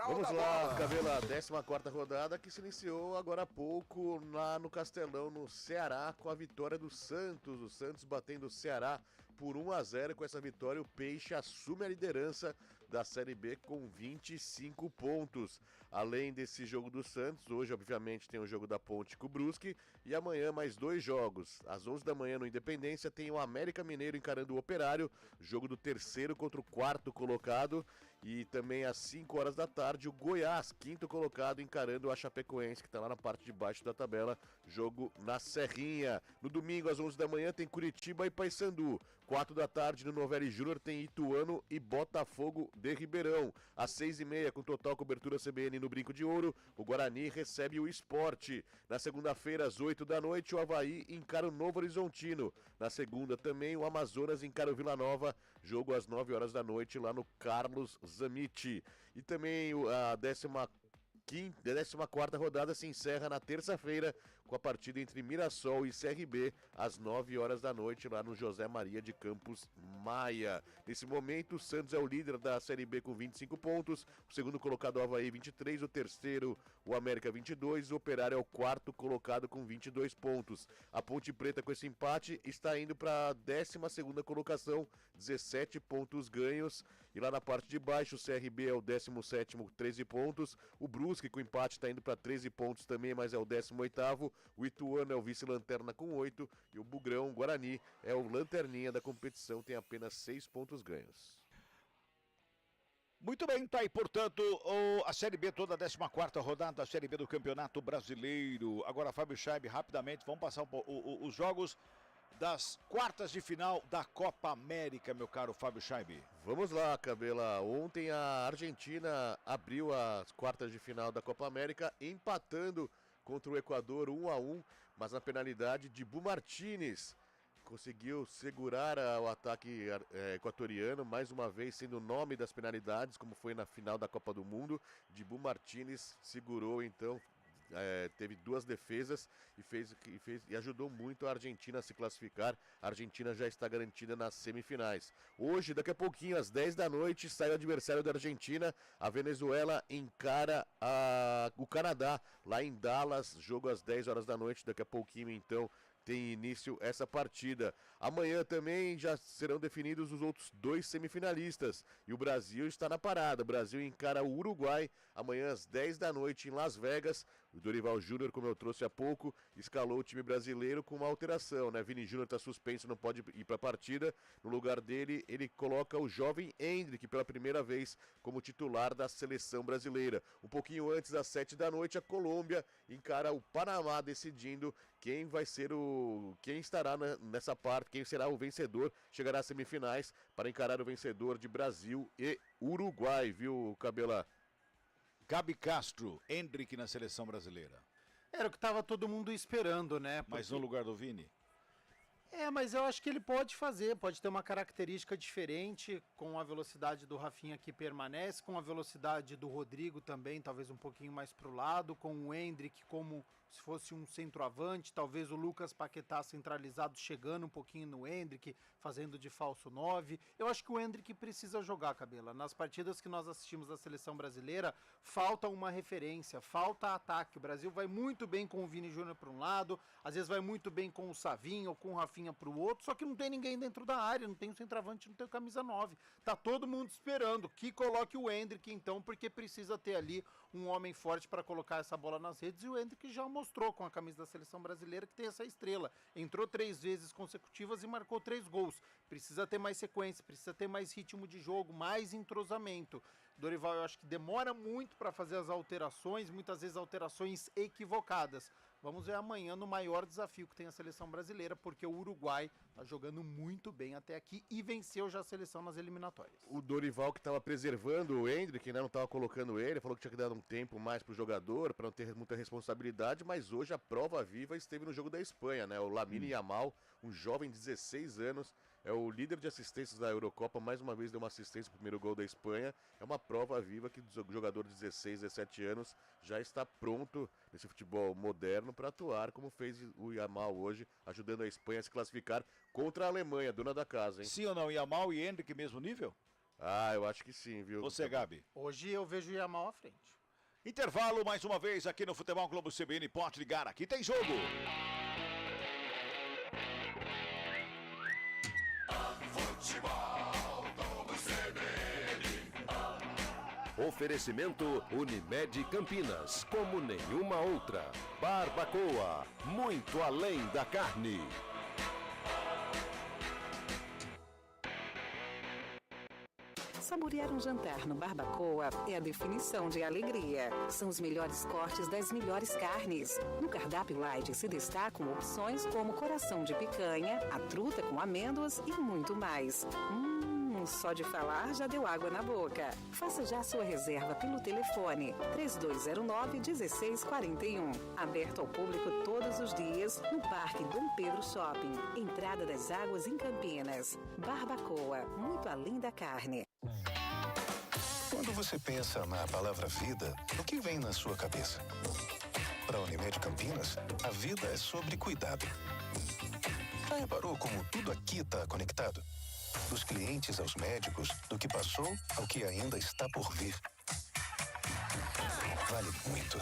Vamos lá, Cabela, 14ª rodada que se iniciou agora há pouco lá no Castelão, no Ceará, com a vitória do Santos. O Santos batendo o Ceará por 1-0. Com essa vitória, o Peixe assume a liderança da Série B com 25 pontos. Além desse jogo do Santos, hoje, obviamente, tem o jogo da Ponte com o Brusque. E amanhã, mais 2 jogos. Às 11 da manhã, no Independência, tem o América Mineiro encarando o Operário. Jogo do 3º contra o 4º colocado. E também às 5 horas da tarde, o Goiás, 5º colocado, encarando a Chapecoense, que está lá na parte de baixo da tabela. Jogo na Serrinha. No domingo, às 11 da manhã, tem Curitiba e Paysandu. 4 da tarde, no Novelli Júnior, tem Ituano e Botafogo de Ribeirão. Às 6h30, com total cobertura CBN no Brinco de Ouro, o Guarani recebe o Sport. Na segunda-feira, às 8 da noite, o Avaí encara o Novo Horizontino. Na segunda também, o Amazonas encara o Vila Nova. Jogo às 9 horas da noite, lá no Carlos Zamit. E também a 14ª rodada se encerra na terça-feira com a partida entre Mirassol e CRB às 9 horas da noite lá no José Maria de Campos Maia. Nesse momento, o Santos é o líder da Série B com 25 pontos, o segundo colocado o Avaí 23, o terceiro o América 22, o Operário é o 4º colocado com 22 pontos. A Ponte Preta com esse empate está indo para a 12ª colocação, 17 pontos ganhos. E lá na parte de baixo, o CRB é o 17º, 13 pontos. O Brusque com empate está indo para 13 pontos também, mas é o 18º. O Ituano é o vice-lanterna com 8. E o Bugrão, Guarani, é o lanterninha da competição, tem apenas 6 pontos ganhos. Muito bem, tá aí, portanto, a Série B toda a 14ª rodada da Série B do Campeonato Brasileiro. Agora, Fábio Scheibe, rapidamente, vamos passar os jogos das quartas de final da Copa América, meu caro Fábio Scheibe. Vamos lá, Cabela. Ontem a Argentina abriu as quartas de final da Copa América, empatando contra o Equador 1-1, mas na penalidade de Bu Martínez. Conseguiu segurar o ataque equatoriano, mais uma vez sendo o nome das penalidades, como foi na final da Copa do Mundo. Dibu Martínez segurou, então, teve 2 defesas e ajudou muito a Argentina a se classificar. A Argentina já está garantida nas semifinais. Hoje, daqui a pouquinho, às 10 da noite, sai o adversário da Argentina. A Venezuela encara o Canadá, lá em Dallas. Jogo às 10 horas da noite, daqui a pouquinho, então, tem início essa partida. Amanhã também já serão definidos os outros 2 semifinalistas. E o Brasil está na parada. O Brasil encara o Uruguai amanhã às 10 da noite em Las Vegas. O Dorival Júnior, como eu trouxe há pouco, escalou o time brasileiro com uma alteração, né? Vini Júnior está suspenso, não pode ir para a partida. No lugar dele, ele coloca o jovem Endrick pela primeira vez como titular da seleção brasileira. Um pouquinho antes, às 7 da noite, a Colômbia encara o Panamá, decidindo quem vai ser quem estará nessa parte, quem será o vencedor, chegará às semifinais para encarar o vencedor de Brasil e Uruguai, viu, Cabela? Gabi Castro, Endrick na seleção brasileira. Era o que estava todo mundo esperando, né? Mas no lugar do Vini? Mas eu acho que ele pode fazer, pode ter uma característica diferente, com a velocidade do Rafinha que permanece, com a velocidade do Rodrigo também, talvez um pouquinho mais para o lado, com o Endrick como se fosse um centroavante, talvez o Lucas Paquetá centralizado chegando um pouquinho no Endrick, fazendo de falso 9. Eu acho que o Endrick precisa jogar, Cabela. Nas partidas que nós assistimos da seleção brasileira, falta uma referência, falta ataque. O Brasil vai muito bem com o Vini Júnior para um lado, às vezes vai muito bem com o Savinho ou com o Rafinha para o outro, só que não tem ninguém dentro da área, não tem o centroavante, não tem o camisa 9. Tá todo mundo esperando que coloque o Endrick então, porque precisa ter ali um homem forte para colocar essa bola nas redes, e o Endrick já mostrou com a camisa da seleção brasileira que tem essa estrela. Entrou 3 vezes consecutivas e marcou 3 gols. Precisa ter mais sequência, precisa ter mais ritmo de jogo, mais entrosamento. Dorival, eu acho que demora muito para fazer as alterações, muitas vezes alterações equivocadas. Vamos ver amanhã no maior desafio que tem a seleção brasileira, porque o Uruguai está jogando muito bem até aqui e venceu já a seleção nas eliminatórias. O Dorival que estava preservando o Endrick, né, não estava colocando ele, falou que tinha que dar um tempo mais pro jogador, para não ter muita responsabilidade, mas hoje a prova viva esteve no jogo da Espanha, né? O Lamine Yamal, um jovem de 16 anos, é o líder de assistências da Eurocopa, mais uma vez deu uma assistência pro primeiro gol da Espanha. É uma prova viva que o jogador de 16, 17 anos já está pronto nesse futebol moderno para atuar, como fez o Yamal hoje, ajudando a Espanha a se classificar contra a Alemanha, dona da casa, hein? Sim ou não, Yamal e Endrick mesmo nível? Eu acho que sim, viu? Você, Gabi? Hoje eu vejo o Yamal à frente. Intervalo mais uma vez aqui no Futebol Globo CBN, pode ligar, aqui tem jogo. Oferecimento Unimed Campinas, como nenhuma outra. Barbacoa, muito além da carne. Saborear um jantar no Barbacoa é a definição de alegria. São os melhores cortes das melhores carnes. No cardápio light se destacam opções como coração de picanha, a truta com amêndoas e muito mais. Só de falar já deu água na boca. Faça já sua reserva pelo telefone 3209-1641. Aberto ao público todos os dias no Parque Dom Pedro Shopping. Entrada das Águas em Campinas. Barbacoa, muito além da carne. Quando você pensa na palavra vida, o que vem na sua cabeça? Para a Unimed Campinas, a vida é sobre cuidado. Já reparou como tudo aqui está conectado? Dos clientes aos médicos, do que passou ao que ainda está por vir. Vale muito.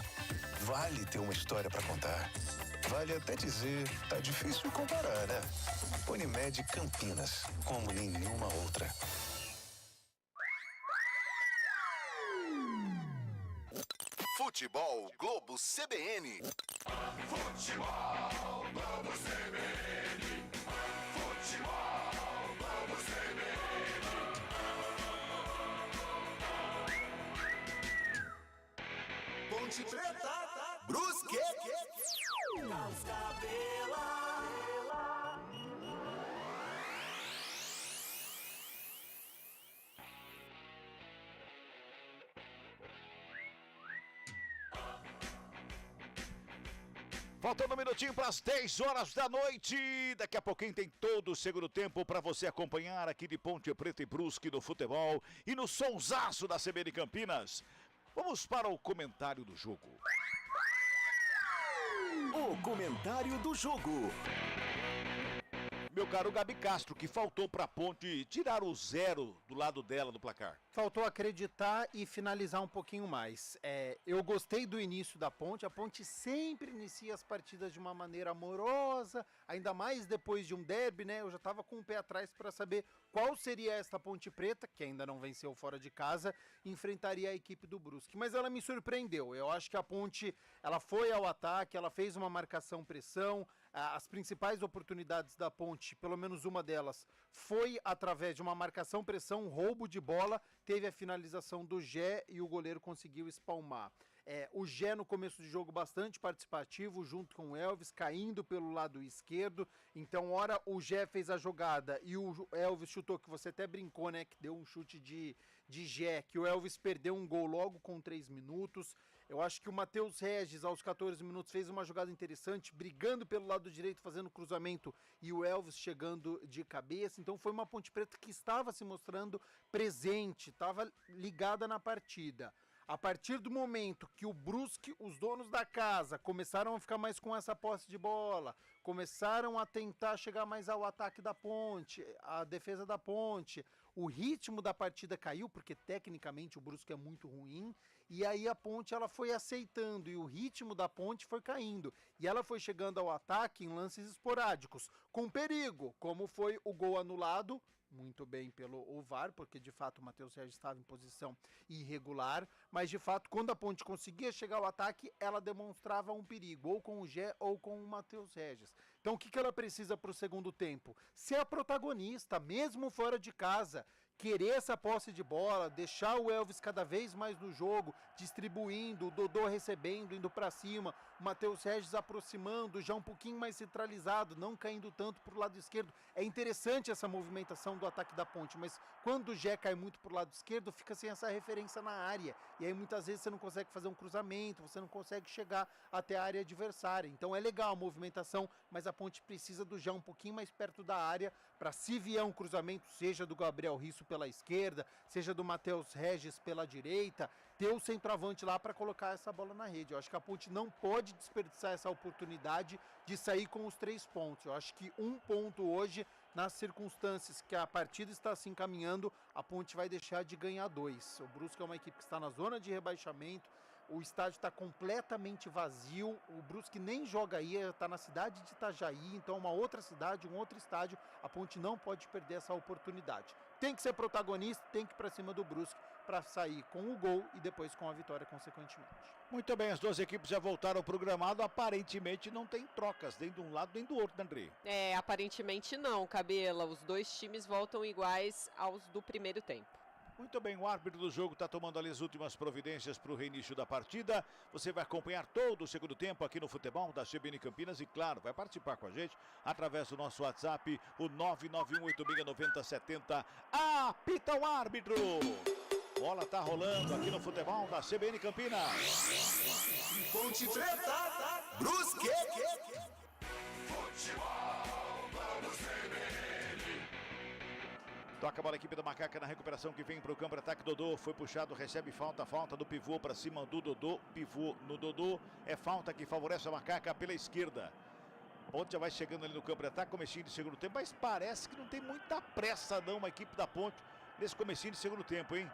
Vale ter uma história para contar. Vale até dizer, tá difícil comparar, né? Unimed Campinas, como nenhuma outra. Futebol Globo CBN. Futebol Globo CBN. Futebol Globo CBN. Ponte Preta, Brusque, Carlos Cabela. Faltando um minutinho para as 10 horas da noite. Daqui a pouquinho tem todo o segundo tempo para você acompanhar aqui de Ponte Preta e Brusque no futebol e no sonsaço da CBN Campinas. Vamos para o comentário do jogo. O comentário do jogo. Meu caro Gabi Castro, que faltou para a Ponte tirar o 0 do lado dela do placar. Faltou acreditar e finalizar um pouquinho mais. Eu gostei do início da Ponte. A Ponte sempre inicia as partidas de uma maneira amorosa, ainda mais depois de um derby, né? Eu já estava com o pé atrás para saber qual seria esta Ponte Preta, que ainda não venceu fora de casa, e enfrentaria a equipe do Brusque. Mas ela me surpreendeu. Eu acho que a Ponte, ela foi ao ataque, ela fez uma marcação-pressão. As principais oportunidades da Ponte, pelo menos uma delas, foi através de uma marcação-pressão, roubo de bola. Teve a finalização do Gé e o goleiro conseguiu espalmar. O Gé no começo de jogo bastante participativo, junto com o Elvis, caindo pelo lado esquerdo. Então, ora o Gé fez a jogada e o Elvis chutou, que você até brincou, né? Que deu um chute de Gé, que o Elvis perdeu um gol logo com 3 minutos. Eu acho que o Matheus Regis, aos 14 minutos, fez uma jogada interessante, brigando pelo lado direito, fazendo cruzamento, e o Elvis chegando de cabeça. Então foi uma Ponte Preta que estava se mostrando presente, estava ligada na partida. A partir do momento que o Brusque, os donos da casa, começaram a ficar mais com essa posse de bola, começaram a tentar chegar mais ao ataque da Ponte, a defesa da Ponte, o ritmo da partida caiu, porque tecnicamente o Brusque é muito ruim, e aí a Ponte ela foi aceitando, e o ritmo da Ponte foi caindo, e ela foi chegando ao ataque em lances esporádicos, com perigo, como foi o gol anulado, muito bem pelo VAR, porque de fato o Matheus Regis estava em posição irregular, mas de fato quando a Ponte conseguia chegar ao ataque, ela demonstrava um perigo, ou com o Gé ou com o Matheus Regis. Então o que ela precisa para o segundo tempo? Ser a protagonista, mesmo fora de casa, querer essa posse de bola, deixar o Elvis cada vez mais no jogo, distribuindo, o Dodô recebendo, indo para cima, o Matheus Regis aproximando, já um pouquinho mais centralizado, não caindo tanto para o lado esquerdo. É interessante essa movimentação do ataque da Ponte, mas quando o Gé cai muito para o lado esquerdo, fica sem essa referência na área, e aí muitas vezes você não consegue fazer um cruzamento, você não consegue chegar até a área adversária. Então é legal a movimentação, mas a Ponte precisa do Gé um pouquinho mais perto da área, para se vier um cruzamento, seja do Gabriel Risso pela esquerda, seja do Matheus Regis pela direita, ter o centroavante lá para colocar essa bola na rede. Eu acho que a Ponte não pode desperdiçar essa oportunidade de sair com os 3 pontos. Eu acho que 1 ponto hoje, nas circunstâncias que a partida está se encaminhando, a Ponte vai deixar de ganhar 2. O Brusque é uma equipe que está na zona de rebaixamento, o estádio está completamente vazio, o Brusque nem joga aí, está na cidade de Itajaí, então uma outra cidade, um outro estádio, a Ponte não pode perder essa oportunidade. Tem que ser protagonista, tem que ir para cima do Brusque para sair com o gol e depois com a vitória consequentemente. Muito bem, as duas equipes já voltaram ao programado, aparentemente não tem trocas, nem de um lado nem do outro, né, André? Aparentemente não, Cabela, os dois times voltam iguais aos do primeiro tempo. Muito bem, o árbitro do jogo está tomando ali as últimas providências para o reinício da partida. Você vai acompanhar todo o segundo tempo aqui no futebol da CBN Campinas e, claro, vai participar com a gente através do nosso WhatsApp, o 991869070. Apita o árbitro! Bola tá rolando aqui no futebol da CBN Campinas. Ponte Preta, Brusque. Futebol, vamos CBN. Toca a bola a equipe da Macaca na recuperação que vem para o campo de ataque. Dodô foi puxado, recebe falta do pivô para cima do Dodô. Pivô no Dodô. É falta que favorece a Macaca pela esquerda. Ponte já vai chegando ali no campo de ataque, comecinho de segundo tempo, mas parece que não tem muita pressa não a equipe da Ponte nesse comecinho de segundo tempo, hein?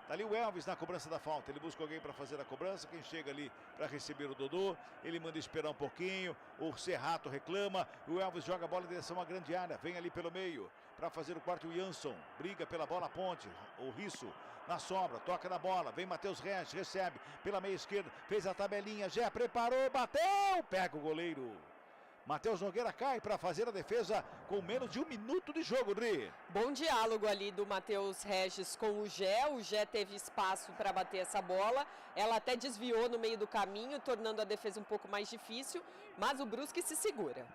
Tá ali o Elvis na cobrança da falta, ele busca alguém para fazer a cobrança, quem chega ali para receber o Dodô, ele manda esperar um pouquinho, o Serrato reclama, o Elvis joga a bola em direção à grande área, vem ali pelo meio para fazer o quarto, o Jansson, briga pela bola a Ponte, o Risso na sobra, toca na bola, vem Matheus Regis, recebe pela meia esquerda, fez a tabelinha, já preparou, bateu, pega o goleiro. Matheus Nogueira cai para fazer a defesa com menos de 1 minuto de jogo, Dri. Bom diálogo ali do Matheus Regis com o Gé teve espaço para bater essa bola, ela até desviou no meio do caminho, tornando a defesa um pouco mais difícil, mas o Brusque se segura.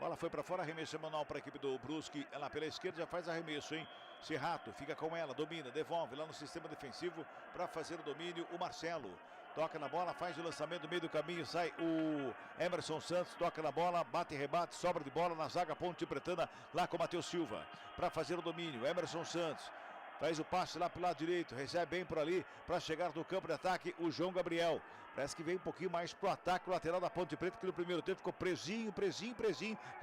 Bola foi para fora, arremesso manual para a equipe do Brusque, ela pela esquerda já faz arremesso, hein? Serrato fica com ela, domina, devolve lá no sistema defensivo para fazer o domínio, o Marcelo. Toca na bola, faz o lançamento do meio do caminho, sai o Emerson Santos, toca na bola, bate e rebate, sobra de bola na zaga Ponte Pretana, lá com o Matheus Silva, para fazer o domínio, Emerson Santos, faz o passe lá pro lado direito, recebe bem por ali, para chegar no campo de ataque, o João Gabriel, parece que vem um pouquinho mais pro ataque, o lateral da Ponte Preta, que no primeiro tempo ficou presinho,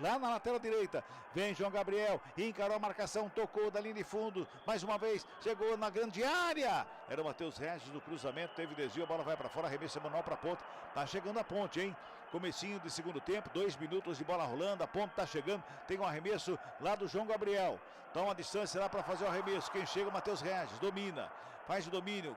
lá na lateral direita, vem João Gabriel, encarou a marcação, tocou da linha de fundo, mais uma vez, chegou na grande área, era o Matheus Regis no cruzamento, teve desvio, a bola vai para fora, arremesso manual para a Ponte, tá chegando a Ponte, hein? Comecinho de segundo tempo, 2 minutos de bola rolando, a Ponte tá chegando, tem um arremesso lá do João Gabriel, toma a distância lá para fazer o arremesso, quem chega o Matheus Regis, domina, faz o domínio,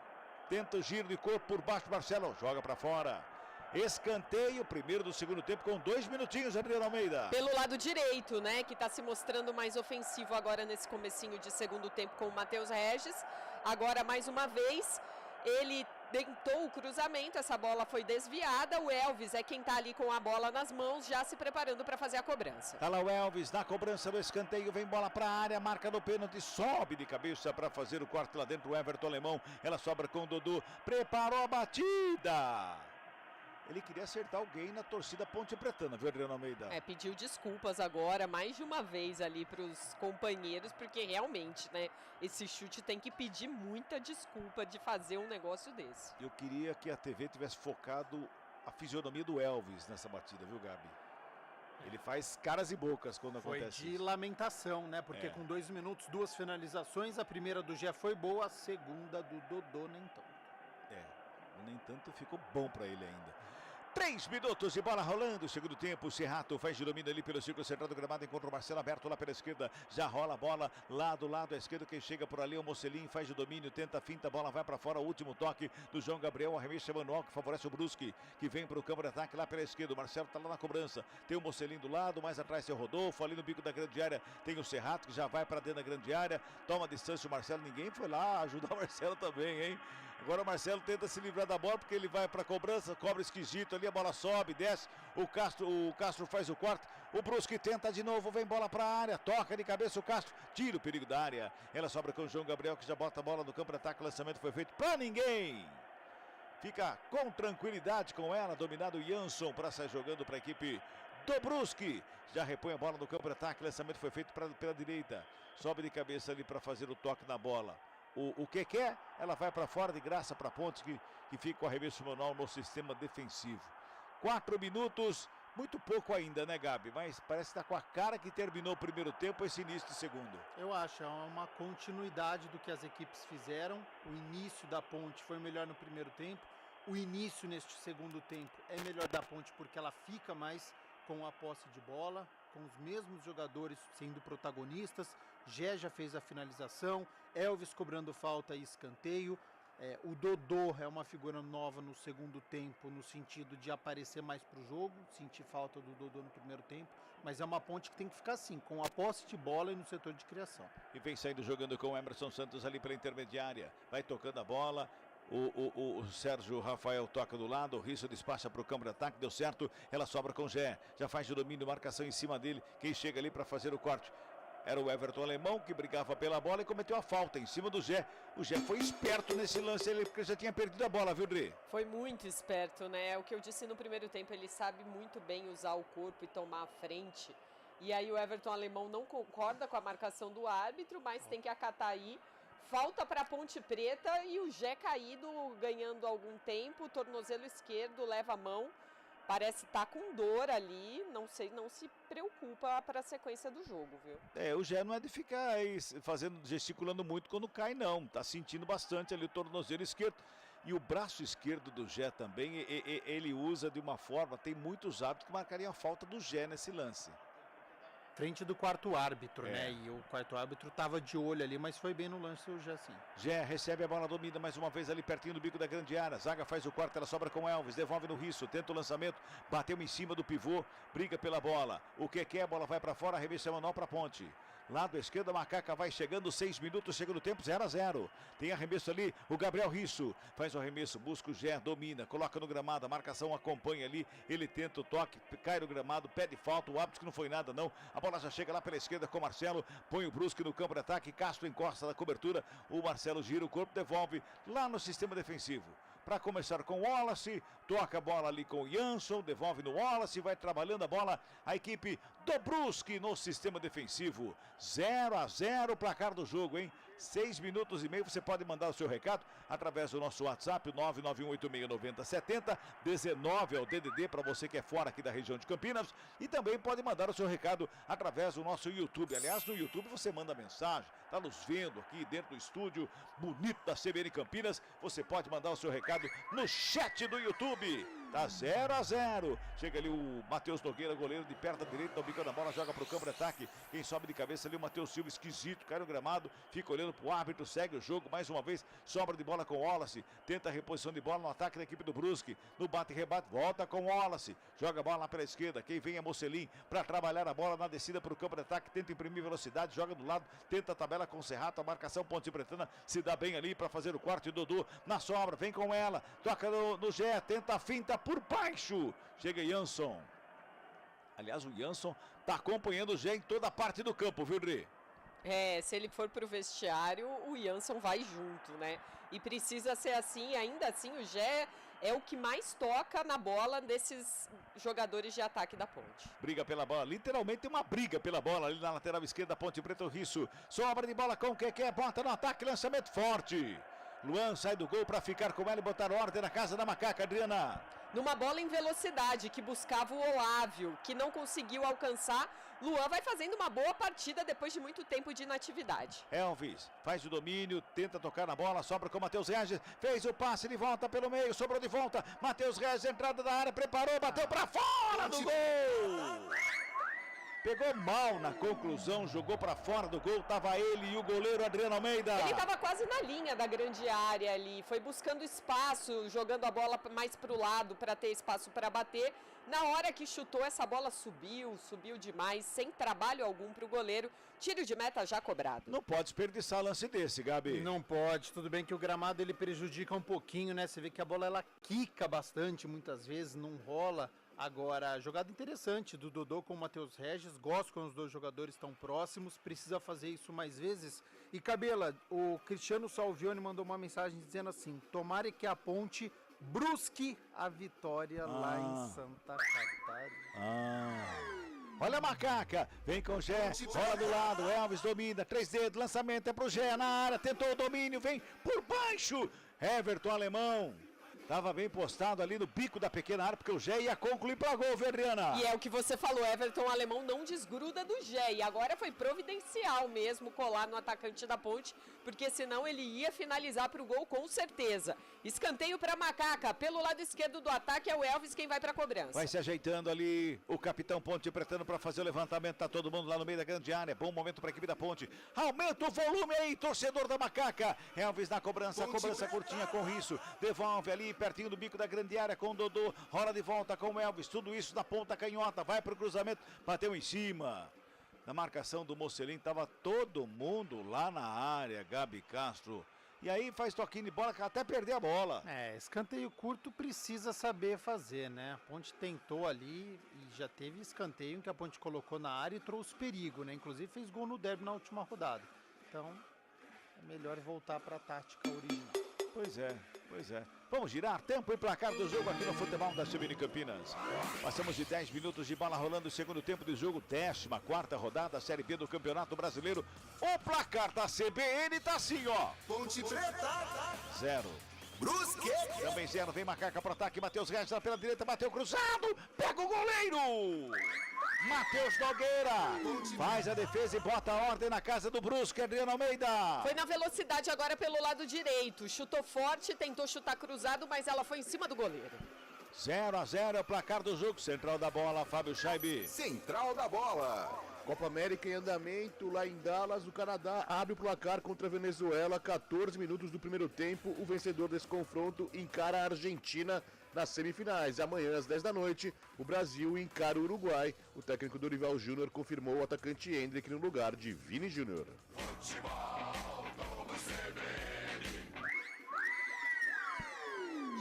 tenta o giro de corpo por baixo, Marcelo, joga para fora. Escanteio, primeiro do segundo tempo com 2 minutinhos, Adriano Almeida. Pelo lado direito, né, que está se mostrando mais ofensivo agora nesse comecinho de segundo tempo com o Matheus Regis. Agora mais uma vez, ele tentou o cruzamento, essa bola foi desviada. O Elvis é quem está ali com a bola nas mãos, já se preparando para fazer a cobrança. Tá lá o Elvis na cobrança do escanteio, vem bola para a área, marca no pênalti, sobe de cabeça para fazer o corte lá dentro. O Everton Alemão, ela sobra com o Dodô, preparou a batida. Ele queria acertar alguém na torcida Ponte Pretana, viu, Adriano Almeida? Pediu desculpas agora, mais de uma vez ali para os companheiros, porque realmente, né, esse chute tem que pedir muita desculpa de fazer um negócio desse. Eu queria que a TV tivesse focado a fisionomia do Elvis nessa batida, viu, Gabi? Ele faz caras e bocas quando acontece de isso. lamentação, né? Porque com 2 minutos, 2 finalizações, a primeira do Gé foi boa, a segunda do Dodô nem tanto. Nem tanto ficou bom para ele ainda. 3 minutos de bola rolando, segundo tempo, o Serrato faz de domínio ali pelo círculo central do gramado, encontra o Marcelo aberto lá pela esquerda, já rola a bola lá do lado esquerdo, quem chega por ali é o Mocelin, faz de domínio, tenta a finta, a bola vai para fora, o último toque do João Gabriel, arremesso manual que favorece o Brusque, que vem para o campo de ataque lá pela esquerda, o Marcelo tá lá na cobrança, tem o Mocelin do lado, mais atrás tem o Rodolfo, ali no bico da grande área tem o Serrato, que já vai para dentro da grande área, toma a distância o Marcelo, ninguém foi lá ajudar o Marcelo também, hein? Agora o Marcelo tenta se livrar da bola, porque ele vai para a cobrança, cobra esquisito ali, a bola sobe, desce, o Castro faz o corte, o Brusque tenta de novo, vem bola para a área, toca de cabeça o Castro, tira o perigo da área, ela sobra com o João Gabriel, que já bota a bola no campo de ataque, o lançamento foi feito para ninguém. Fica com tranquilidade com ela, dominado o Jansson para sair jogando para a equipe do Brusque. Já repõe a bola no campo de ataque, o lançamento foi feito pela direita, sobe de cabeça ali para fazer o toque na bola. O que quer, ela vai para fora de graça para Pontes, que fica com o arremesso manual no sistema defensivo. 4 minutos, muito pouco ainda, né, Gabi? Mas parece que está com a cara que terminou o primeiro tempo, esse início de segundo. Eu acho, é uma continuidade do que as equipes fizeram. O início da Ponte foi melhor no primeiro tempo. O início neste segundo tempo é melhor da Ponte porque ela fica mais com a posse de bola, com os mesmos jogadores sendo protagonistas. Gé já fez a finalização, Elvis cobrando falta e escanteio. O Dodô é uma figura nova no segundo tempo, no sentido de aparecer mais para o jogo. Senti falta do Dodô no primeiro tempo, mas é uma Ponte que tem que ficar assim, com a posse de bola e no setor de criação. E vem saindo jogando com o Emerson Santos ali pela intermediária, vai tocando a bola. O Sérgio Rafael toca do lado, o Risso despacha para o campo de ataque, deu certo, ela sobra com o Gé, já faz de domínio, marcação em cima dele, quem chega ali para fazer o corte era o Everton Alemão, que brigava pela bola e cometeu a falta em cima do Gé. O Gé foi esperto nesse lance ali, porque já tinha perdido a bola, viu, Dri? Foi muito esperto, né? O que eu disse no primeiro tempo, ele sabe muito bem usar o corpo e tomar a frente. E aí o Everton Alemão não concorda com a marcação do árbitro, mas tem que acatar aí. Falta para a Ponte Preta e o Gé caído, ganhando algum tempo, tornozelo esquerdo, leva a mão. Parece estar com dor ali, não se preocupa para a sequência do jogo, viu? O Gé não é de ficar aí gesticulando muito quando cai, não. Tá sentindo bastante ali o tornozelo esquerdo. E o braço esquerdo do Gé também, ele usa de uma forma, tem muitos árbitros que marcariam a falta do Gé nesse lance. Frente do quarto árbitro, né? E o quarto árbitro estava de olho ali, mas foi bem no lance o Gé, sim. Gé recebe a bola, domina mais uma vez ali pertinho do bico da grande área. Zaga faz o corte, ela sobra com Elvis, devolve no Risso, tenta o lançamento, bateu em cima do pivô, briga pela bola. O que quer, a bola vai para fora, arremesso manual para Ponte. Lado esquerdo, a Macaca vai chegando, 6 minutos, chega no tempo, 0-0. Tem arremesso ali, o Gabriel Risso faz o arremesso, busca o Gé, domina, coloca no gramado, a marcação acompanha ali, ele tenta o toque, cai no gramado, pede falta, o árbitro que não foi nada não, a bola já chega lá pela esquerda com o Marcelo, põe o Brusque no campo de ataque, Castro encosta na cobertura, o Marcelo gira o corpo, devolve lá no sistema defensivo. Para começar com o Wallace, toca a bola ali com o Jansson, devolve no Wallace, vai trabalhando a bola a equipe do Brusque no sistema defensivo. 0-0 o placar do jogo, hein? 6 minutos e meio, você pode mandar o seu recado através do nosso WhatsApp, 991869070, 19 é o DDD para você que é fora aqui da região de Campinas, e também pode mandar o seu recado através do nosso YouTube. Aliás, no YouTube você manda mensagem, tá nos vendo aqui dentro do estúdio bonito da CBN Campinas, você pode mandar o seu recado no chat do YouTube. Tá 0-0. Chega ali o Matheus Nogueira, goleiro de perna direita, tá bicando a bola, joga pro campo de ataque. Quem sobe de cabeça ali, o Matheus Silva, esquisito, cai no gramado, fica olhando pro árbitro, segue o jogo, mais uma vez, sobra de bola com o Wallace, tenta a reposição de bola no ataque da equipe do Brusque, no bate e rebate, volta com o Wallace, joga a bola lá pela esquerda, quem vem é Mocelin, para trabalhar a bola na descida pro campo de ataque, tenta imprimir velocidade, joga do lado, tenta a tabela com o Serrato, a marcação Ponte Pretana, se dá bem ali para fazer o quarto, e Dodô na sobra, vem com ela, toca no Gé, tenta a finta por baixo, chega Jansson. Aliás, o Jansson tá acompanhando o Gé em toda a parte do campo, viu, Dri? Se ele for pro vestiário, o Jansson vai junto, né? E precisa ser assim, ainda assim o Gé é o que mais toca na bola desses jogadores de ataque da Ponte. Briga pela bola, literalmente uma briga pela bola ali na lateral esquerda, Ponte Preta, o Risso. Sobra de bola com o Keké, bota no ataque, lançamento forte. Luan sai do gol para ficar com ela e botar ordem na casa da Macaca, Adriana. Numa bola em velocidade que buscava o Olávio, que não conseguiu alcançar, Luan vai fazendo uma boa partida depois de muito tempo de inatividade. Elvis faz o domínio, tenta tocar na bola, sobra com o Matheus Regis, fez o passe de volta pelo meio, sobrou de volta, Matheus Regis, entrada da área, preparou, bateu para fora do gol! Pegou mal na conclusão, jogou para fora do gol, tava ele e o goleiro Adriano Almeida. Ele tava quase na linha da grande área ali, foi buscando espaço, jogando a bola mais pro lado para ter espaço para bater. Na hora que chutou, essa bola subiu demais, sem trabalho algum pro goleiro. Tiro de meta já cobrado. Não pode desperdiçar lance desse, Gabi. Não pode, tudo bem que o gramado ele prejudica um pouquinho, né? Você vê que a bola ela quica bastante muitas vezes, não rola. Agora, jogada interessante do Dodô com o Matheus Regis, gosto quando os dois jogadores estão próximos, precisa fazer isso mais vezes. E Cabela, o Cristiano Salvione mandou uma mensagem dizendo assim, tomara que a Ponte brusque a vitória lá em Santa Catarina. Olha a Macaca, vem com o Gé, bola do lado, Elvis domina, 3 dedos, lançamento é pro Gé na área, tentou o domínio, vem por baixo, Everton Alemão. Tava bem postado ali no bico da pequena área, porque o Gé ia concluir para gol, Adriana. E é o que você falou, Everton Alemão não desgruda do Gé. E agora foi providencial mesmo colar no atacante da Ponte, porque senão ele ia finalizar para o gol com certeza. Escanteio para Macaca, pelo lado esquerdo do ataque é o Elvis quem vai para a cobrança. Vai se ajeitando ali o capitão Ponte Pretano para fazer o levantamento, tá todo mundo lá no meio da grande área. Bom momento para a equipe da Ponte. Aumenta o volume aí, torcedor da Macaca. Elvis na cobrança, cobrança curtinha com Risso. Devolve ali pertinho do bico da grande área com o Dodô, rola de volta com o Elvis, tudo isso na ponta canhota, vai pro cruzamento, bateu em cima. Na marcação do Mocelin, tava todo mundo lá na área, Gabi Castro. E aí faz toquinho de bola, até perder a bola. Escanteio curto precisa saber fazer, né? A Ponte tentou ali e já teve escanteio em que a Ponte colocou na área e trouxe perigo, né? Inclusive fez gol no derby na última rodada. Então, é melhor voltar para a tática original. Pois é. Vamos girar tempo e placar do jogo aqui no futebol da CBN Campinas. Passamos de 10 minutos de bola rolando o segundo tempo do jogo, 14ª rodada, Série B do Campeonato Brasileiro. O placar da CBN tá assim, ó. Ponte Preta 0. Brusque. Também 0, vem Macaca para ataque, Matheus Regis lá pela direita, bateu cruzado, pega o goleiro. Matheus Nogueira faz a defesa e bota a ordem na casa do Brusque, Adriano Almeida. Foi na velocidade agora pelo lado direito, chutou forte, tentou chutar cruzado, mas ela foi em cima do goleiro. 0-0 é o placar do jogo, central da bola, Fábio Scheibe. Central da bola. Copa América em andamento lá em Dallas, o Canadá abre o placar contra a Venezuela, 14 minutos do primeiro tempo, o vencedor desse confronto encara a Argentina nas semifinais. Amanhã às 10 da noite, o Brasil encara o Uruguai. O técnico Dorival Júnior confirmou o atacante Hendrick no lugar de Vini Júnior.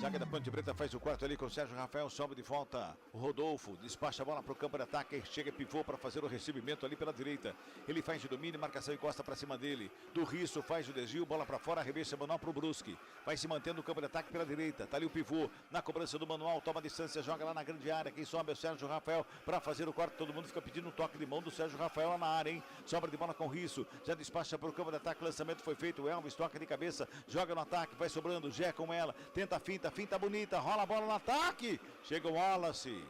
Zaga da Ponte Preta faz o quarto ali com o Sérgio Rafael, sobe de volta. O Rodolfo despacha a bola para o campo de ataque, chega pivô para fazer o recebimento ali pela direita. Ele faz o domínio, marcação e encosta para cima dele. Do Risso faz o desvio, bola para fora, arremesso manual para o Brusque. Vai se mantendo no campo de ataque pela direita. Tá ali o pivô na cobrança do manual, toma distância, joga lá na grande área. Quem sobe é o Sérgio Rafael para fazer o quarto. Todo mundo fica pedindo um toque de mão do Sérgio Rafael lá na área, hein? Sobra de bola com o Risso, já despacha para o campo de ataque. Lançamento foi feito, o Elvis toca de cabeça, joga no ataque, vai sobrando, Gé com ela, tenta a finta bonita, rola a bola no ataque, chega o Wallace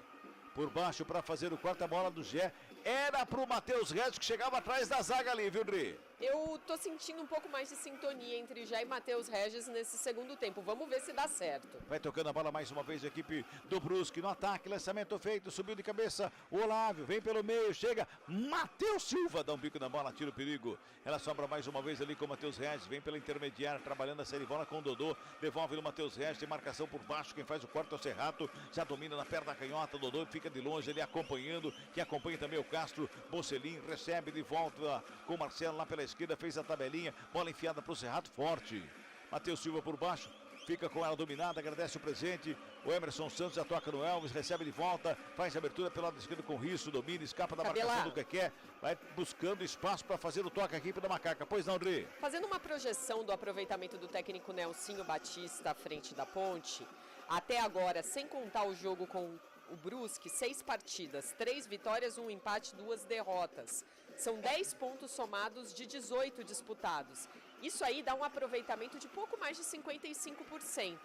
por baixo para fazer o quarto, a bola do Gé era pro Matheus Regis que chegava atrás da zaga ali, viu, Dri? Eu tô sentindo um pouco mais de sintonia entre já e Matheus Regis nesse segundo tempo. Vamos ver se dá certo. Vai tocando a bola mais uma vez a equipe do Brusque no ataque, lançamento feito, subiu de cabeça o Olávio, vem pelo meio, chega Matheus Silva, dá um bico na bola, tira o perigo. Ela sobra mais uma vez ali com o Matheus Regis, vem pela intermediária, trabalhando a série bola com o Dodô, devolve no Matheus Regis, tem marcação por baixo, quem faz o corte é o Serrato, já domina na perna da canhota, o Dodô fica de longe, ele acompanhando, que acompanha também o Castro, Mocelin recebe de volta com o Marcelo lá pela esquerda, fez a tabelinha, bola enfiada para o Serrato, forte. Matheus Silva por baixo, fica com ela dominada, agradece o presente. O Emerson Santos já toca no Elvis, recebe de volta, faz a abertura pelo lado esquerdo com o Risso, domina, escapa da marcação do Keké, vai buscando espaço para fazer o toque aqui da Macaca. Pois não, André? Fazendo uma projeção do aproveitamento do técnico Nelsinho Batista à frente da Ponte, até agora, sem contar o jogo com o Brusque, 6 partidas, 3 vitórias, 1 empate, 2 derrotas. São 10 pontos somados de 18 disputados. Isso aí dá um aproveitamento de pouco mais de 55%.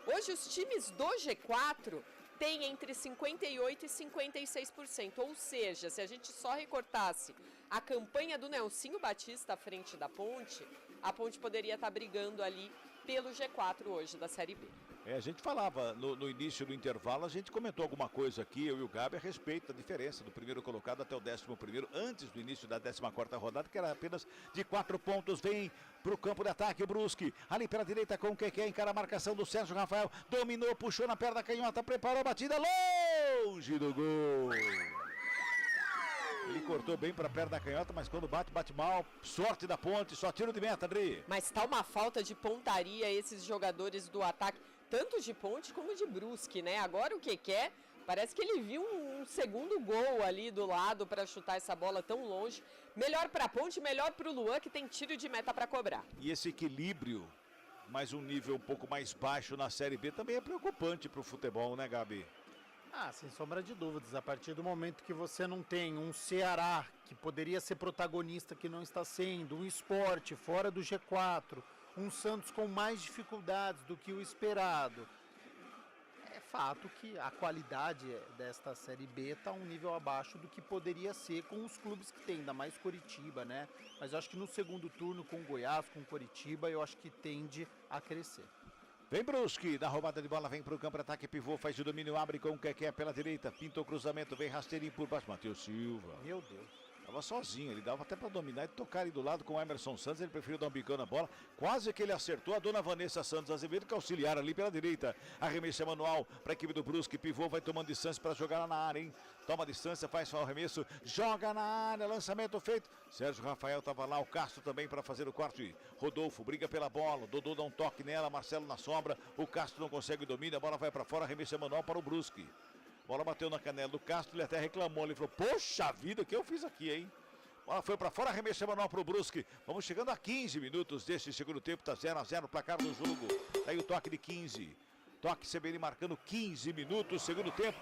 Hoje os times do G4 têm entre 58% e 56%. Ou seja, se a gente só recortasse a campanha do Nelsinho Batista à frente da Ponte, a Ponte poderia estar brigando ali pelo G4 hoje da Série B. A gente falava no início do intervalo, a gente comentou alguma coisa aqui, eu e o Gabi, a respeito da diferença do primeiro colocado até o 11º, antes do início da 14ª rodada, que era apenas de 4 pontos. Vem para o campo de ataque o Brusque, ali pela direita com o Keké, encara a marcação do Sérgio Rafael, dominou, puxou na perna da canhota, preparou a batida, longe do gol. Ele cortou bem para a perna da canhota, mas quando bate, bate mal. Sorte da Ponte, só tiro de meta, André. Mas tá uma falta de pontaria esses jogadores do ataque, tanto de Ponte como de Brusque, né? Agora o Keké, parece que ele viu um segundo gol ali do lado para chutar essa bola tão longe. Melhor para Ponte, melhor para o Luan, que tem tiro de meta para cobrar. E esse equilíbrio, mais um nível um pouco mais baixo na Série B, também é preocupante para o futebol, né, Gabi? Ah, sem sombra de dúvidas. A partir do momento que você não tem um Ceará que poderia ser protagonista, que não está sendo, um Sport fora do G4, um Santos com mais dificuldades do que o esperado, é fato que a qualidade desta Série B está um nível abaixo do que poderia ser com os clubes que tem, ainda mais Coritiba, né? Mas eu acho que no segundo turno com Goiás, com Coritiba, eu acho que tende a crescer. Vem Brusque, na roubada de bola, vem para o campo de ataque, pivô, faz o domínio, abre com o Keké pela direita, pintou o cruzamento, vem rasteirinho por baixo, Matheus Silva. Meu Deus. Tava sozinho, ele dava até para dominar e tocar ali do lado com o Emerson Santos, ele preferiu dar um bicão na bola, quase que ele acertou a dona Vanessa Santos Azevedo, que auxiliar ali pela direita, arremesso manual para a equipe do Brusque, pivô vai tomando distância para jogar lá na área, hein? Toma distância, faz o arremesso, joga na área, lançamento feito, Sérgio Rafael estava lá, o Castro também para fazer o corte, Rodolfo briga pela bola, o Dodô dá um toque nela, Marcelo na sombra, o Castro não consegue o domínio, a bola vai para fora, arremesso manual para o Brusque, a bola bateu na canela do Castro, ele até reclamou, ele falou, poxa vida, o que eu fiz aqui, hein? Bola foi para fora, arremesso manual para o Brusque. Vamos chegando a 15 minutos deste segundo tempo, tá 0-0 o placar do jogo. Daí o toque de 15. Toque CBN marcando 15 minutos, segundo tempo.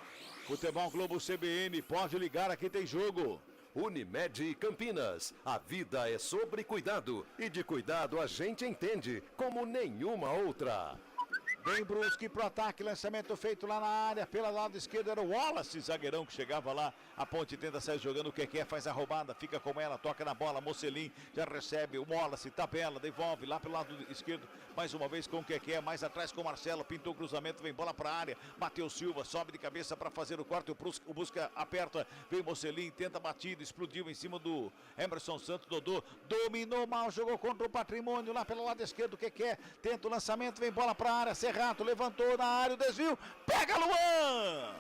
Futebol Globo CBN, pode ligar, aqui tem jogo. Unimed Campinas, a vida é sobre cuidado e de cuidado a gente entende como nenhuma outra. Vem Brusque pro ataque, lançamento feito lá na área, pela lado esquerdo era o Wallace, zagueirão que chegava lá, a Ponte tenta sair jogando, o Keké faz a roubada, fica com ela, toca na bola, Mocelin já recebe, o Wallace, tabela, devolve lá pelo lado esquerdo, mais uma vez com o Keké, mais atrás com o Marcelo, pintou o cruzamento, vem bola pra área, Matheus Silva sobe de cabeça para fazer o corte, o Brusque aperta, vem Mocelin, tenta a batida, explodiu em cima do Emerson Santos, Dodô, dominou mal, jogou contra o Patrimônio, lá pelo lado esquerdo, o Keké, tenta o lançamento, vem bola pra área, Serrato levantou na área, o desvio, pega Luan!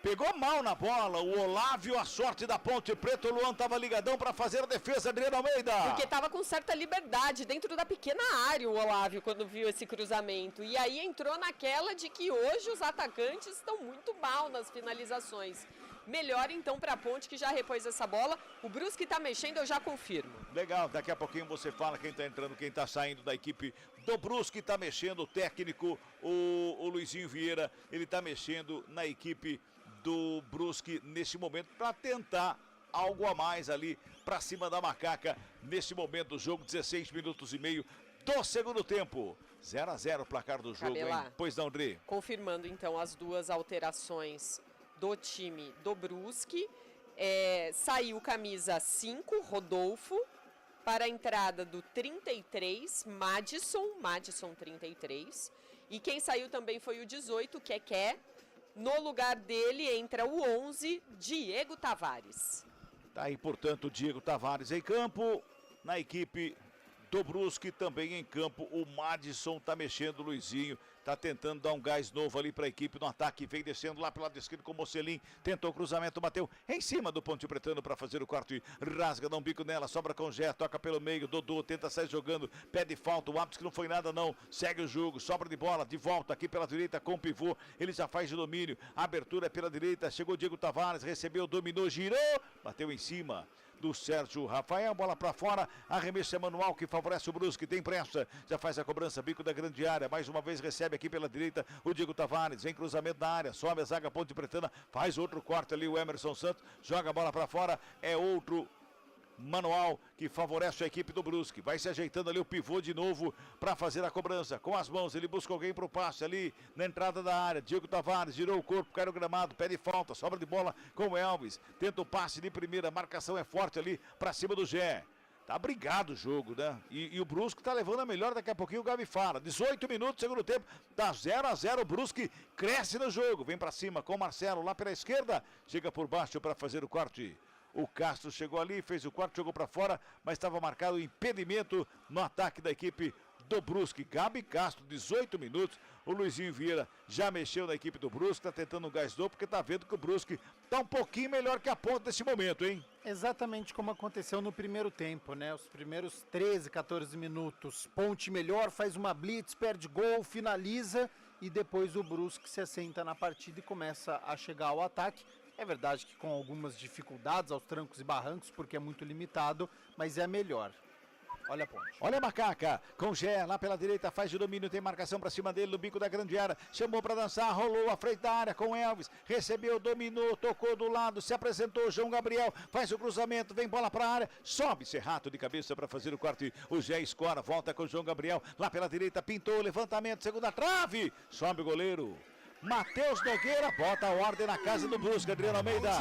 Pegou mal na bola, o Olávio, a sorte da Ponte Preta, o Luan estava ligadão para fazer a defesa, Adriano Almeida. Porque estava com certa liberdade dentro da pequena área o Olávio quando viu esse cruzamento. E aí entrou naquela de que hoje os atacantes estão muito mal nas finalizações. Melhor então para a Ponte que já repôs essa bola. O Brusque está mexendo, eu já confirmo. Legal, daqui a pouquinho você fala quem está entrando, quem está saindo da equipe do Brusque, está mexendo, o técnico, o Luizinho Vieira, ele está mexendo na equipe do Brusque nesse momento para tentar algo a mais ali para cima da Macaca nesse momento do jogo, 16 minutos e meio do segundo tempo. 0-0 o placar do jogo, hein? Pois não, André? Confirmando então as duas alterações do time do Brusque. Saiu camisa 5, Rodolfo, para a entrada do 33, Madison 33. E quem saiu também foi o 18, Keké. No lugar dele entra o 11, Diego Tavares. Tá aí, portanto, o Diego Tavares em campo. Na equipe do Brusque também em campo, o Madison tá mexendo, o Luizinho tá tentando dar um gás novo ali para a equipe no ataque, vem descendo lá pelo lado esquerdo com o Mocelin, tentou o cruzamento, bateu em cima do Ponte Pretano para fazer o quarto e rasga, dá um bico nela, sobra com o Gé, toca pelo meio, Dodô tenta sair jogando, pede falta, o árbitro que não foi nada não, segue o jogo, sobra de bola, de volta aqui pela direita com o pivô, ele já faz de domínio, a abertura é pela direita, chegou Diego Tavares, recebeu, dominou, girou, bateu em cima do Sérgio Rafael, bola para fora, arremesso é manual que favorece o Brusque, tem pressa, já faz a cobrança, bico da grande área, mais uma vez recebe aqui pela direita o Diego Tavares, vem cruzamento na área, sobe a zaga Ponte Pretana, faz outro corte ali o Emerson Santos, joga a bola para fora, é outro manual que favorece a equipe do Brusque, vai se ajeitando ali o pivô de novo para fazer a cobrança, com as mãos, ele busca alguém para o passe ali na entrada da área, Diego Tavares girou o corpo, cai no gramado, pede falta, sobra de bola com o Elvis, tenta o passe de primeira, a marcação é forte ali para cima do Gé. Tá brigado o jogo, né? E o Brusque tá levando a melhor, daqui a pouquinho o Gabi fala. 18 minutos, segundo tempo, tá 0-0, o Brusque cresce no jogo, vem para cima com o Marcelo lá pela esquerda, chega por baixo para fazer o corte. O Castro chegou ali, fez o quarto, jogou para fora, mas estava marcado o impedimento no ataque da equipe do Brusque. Gabi Castro, 18 minutos. O Luizinho Vieira já mexeu na equipe do Brusque, está tentando um gás novo, porque está vendo que o Brusque está um pouquinho melhor que a Ponte nesse momento, hein? Exatamente como aconteceu no primeiro tempo, né? Os primeiros 13, 14 minutos. Ponte melhor, faz uma blitz, perde gol, finaliza e depois o Brusque se assenta na partida e começa a chegar ao ataque. É verdade que com algumas dificuldades aos trancos e barrancos, porque é muito limitado, mas é melhor. Olha a Ponte. Olha a Macaca, com Gé, lá pela direita, faz de domínio, tem marcação pra cima dele, no bico da grande área, chamou pra dançar, rolou à frente da área com Elvis, recebeu, dominou, tocou do lado, se apresentou, João Gabriel, faz o cruzamento, vem bola pra área, sobe Serrato de cabeça pra fazer o quarto, o Gé escora, volta com o João Gabriel, lá pela direita, pintou, levantamento, segunda trave, sobe o goleiro. Matheus Nogueira bota a ordem na casa do Brusque, Adriano Almeida.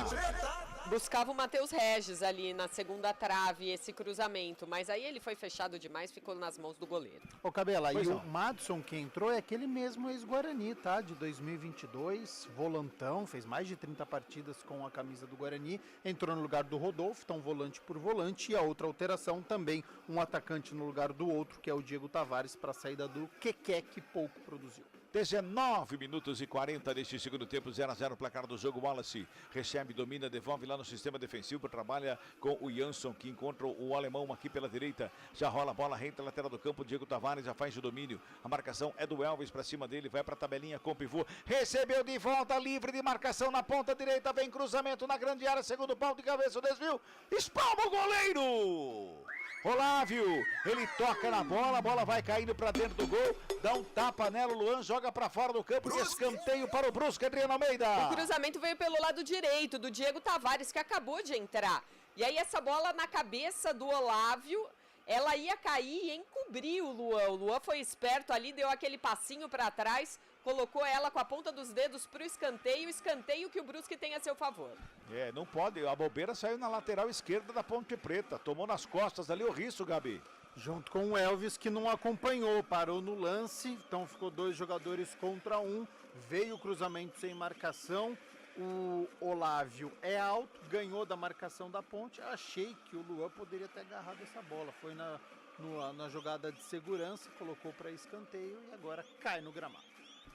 Buscava o Matheus Regis ali na segunda trave, esse cruzamento, mas aí ele foi fechado demais, ficou nas mãos do goleiro. Ô Cabela, e o Madison que entrou é aquele mesmo ex-Guarani, tá? De 2022, volantão, fez mais de 30 partidas com a camisa do Guarani, entrou no lugar do Rodolfo, então volante por volante, e a outra alteração também, um atacante no lugar do outro, que é o Diego Tavares, para a saída do Keké, que pouco produziu. 19 minutos e 40 neste segundo tempo, 0-0 placar do jogo. Wallace recebe, domina, devolve lá no sistema defensivo, trabalha com o Jansson, que encontra o alemão aqui pela direita, já rola a bola, renta lateral do campo, Diego Tavares já faz o domínio, a marcação é do Elvis pra cima dele, vai pra tabelinha com o pivô, recebeu de volta, livre de marcação na ponta direita, vem cruzamento na grande área, segundo pau de cabeça, o desvio, espalma o goleiro! Olávio, ele toca na bola, a bola vai caindo pra dentro do gol, dá um tapa nela, o Luan joga pra fora do campo, de escanteio para o Brusque, Adriano Almeida. O cruzamento veio pelo lado direito do Diego Tavares, que acabou de entrar. E aí essa bola na cabeça do Olávio, ela ia cair e encobrir o Luan. O Luan foi esperto ali, deu aquele passinho pra trás, colocou ela com a ponta dos dedos pro escanteio que o Brusque tem a seu favor. É, não pode, a bobeira saiu na lateral esquerda da Ponte Preta, tomou nas costas ali o risco, Gabi. Junto com o Elvis, que não acompanhou, parou no lance, então ficou 2 jogadores contra 1, veio o cruzamento sem marcação, o Olávio é alto, ganhou da marcação da Ponte, achei que o Luan poderia ter agarrado essa bola, foi na jogada de segurança, colocou para escanteio e agora cai no gramado.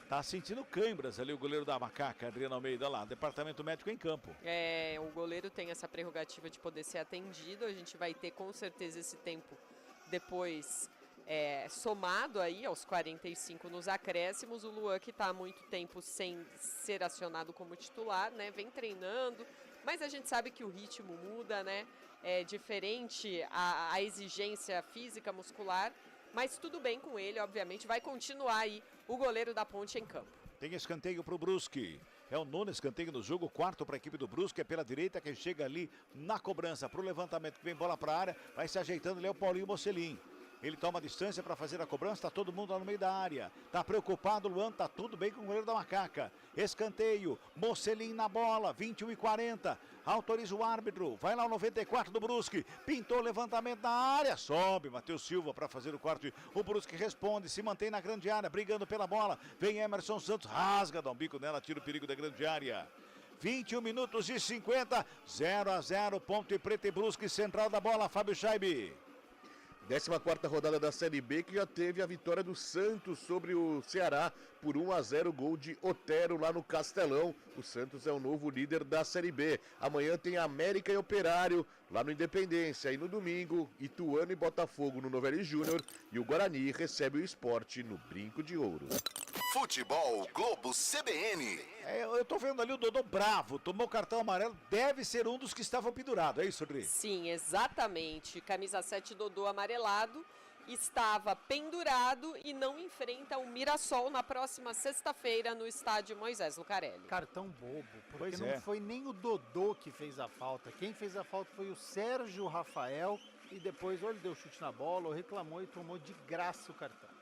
Tá sentindo câimbras ali o goleiro da Macaca, Adriano Almeida lá, departamento médico em campo. É, o goleiro tem essa prerrogativa de poder ser atendido, a gente vai ter com certeza esse tempo depois somado aí aos 45 nos acréscimos. O Luan, que está há muito tempo sem ser acionado como titular, né, vem treinando, mas a gente sabe que o ritmo muda, né, é diferente a exigência física, muscular, mas tudo bem com ele, obviamente, vai continuar aí o goleiro da Ponte em campo. Tem escanteio para o Brusque. É o 9º escanteio no jogo, 4º para a equipe do Brusque, é pela direita quem chega ali na cobrança para o levantamento, que vem bola para a área, vai se ajeitando ali é o Paulinho Mocelin. Ele toma distância para fazer a cobrança, está todo mundo lá no meio da área. Está preocupado, Luan, está tudo bem com o goleiro da Macaca. Escanteio, Mocelin na bola, 21:40. Autoriza o árbitro, vai lá o 94 do Brusque. Pintou o levantamento na área, sobe Matheus Silva para fazer o quarto. O Brusque responde, se mantém na grande área, brigando pela bola. Vem Emerson Santos, rasga, dá um bico nela, tira o perigo da grande área. 21 minutos e 50, 0-0, Ponte Preta e Brusque, central da bola, Fábio Scheibe. 14ª rodada da Série B, que já teve a vitória do Santos sobre o Ceará por 1-0, gol de Otero lá no Castelão. O Santos é o novo líder da Série B. Amanhã tem América e Operário lá no Independência. E no domingo, Ituano e Botafogo no Novelli Júnior. E o Guarani recebe o Sport no Brinco de Ouro. Futebol Globo CBN. Eu tô vendo ali o Dodô bravo, tomou cartão amarelo, deve ser um dos que estavam pendurados, é isso, Adri? Sim, exatamente. Camisa 7 Dodô amarelado, estava pendurado e não enfrenta o Mirassol na próxima sexta-feira no estádio Moisés Lucarelli. Cartão bobo, porque Pois não é. foi nem o Dodô que fez a falta. Quem fez a falta foi o Sérgio Rafael e depois ou ele deu chute na bola ou reclamou e tomou de graça o cartão.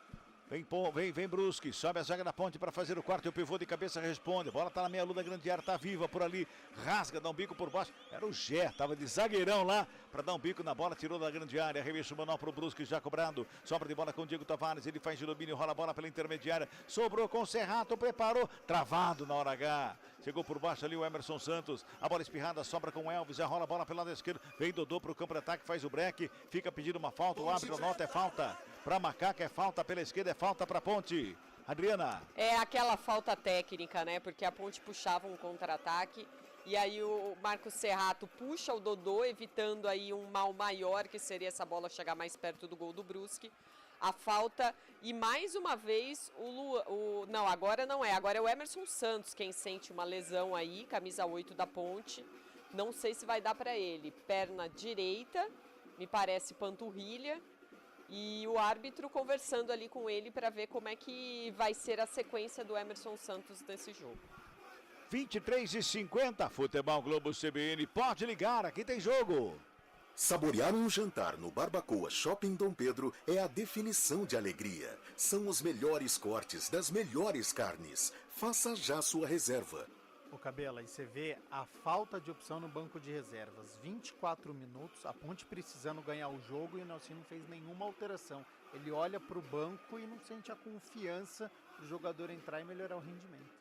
Vem Brusque, sobe a zaga da Ponte para fazer o quarto e o pivô de cabeça responde. A bola tá na meia lua da grande área, tá viva por ali, rasga, dá um bico por baixo. Era o Gé, tava de zagueirão lá para dar um bico na bola, tirou da grande área, arremesso manual pro Brusque já cobrado. Sobra de bola com o Diego Tavares, ele faz de domínio, rola a bola pela intermediária, sobrou com o Serrato, preparou, travado na hora H. Chegou por baixo ali o Emerson Santos, a bola espirrada, sobra com o Elvis, já rola a bola pelo lado esquerdo, vem Dodô pro campo de ataque, faz o break, fica pedindo uma falta, o árbitro nota, é falta pra Macaca, é falta pela esquerda, é falta pra Ponte. Adriana. É aquela falta técnica, né? Porque a Ponte puxava um contra-ataque e aí o Marcos Serrato puxa o Dodô, evitando aí um mal maior, que seria essa bola chegar mais perto do gol do Brusque. A falta, e mais uma vez não, agora não é, agora é o Emerson Santos quem sente uma lesão aí, camisa 8 da Ponte. Não sei se vai dar para ele. Perna direita, me parece panturrilha. E o árbitro conversando ali com ele para ver como é que vai ser a sequência do Emerson Santos nesse jogo. 23:50, Futebol Globo CBN, pode ligar, aqui tem jogo. Saborear um jantar no Barbacoa Shopping Dom Pedro é a definição de alegria. São os melhores cortes das melhores carnes. Faça já sua reserva. Ô Cabela, e você vê a falta de opção no banco de reservas. 24 minutos, a Ponte precisando ganhar o jogo e o Nelson não fez nenhuma alteração. Ele olha para o banco e não sente a confiança do jogador entrar e melhorar o rendimento.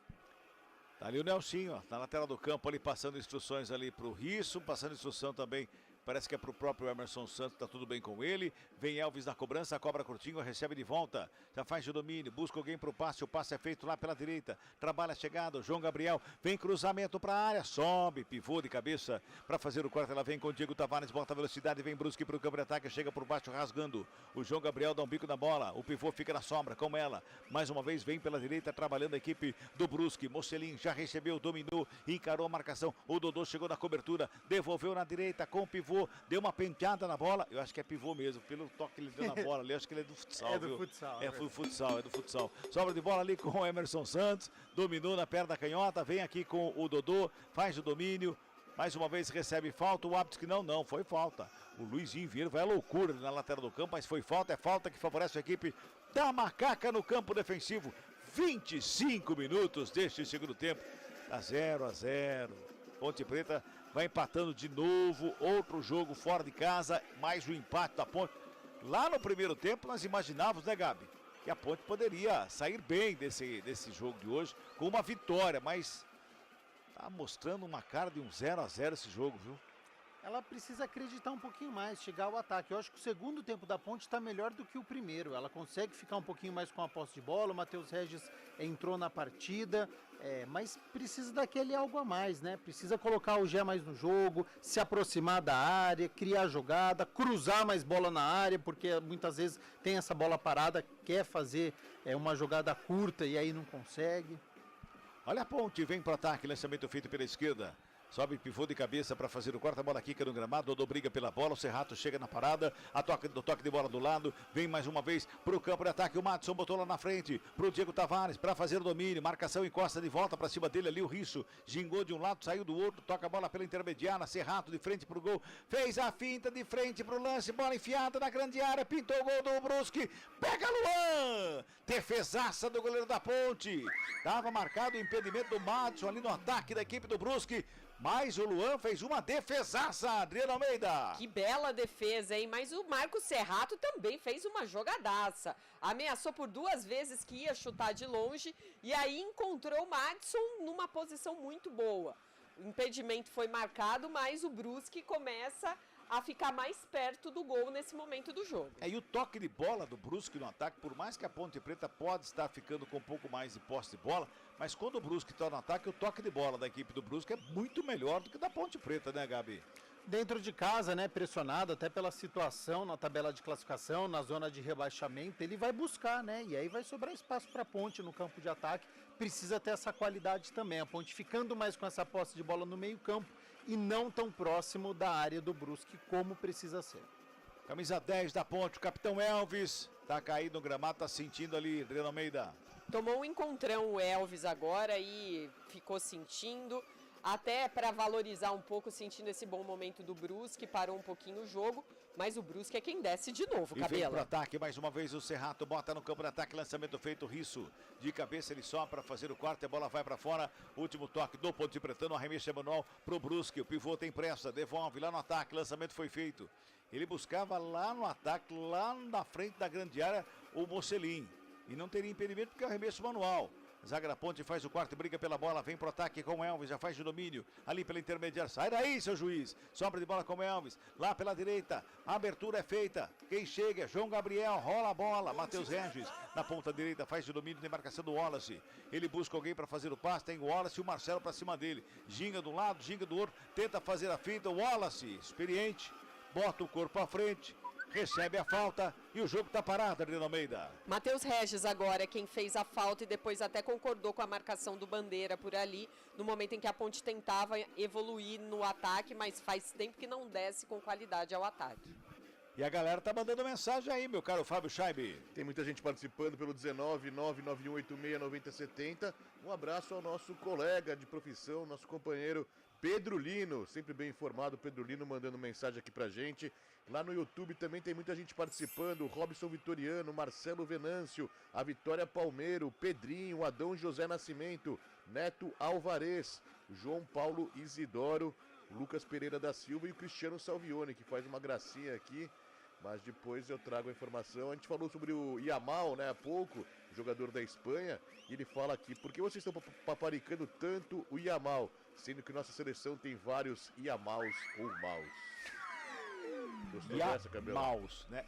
Tá ali o Nelsinho, ó, na lateral do campo ali, passando instruções ali pro Risso, passando instrução também, parece que é pro próprio Emerson Santos, tá tudo bem com ele. Vem Elvis na cobrança, cobra curtinho, recebe de volta, já faz de domínio, busca alguém pro passe, o passe é feito lá pela direita, trabalha a chegada, João Gabriel, vem cruzamento pra área, sobe, pivô de cabeça para fazer o corte, ela vem com o Diego Tavares, bota velocidade, vem Brusque pro campo de ataque, chega por baixo rasgando, o João Gabriel dá um bico na bola, o pivô fica na sombra com ela, mais uma vez vem pela direita, trabalhando a equipe do Brusque, Mocelin já recebeu, dominou, encarou a marcação, o Dodô chegou na cobertura, devolveu na direita com o pivô, deu uma penteada na bola, eu acho que é pivô mesmo, pelo toque que ele deu na bola ali, acho que ele é do futsal, do futsal. É do futsal. Sobra de bola ali com o Emerson Santos, dominou na perna da canhota, vem aqui com o Dodô, faz o domínio, mais uma vez recebe falta, o árbitro que não, foi falta. O Luizinho Vieira vai à loucura na lateral do campo, mas foi falta, é falta que favorece a equipe da Macaca no campo defensivo. 25 minutos deste segundo tempo, tá 0-0. Ponte Preta vai empatando de novo, outro jogo fora de casa, mais o empate da Ponte. Lá no primeiro tempo nós imaginávamos, né, Gabi, que a Ponte poderia sair bem desse jogo de hoje com uma vitória, mas tá mostrando uma cara de um 0-0 esse jogo, viu? Ela precisa acreditar um pouquinho mais, chegar ao ataque. Eu acho que o segundo tempo da Ponte está melhor do que o primeiro. Ela consegue ficar um pouquinho mais com a posse de bola. O Matheus Regis entrou na partida, mas precisa daquele algo a mais, né? Precisa colocar o Gé mais no jogo, se aproximar da área, criar jogada, cruzar mais bola na área, porque muitas vezes tem essa bola parada, quer fazer uma jogada curta e aí não consegue. Olha a Ponte, vem para o ataque, lançamento feito pela esquerda. Sobe pivô de cabeça para fazer o quarto, a bola quica no gramado, Dodô briga pela bola, o Serrato chega na parada, toque de bola do lado, vem mais uma vez pro campo de ataque, o Madison botou lá na frente, pro Diego Tavares, para fazer o domínio, marcação encosta de volta para cima dele ali, o Risso, gingou de um lado, saiu do outro, toca a bola pela intermediária, Serrato de frente pro gol, fez a finta de frente pro lance, bola enfiada na grande área, pintou o gol do Brusque, pega Luan, defesaça do goleiro da Ponte, tava marcado o impedimento do Madison ali no ataque da equipe do Brusque, mas o Luan fez uma defesaça, Adriano Almeida. Que bela defesa, hein? Mas o Marcos Serrato também fez uma jogadaça. Ameaçou por 2 vezes que ia chutar de longe e aí encontrou o Madison numa posição muito boa. O impedimento foi marcado, mas o Brusque começa a ficar mais perto do gol nesse momento do jogo. E o toque de bola do Brusque no ataque, por mais que a Ponte Preta pode estar ficando com um pouco mais de posse de bola, mas quando o Brusque está no ataque, o toque de bola da equipe do Brusque é muito melhor do que da Ponte Preta, né, Gabi? Dentro de casa, né, pressionado até pela situação na tabela de classificação, na zona de rebaixamento, ele vai buscar, né, e aí vai sobrar espaço para a Ponte no campo de ataque, precisa ter essa qualidade também, a Ponte ficando mais com essa posse de bola no meio campo e não tão próximo da área do Brusque como precisa ser. Camisa 10 da Ponte, o capitão Elvis, tá caído no gramado, tá sentindo ali, Adriano Almeida. Tomou um encontrão o Elvis agora e ficou sentindo, até para valorizar um pouco, sentindo esse bom momento do Brusque, parou um pouquinho o jogo, mas o Brusque é quem desce de novo, E Cabela. vem pro ataque, mais uma vez o Serrato bota no campo de ataque, lançamento feito, Risso de cabeça, ele só para fazer o quarto, a bola vai para fora, último toque do Ponte Pretano, arremesso manual pro Brusque, o pivô tem pressa, devolve lá no ataque, lançamento foi feito. Ele buscava lá no ataque, lá na frente da grande área, o Mocelin, e não teria impedimento porque é o arremesso manual. Zaga da Ponte faz o quarto, briga pela bola, vem pro ataque com o Elvis, já faz o domínio, ali pela intermediária, sai daí seu juiz, sobra de bola com o Elvis, lá pela direita, a abertura é feita, quem chega, João Gabriel, rola a bola, Matheus Regis, na ponta direita faz o domínio, tem marcação do Wallace, ele busca alguém para fazer o passe, tem o Wallace e o Marcelo para cima dele, ginga de um lado, ginga do outro, tenta fazer a finta, o Wallace, experiente, bota o corpo à frente, recebe a falta e o jogo está parado, Adriano Almeida. Matheus Regis agora é quem fez a falta e depois até concordou com a marcação do Bandeira por ali, no momento em que a Ponte tentava evoluir no ataque, mas faz tempo que não desce com qualidade ao ataque. E a galera tá mandando mensagem aí, meu caro Fábio Scheibe. Tem muita gente participando pelo 19991869070. Um abraço ao nosso colega de profissão, nosso companheiro Pedro Lino, sempre bem informado, Pedro Lino mandando mensagem aqui pra gente. Lá no YouTube também tem muita gente participando, Robson Vitoriano, Marcelo Venâncio, a Vitória Palmeiro, Pedrinho, Adão José Nascimento, Neto Alvarez, João Paulo Isidoro, Lucas Pereira da Silva e o Cristiano Salvione, que faz uma gracinha aqui, mas depois eu trago a informação. A gente falou sobre o Yamal, né, há pouco, jogador da Espanha, e ele fala aqui, por que vocês estão paparicando tanto o Yamal, sendo que nossa seleção tem vários Yamals ou Maus? Gostou dessa, Cabelo? Maus, né?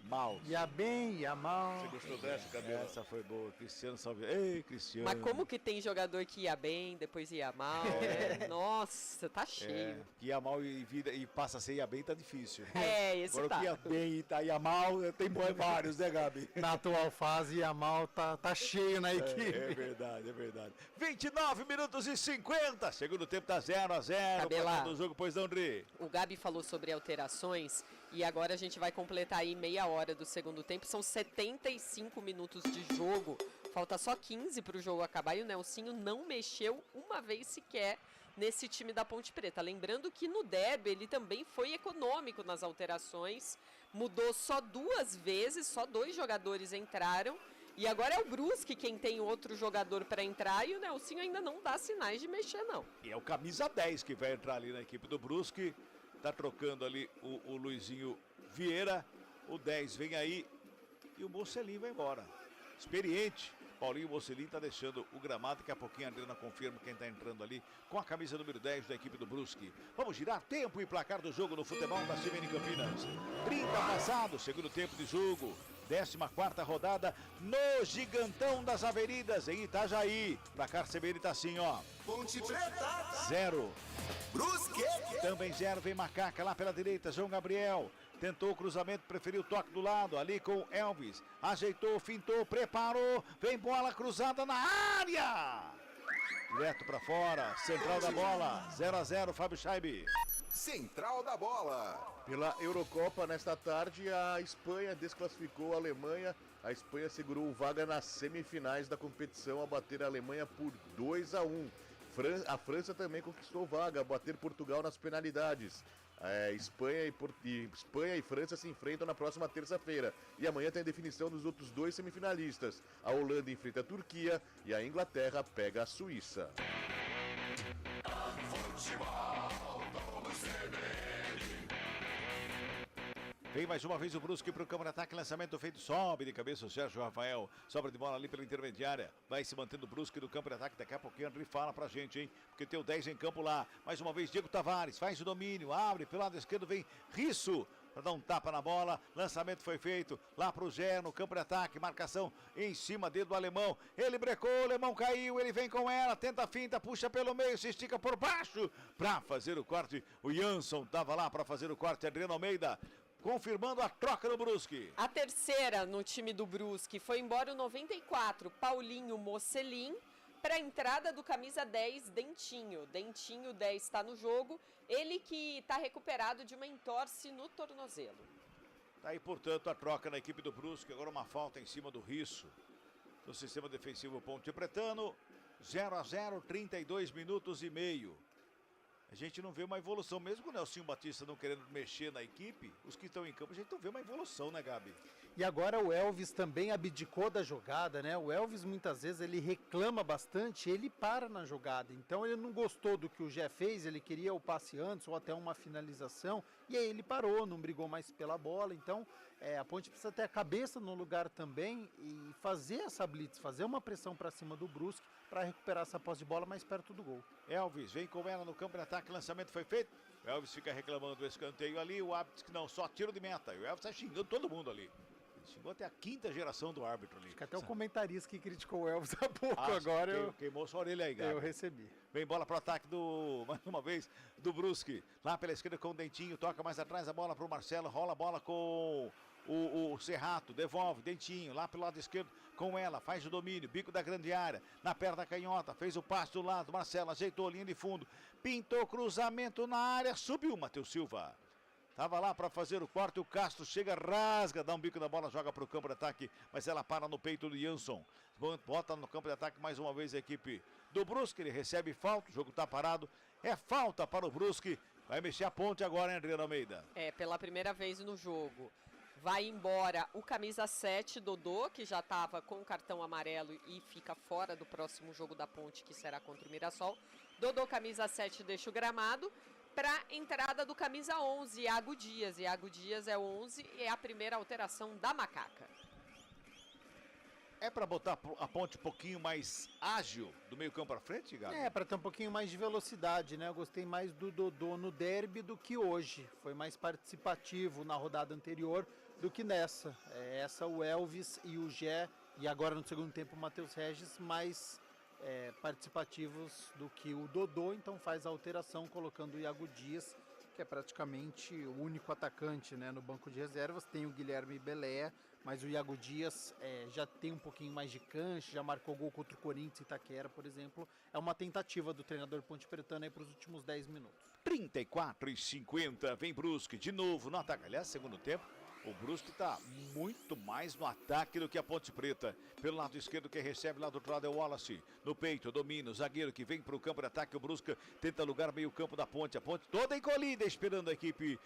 Maus. Ia bem, ia mal. Você gostou dessa, Cabelo? Essa foi boa, Cristiano Salvione. Ei, Cristiano. Mas como que tem jogador que ia bem, depois ia mal, né? Nossa, tá cheio. Que ia mal e passa a ser ia bem, tá difícil. Esse agora tá. que ia bem e ia mal, tem vários, né, Gabi? Na atual fase, ia mal, tá cheio na equipe. É verdade, é verdade. 29 minutos e 50. Segundo tempo tá 0-0. Cabela. Do jogo, pois não, André? O Gabi falou sobre alterações e agora a gente vai completar aí meia hora do segundo tempo. São 75 minutos de jogo. Falta só 15 para o jogo acabar e o Nelsinho não mexeu uma vez sequer nesse time da Ponte Preta. Lembrando que no derby ele também foi econômico nas alterações. Mudou só 2 vezes, só 2 jogadores entraram. E agora é o Brusque quem tem outro jogador para entrar e o Nelsinho ainda não dá sinais de mexer, não. E é o camisa 10 que vai entrar ali na equipe do Brusque. Tá trocando ali o Luizinho Vieira. O 10 vem aí e o Mocelin vai embora. Experiente. Paulinho Mocelin tá deixando o gramado. Daqui a pouquinho a Adriana confirma quem tá entrando ali com a camisa número 10 da equipe do Brusque. Vamos girar tempo e placar do jogo no futebol da CBN Campinas. 30 passado, segundo tempo de jogo. 14ª rodada no Gigantão das Avenidas em Itajaí. Placar CBN tá assim, ó. Ponte Preta. 0. Brusque. Também 0, vem Macaca lá pela direita, João Gabriel. Tentou o cruzamento, preferiu o toque do lado, ali com Elvis. Ajeitou, fintou, preparou. Vem bola cruzada na área. Direto para fora, central da bola, 0-0, Fábio Scheibe. Central da bola. Pela Eurocopa, nesta tarde, a Espanha desclassificou a Alemanha. A Espanha segurou vaga nas semifinais da competição ao bater a Alemanha por 2-1. A França também conquistou vaga ao bater Portugal nas penalidades. Espanha e França se enfrentam na próxima terça-feira. E amanhã tem a definição dos outros 2 semifinalistas. A Holanda enfrenta a Turquia e a Inglaterra pega a Suíça. Vem mais uma vez o Brusque para o campo de ataque, lançamento feito, sobe de cabeça o Sérgio Rafael, sobra de bola ali pela intermediária, vai se mantendo o Brusque do campo de ataque, daqui a pouquinho o André fala pra gente, hein, porque tem o 10 em campo lá, mais uma vez Diego Tavares, faz o domínio, abre pelo lado esquerdo, vem Risso, para dar um tapa na bola, lançamento foi feito lá pro Gé no campo de ataque, marcação em cima dele do alemão, ele brecou, o alemão caiu, ele vem com ela, tenta a finta, puxa pelo meio, se estica por baixo, para fazer o corte, o Jansson tava lá para fazer o corte, Adriano Almeida, confirmando a troca no Brusque. A terceira no time do Brusque foi embora o 94, Paulinho Mocelin, para a entrada do camisa 10, Dentinho. Dentinho 10 está no jogo, ele que está recuperado de uma entorse no tornozelo. Tá aí, portanto, a troca na equipe do Brusque, agora uma falta em cima do Risso. No sistema defensivo Ponte Pretano, 0-0, 32 minutos e meio. A gente não vê uma evolução, mesmo com o Nelsinho Batista não querendo mexer na equipe, os que estão em campo, a gente não vê uma evolução, né, Gabi? E agora o Elvis também abdicou da jogada, né? O Elvis muitas vezes ele reclama bastante, ele para na jogada. Então ele não gostou do que o Gé fez, ele queria o passe antes ou até uma finalização, e aí ele parou, não brigou mais pela bola. Então a Ponte precisa ter a cabeça no lugar também e fazer essa blitz, fazer uma pressão para cima do Brusque para recuperar essa posse de bola mais perto do gol. Elvis vem com ela no campo de ataque, lançamento foi feito. O Elvis fica reclamando do escanteio ali, o árbitro diz que não, só tiro de meta. E o Elvis está xingando todo mundo ali. Ele xingou até a 5ª geração do árbitro ali. Acho que até o comentarista que criticou o Elvis há pouco agora. Queimou sua orelha aí, Gabi. Eu recebi. Vem bola pro ataque mais uma vez, do Brusque. Lá pela esquerda com o Dentinho, toca mais atrás a bola pro Marcelo, rola a bola com o Serrato, devolve, Dentinho, lá pelo lado esquerdo com ela, faz o domínio, bico da grande área, na perna canhota, fez o passe do lado, Marcelo ajeitou a linha de fundo, pintou cruzamento na área, subiu Matheus Silva. Tava lá para fazer o corte, o Castro chega, rasga, dá um bico da bola, joga para o campo de ataque, mas ela para no peito do Jansson. Bota no campo de ataque mais uma vez a equipe do Brusque, ele recebe falta, o jogo tá parado, é falta para o Brusque, vai mexer a Ponte agora, hein, Adriano Almeida? Pela primeira vez no jogo. Vai embora o camisa 7, Dodô, que já estava com o cartão amarelo e fica fora do próximo jogo da Ponte, que será contra o Mirassol. Dodô, camisa 7, deixa o gramado. Para entrada do camisa 11, Iago Dias. Iago Dias é 11 e é a primeira alteração da Macaca. É para botar a Ponte um pouquinho mais ágil do meio campo para frente, Gabi? Para ter um pouquinho mais de velocidade, né? Eu gostei mais do Dodô no derby do que hoje. Foi mais participativo na rodada anterior do que nessa. Essa o Elvis e o Gé, e agora no segundo tempo o Matheus Regis, mais participativos do que o Dodô, então faz a alteração colocando o Iago Dias, que é praticamente o único atacante, né, no banco de reservas. Tem o Guilherme Belé, mas o Iago Dias já tem um pouquinho mais de cancha, já marcou gol contra o Corinthians e Itaquera, por exemplo. É uma tentativa do treinador Ponte Pretano aí para os últimos 10 minutos. 34:50, vem Brusque de novo no ataque. Aliás, segundo tempo, o Brusque está muito mais no ataque do que a Ponte Preta. Pelo lado esquerdo, quem recebe lá do outro lado é o Wallace. No peito, domina o zagueiro que vem para o campo de ataque. O Brusque tenta lugar meio campo da Ponte. A Ponte toda encolhida, esperando a equipe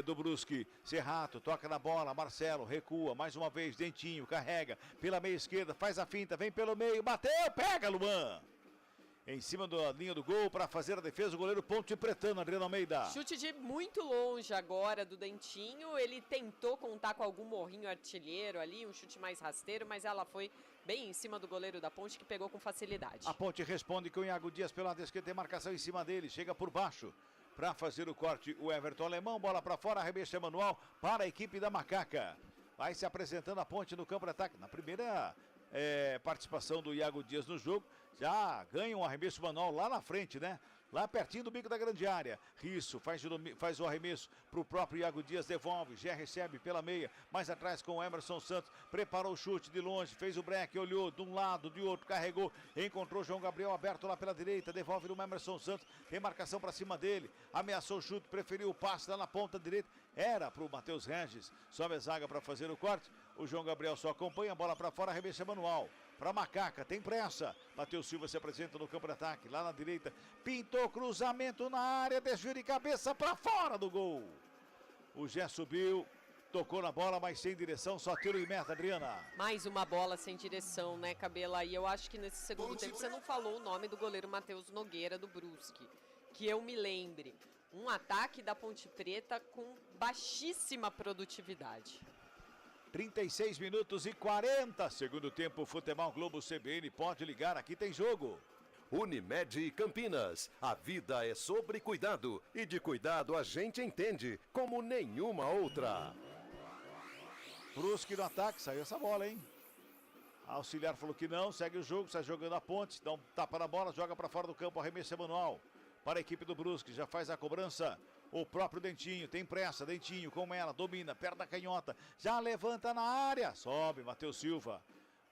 do Brusque. Serrato toca na bola, Marcelo recua. Mais uma vez, Dentinho carrega pela meia esquerda, faz a finta, vem pelo meio, bateu, pega Luan. Em cima da linha do gol para fazer a defesa, o goleiro Ponte Pretano, Adriano Almeida. Chute de muito longe agora do Dentinho. Ele tentou contar com algum morrinho artilheiro ali, um chute mais rasteiro, mas ela foi bem em cima do goleiro da Ponte, que pegou com facilidade. A Ponte responde com o Iago Dias pelo lado esquerdo, tem marcação em cima dele, chega por baixo para fazer o corte. O Everton Alemão, bola para fora, arremesso manual para a equipe da Macaca. Vai se apresentando a Ponte no campo de ataque. Na primeira participação do Iago Dias no jogo, já ganha um arremesso manual lá na frente, né? lá pertinho do bico da grande área. Risso faz o arremesso para o próprio Iago Dias, devolve, já recebe pela meia, mais atrás com o Emerson Santos, preparou o chute de longe, fez o break, olhou de um lado, de outro, carregou, encontrou João Gabriel aberto lá pela direita, devolve no Emerson Santos, tem marcação para cima dele, ameaçou o chute, preferiu o passe lá na ponta direita, era para o Matheus Regis, sobe a zaga para fazer o corte, o João Gabriel só acompanha, a bola para fora, arremesso manual. Para Macaca, tem pressa. Matheus Silva se apresenta no campo de ataque, lá na direita. Pintou cruzamento na área, desvio de cabeça para fora do gol. O Gé subiu, tocou na bola, mas sem direção, só tiro e meta, Adriana. Mais uma bola sem direção, né, Cabela? E eu acho que nesse segundo tempo você não falou o nome do goleiro Matheus Nogueira do Brusque. Que eu me lembre. Um ataque da Ponte Preta com baixíssima produtividade. 36 minutos e 40, segundo tempo, Futebol Globo CBN, pode ligar, aqui tem jogo. Unimed Campinas, a vida é sobre cuidado e de cuidado a gente entende como nenhuma outra. Brusque no ataque, saiu essa bola, hein? A auxiliar falou que não, segue o jogo, sai jogando a ponte, dá um tapa na bola, joga para fora do campo, arremesso manual. Para a equipe do Brusque, já faz a cobrança. O próprio Dentinho, tem pressa, Dentinho com ela, domina, perto da canhota, já levanta na área, sobe, Matheus Silva.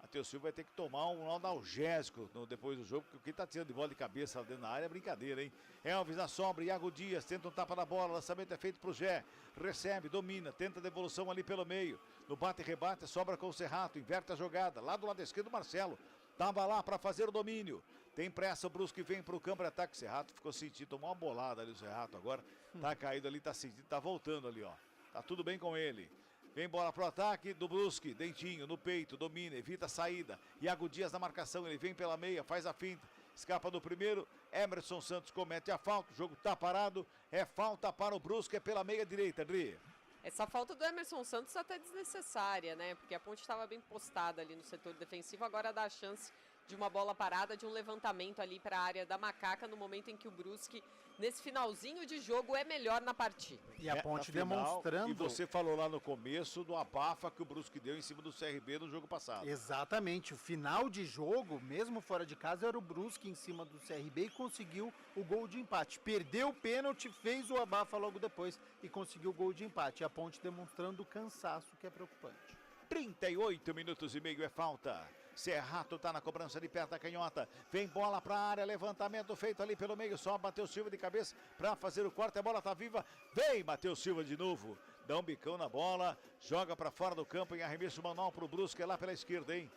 Matheus Silva vai ter que tomar um analgésico depois do jogo, porque o que tá tirando de bola de cabeça lá dentro da área é brincadeira, hein? Elvis na sombra, Iago Dias tenta um tapa na bola, lançamento é feito pro Gé, recebe, domina, tenta a devolução ali pelo meio, no bate e rebate, sobra com o Serrato, inverte a jogada, lá do lado esquerdo, Marcelo, tava lá para fazer o domínio. Tem pressa, o Brusque vem pro campo de ataque. Serrato ficou sentindo, tomou uma bolada ali o Serrato agora. Tá caído ali, tá sentindo, tá voltando ali, ó. Tá tudo bem com ele. Vem bola pro ataque do Brusque. Dentinho no peito, domina, evita a saída. Iago Dias na marcação, ele vem pela meia, faz a finta. Escapa do primeiro, Emerson Santos comete a falta. O jogo tá parado, é falta para o Brusque, é pela meia direita, Adri. Essa falta do Emerson Santos é até desnecessária, né? Porque a ponte estava bem postada ali no setor defensivo, agora dá a chance de uma bola parada, de um levantamento ali para a área da Macaca, no momento em que o Brusque, nesse finalzinho de jogo, é melhor na partida. E a ponte demonstrando... E você falou lá no começo do abafa que o Brusque deu em cima do CRB no jogo passado. Exatamente, o final de jogo, mesmo fora de casa, era o Brusque em cima do CRB e conseguiu o gol de empate. Perdeu o pênalti, fez o abafa logo depois e conseguiu o gol de empate. E a ponte demonstrando o cansaço, que é preocupante. 38 minutos e meio é falta. Serrato tá na cobrança de perto da canhota. Vem bola pra área, levantamento feito ali pelo meio. Só Matheus Silva de cabeça pra fazer o corte. A bola tá viva. Vem Matheus Silva de novo. Dá um bicão na bola. Joga pra fora do campo em arremesso manual pro Brusque. É lá pela esquerda, hein?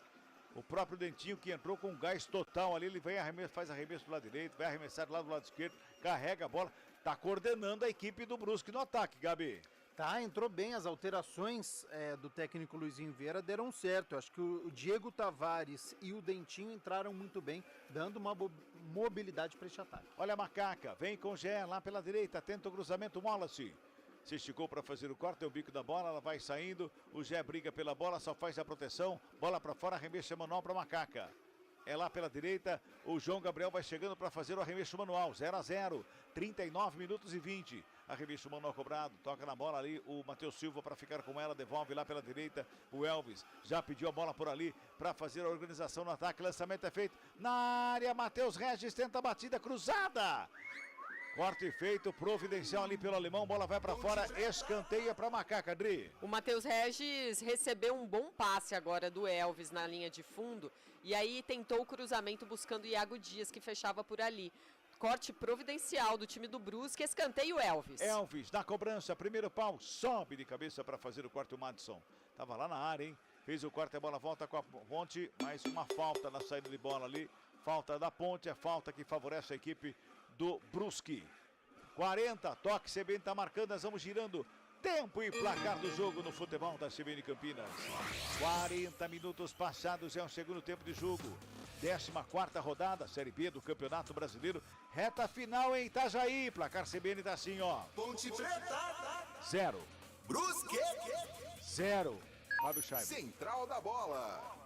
O próprio Dentinho que entrou com gás total ali. Ele vem arremesso, faz arremesso do lado direito. Vai arremessar do lado esquerdo. Carrega a bola. Tá coordenando a equipe do Brusque no ataque, Gabi. Tá, entrou bem, as alterações do técnico Luizinho Vieira deram certo. Acho que o Diego Tavares e o Dentinho entraram muito bem, dando uma mobilidade para este ataque. Olha a Macaca, vem com o Gé lá pela direita, tenta o cruzamento, Wallace. Se esticou para fazer o corte, é o bico da bola, ela vai saindo, o Gé briga pela bola, só faz a proteção, bola para fora, arremesso manual para Macaca. É lá pela direita, o João Gabriel vai chegando para fazer o arremesso manual, 0-0, 39 minutos e 20. Arremesso manual cobrado, toca na bola ali o Matheus Silva para ficar com ela, devolve lá pela direita, o Elvis já pediu a bola por ali para fazer a organização no ataque, lançamento é feito na área, Matheus Regis tenta a batida cruzada. Corte feito, providencial ali pelo alemão, bola vai para fora, escanteia para Macaca, Adri. O Matheus Regis recebeu um bom passe agora do Elvis na linha de fundo e aí tentou o cruzamento buscando o Iago Dias que fechava por ali. Corte providencial do time do Brusque, escanteio Elvis. Elvis na cobrança, primeiro pau, sobe de cabeça para fazer o corte o Madison. Tava lá na área, hein? Fez o corte, a bola volta com a ponte, mas uma falta na saída de bola ali. Falta da ponte, é falta que favorece a equipe do Brusque. 40, toque, CBN tá marcando, nós vamos girando. Tempo e placar do jogo no futebol da CBN Campinas. 40 minutos passados, é um segundo tempo de jogo. 14ª rodada, Série B do Campeonato Brasileiro. Reta final em Itajaí. Placar CBN tá assim, ó. Ponte Preta. 0. Brusque. 0. Fábio Scheiber. Central da bola.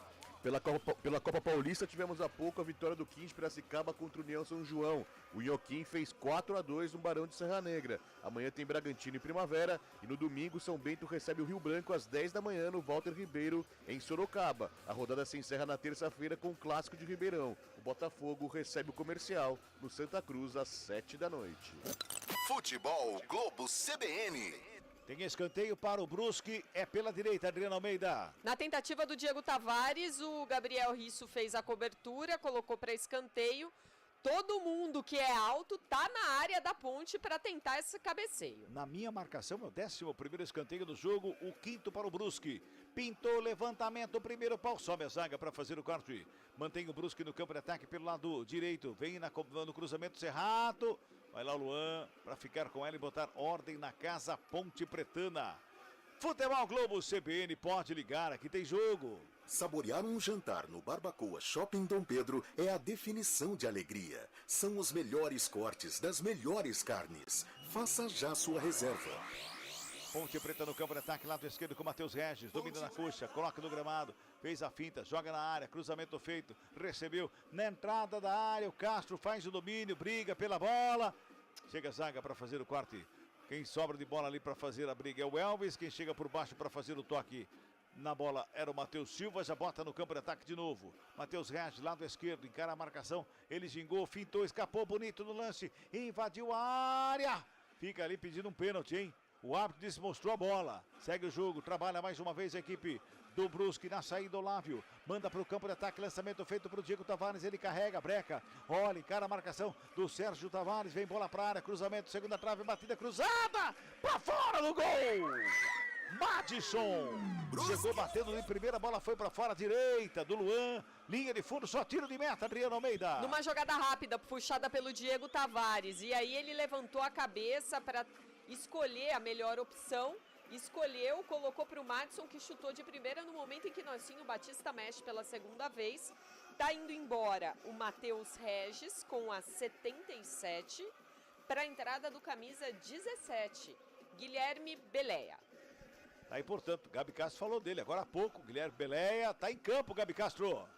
Pela Copa Paulista tivemos há pouco a vitória do 15 Piracicaba contra o União São João. O Inhoquim fez 4-2 no Barão de Serra Negra. Amanhã tem Bragantino e Primavera e no domingo São Bento recebe o Rio Branco às 10 da manhã no Walter Ribeiro em Sorocaba. A rodada se encerra na terça-feira com o Clássico de Ribeirão. O Botafogo recebe o Comercial no Santa Cruz às 7 da noite. Futebol Globo CBN. Tem escanteio para o Brusque, é pela direita, Adriano Almeida. Na tentativa do Diego Tavares, o Gabriel Risso fez a cobertura, colocou para escanteio. Todo mundo que é alto tá na área da ponte para tentar esse cabeceio. Na minha marcação, é o 11º escanteio do jogo, o 5º para o Brusque. Pintou, levantamento, primeiro pau, sobe a zaga para fazer o corte. Mantém o Brusque no campo de ataque pelo lado direito. Vem no cruzamento Cerrato. Vai lá o Luan para ficar com ela e botar ordem na casa Ponte Pretana. Futebol Globo CBN, pode ligar, aqui tem jogo. Saborear um jantar no Barbacoa Shopping Dom Pedro é a definição de alegria. São os melhores cortes das melhores carnes. Faça já sua reserva. Ponte Preta no campo de ataque, lado esquerdo com Matheus Regis, domina na coxa, coloca no gramado, fez a finta, joga na área, cruzamento feito, recebeu na entrada da área, o Castro faz o domínio, briga pela bola, chega a zaga para fazer o corte. Quem sobra de bola ali para fazer a briga é o Elvis, quem chega por baixo para fazer o toque na bola era o Matheus Silva, já bota no campo de ataque de novo. Matheus Regis, lado esquerdo, encara a marcação, ele gingou, fintou, escapou bonito no lance, invadiu a área, fica ali pedindo um pênalti, hein? O árbitro disse, mostrou a bola. Segue o jogo, trabalha mais uma vez a equipe do Brusque na saída. Olávio manda para o campo de ataque, lançamento feito para o Diego Tavares. Ele carrega, breca, olha, encara a marcação do Sérgio Tavares. Vem bola para a área, cruzamento, segunda trave, batida cruzada, para fora do gol. Madison chegou batendo de primeira, bola foi para fora, direita do Luan, linha de fundo, só tiro de meta, Adriano Almeida. Numa jogada rápida, puxada pelo Diego Tavares. E aí ele levantou a cabeça para escolher a melhor opção, escolheu, colocou para o Madison, que chutou de primeira no momento em que Nocinho Batista mexe pela segunda vez. Tá indo embora o Matheus Regis com a 77 para a entrada do camisa 17, Guilherme Beleia. Aí, portanto, Gabi Castro falou dele agora há pouco, Guilherme Beleia tá em campo, Gabi Castro.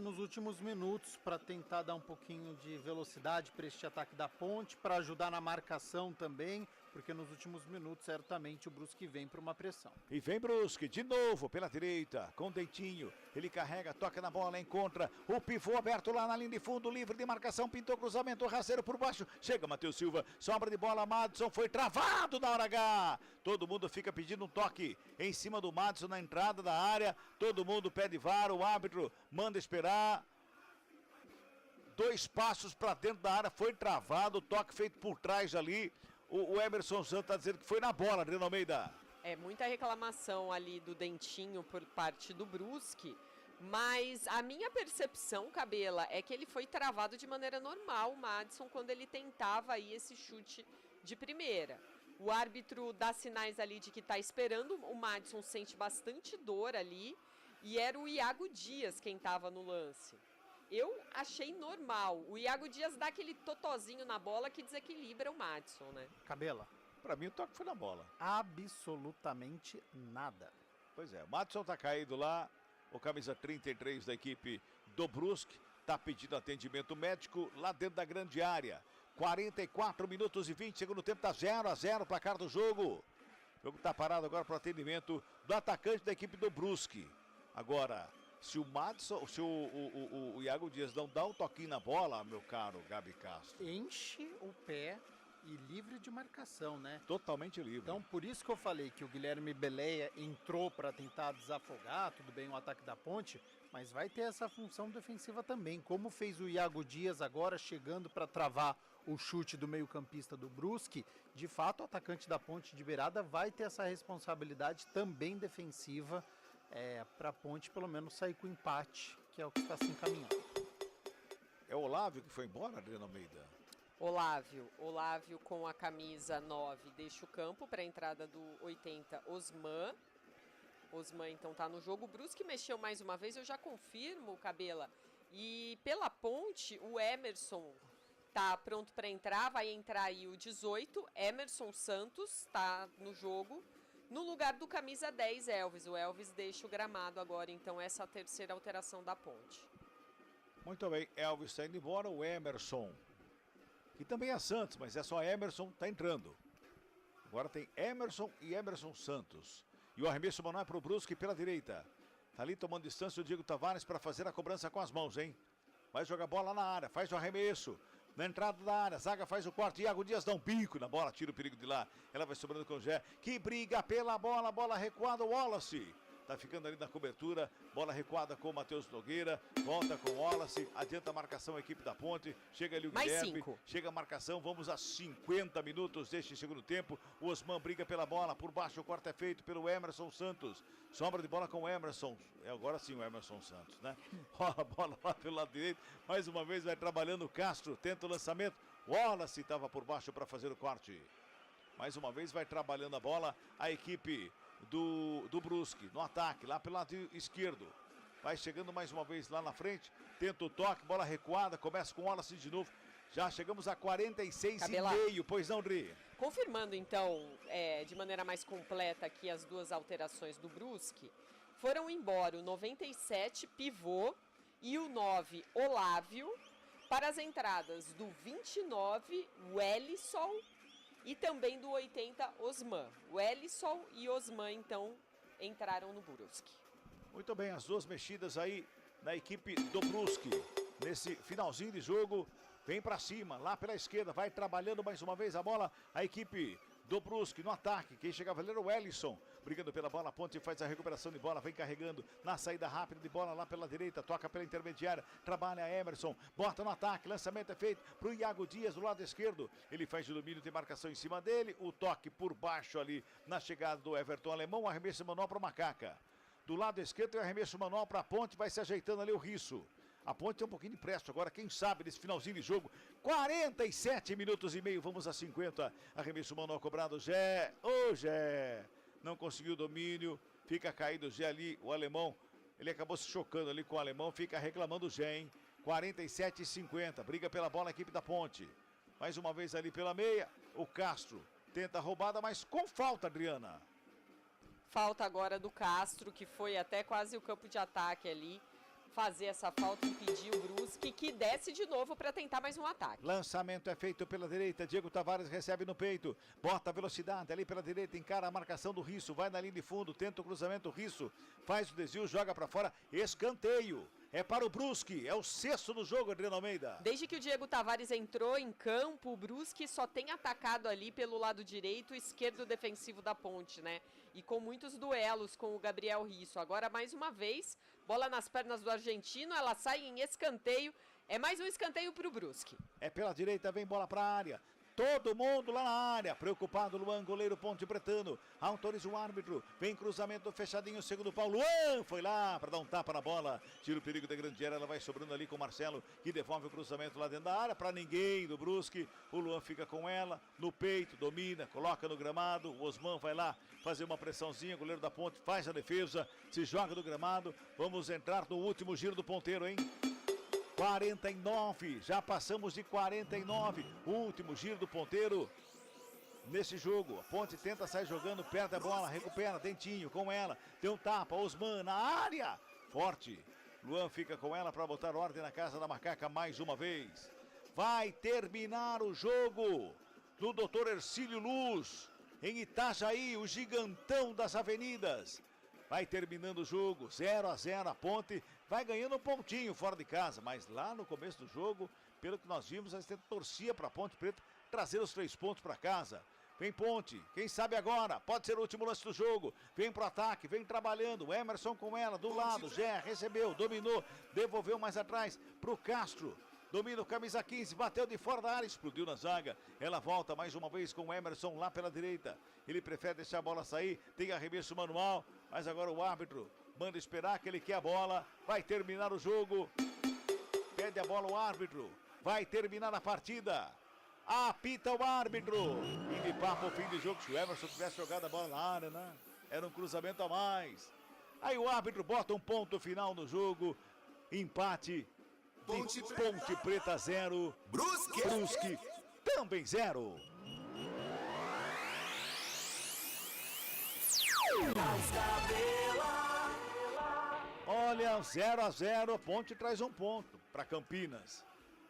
Nos últimos minutos, para tentar dar um pouquinho de velocidade para este ataque da Ponte, para ajudar na marcação também, porque nos últimos minutos, certamente, o Brusque vem para uma pressão. E vem Brusque, de novo, pela direita, com Dentinho, ele carrega, toca na bola, encontra o pivô aberto lá na linha de fundo, livre de marcação, pintou cruzamento, rasteiro por baixo, chega Matheus Silva, sobra de bola, Madison foi travado na hora H, todo mundo fica pedindo um toque em cima do Madison na entrada da área, todo mundo pede VAR, o árbitro manda esperar, 2 passos para dentro da área, foi travado, o toque feito por trás ali. O Emerson Santos está dizendo que foi na bola, Adriano Almeida. É muita reclamação ali do Dentinho por parte do Brusque, mas a minha percepção, Cabela, é que ele foi travado de maneira normal, o Madison, quando ele tentava aí esse chute de primeira. O árbitro dá sinais ali de que está esperando, o Madison sente bastante dor ali, e era o Iago Dias quem estava no lance. Eu achei normal. O Iago Dias dá aquele totozinho na bola que desequilibra o Madison, né? Cabela. Pra mim o toque foi na bola. Absolutamente nada. Pois é, o Madison tá caído lá, o camisa 33 da equipe do Brusque, tá pedindo atendimento médico lá dentro da grande área. 44 minutos e 20, segundo tempo, tá 0-0 placar do jogo. O jogo tá parado agora para atendimento do atacante da equipe do Brusque. Agora, se o Madison, se o Iago Dias não dá um toquinho na bola, meu caro Gabi Castro. Enche o pé e livre de marcação, né? Totalmente livre. Então, por isso que eu falei que o Guilherme Beleia entrou para tentar desafogar, tudo bem, o ataque da Ponte, mas vai ter essa função defensiva também, como fez o Iago Dias agora, chegando para travar o chute do meio-campista do Brusque. De fato, o atacante da Ponte de beirada vai ter essa responsabilidade também defensiva, para a Ponte pelo menos sair com empate, que é o que está se encaminhando. É o Olávio que foi embora, Adriano Almeida? Olávio com a camisa 9 deixa o campo para a entrada do 80, Osman. Osman então tá no jogo. O Brusque mexeu mais uma vez, eu já confirmo, Cabela. E pela Ponte, o Emerson tá pronto para entrar, vai entrar aí o 18, Emerson Santos tá no jogo. no lugar do camisa 10, Elvis. O Elvis deixa o gramado agora, então, essa terceira alteração da Ponte. Muito bem, Elvis está indo embora, o Emerson, que também é Santos, mas é só Emerson, está entrando. Agora tem Emerson e Emerson Santos. E o arremesso manual é para o Brusque pela direita. Tá ali tomando distância o Diego Tavares para fazer a cobrança com as mãos, hein? Vai jogar bola na área, faz o arremesso. Na entrada da área, zaga faz o corte, Iago Dias dá um pico na bola, tira o perigo de lá. Ela vai sobrando com o Gé, que briga pela bola, bola recuada, o Wallace. Tá ficando ali na cobertura, bola recuada com o Matheus Nogueira, volta com o Wallace, adianta a marcação a equipe da Ponte, chega ali o Guilherme, chega a marcação, vamos a 50 minutos deste segundo tempo, o Osman briga pela bola, por baixo o corte é feito pelo Emerson Santos, sombra de bola com o Emerson, agora sim o Emerson Santos, né? Rola a bola lá pelo lado direito, mais uma vez vai trabalhando o Castro, tenta o lançamento, Wallace estava por baixo para fazer o corte, mais uma vez vai trabalhando a bola, a equipe do Brusque, no ataque, lá pelo lado esquerdo. Vai chegando mais uma vez lá na frente, tenta o toque, bola recuada, começa com o Wallace de novo. Já chegamos a 46,5, pois não, Dri? Confirmando, então, de maneira mais completa aqui as duas alterações do Brusque, foram embora o 97, Pivô, e o 9, Olávio, para as entradas do 29, Wellisson, e também do 80, Osman. O Wellisson e Osman, então, entraram no Brusque. Muito bem, as duas mexidas aí na equipe do Brusque. Nesse finalzinho de jogo, vem pra cima, lá pela esquerda, vai trabalhando mais uma vez a bola, a equipe do Brusque no ataque. Quem chegava ali era o Wellisson, brigando pela bola, a Ponte faz a recuperação de bola, vem carregando na saída rápida de bola lá pela direita, toca pela intermediária, trabalha Emerson, bota no ataque, lançamento é feito pro Iago Dias do lado esquerdo, ele faz o domínio, tem marcação em cima dele, o toque por baixo ali na chegada do Everton Alemão, arremesso manual para o Macaca. Do lado esquerdo tem o arremesso manual para a Ponte, vai se ajeitando ali o Risso. A Ponte tem um pouquinho de presto agora, quem sabe, nesse finalzinho de jogo. 47 minutos e meio, vamos a 50. Arremesso manual cobrado, Gé. Ô, Gé. Não conseguiu o domínio, fica caído o Gé ali, o alemão. Ele acabou se chocando ali com o alemão, fica reclamando o Gé, hein? 47 e 50, briga pela bola a equipe da Ponte. Mais uma vez ali pela meia, o Castro tenta a roubada, mas com falta, Adriana. Falta agora do Castro, que foi até quase o campo de ataque ali. Fazer essa falta, impedir o Brusque, que desce de novo para tentar mais um ataque. Lançamento é feito pela direita, Diego Tavares recebe no peito, bota a velocidade ali pela direita, encara a marcação do Risso, vai na linha de fundo, tenta o cruzamento, o Risso faz o desvio, joga para fora, escanteio. É para o Brusque, é o sexto do jogo, Adriano Almeida. Desde que o Diego Tavares entrou em campo, o Brusque só tem atacado ali pelo lado direito e esquerdo defensivo da Ponte, né? E com muitos duelos com o Gabriel Risso. Agora, mais uma vez, bola nas pernas do argentino, ela sai em escanteio. É mais um escanteio para o Brusque. É pela direita, vem bola para a área. Todo mundo lá na área, preocupado Luan, goleiro Ponte Pretano, autoriza o árbitro, vem cruzamento fechadinho, segundo pau, Luan foi lá para dar um tapa na bola, tira o perigo da grande área, ela vai sobrando ali com o Marcelo, que devolve o cruzamento lá dentro da área, para ninguém do Brusque, o Luan fica com ela, no peito, domina, coloca no gramado, o Osman vai lá fazer uma pressãozinha, goleiro da Ponte faz a defesa, se joga do gramado, vamos entrar no último giro do ponteiro, hein? 49, já passamos de 49, último giro do ponteiro nesse jogo. A Ponte tenta sair jogando, perde a bola, recupera, Dentinho com ela, tem um tapa, Osman na área, forte, Luan fica com ela para botar ordem na casa da Macaca mais uma vez. Vai terminar o jogo do Dr. Hercílio Luz, em Itajaí, o gigantão das avenidas. Vai terminando o jogo, 0-0, a Ponte vai ganhando um pontinho fora de casa, mas lá no começo do jogo, pelo que nós vimos, a gente torcia para a Ponte Preta trazer os 3 pontos para casa. Vem Ponte, quem sabe agora, pode ser o último lance do jogo, vem pro ataque, vem trabalhando, o Emerson com ela, do lado, Gé, recebeu, dominou, devolveu mais atrás pro Castro. Domina o camisa 15, bateu de fora da área, explodiu na zaga. Ela volta mais uma vez com o Emerson lá pela direita. Ele prefere deixar a bola sair, tem arremesso manual, mas agora o árbitro manda esperar que ele quer a bola. Vai terminar o jogo. Pede a bola o árbitro. Vai terminar a partida. Apita o árbitro. E de papo o fim de jogo. Se o Emerson tivesse jogado a bola na área, né? Era um cruzamento a mais. Aí o árbitro bota um ponto final no jogo. Empate. Ponte Preta 0, Brusque também 0. Olha, 0-0, a Ponte traz um ponto para Campinas.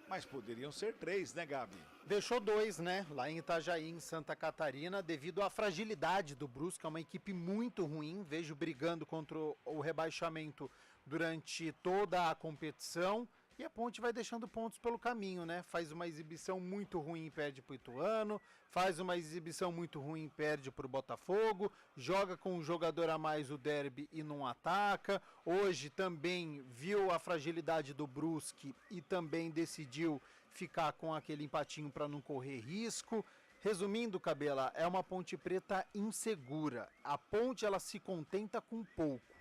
Mas poderiam ser 3, né, Gabi? Deixou 2, né? Lá em Itajaí, em Santa Catarina, devido à fragilidade do Brusque, é uma equipe muito ruim. Vejo brigando contra o rebaixamento durante toda a competição. E a Ponte vai deixando pontos pelo caminho, né? Faz uma exibição muito ruim e perde pro Ituano, faz uma exibição muito ruim e perde pro Botafogo, joga com um jogador a mais o derby e não ataca. Hoje também viu a fragilidade do Brusque e também decidiu ficar com aquele empatinho para não correr risco. Resumindo, Cabela, é uma Ponte Preta insegura. A Ponte, ela se contenta com pouco.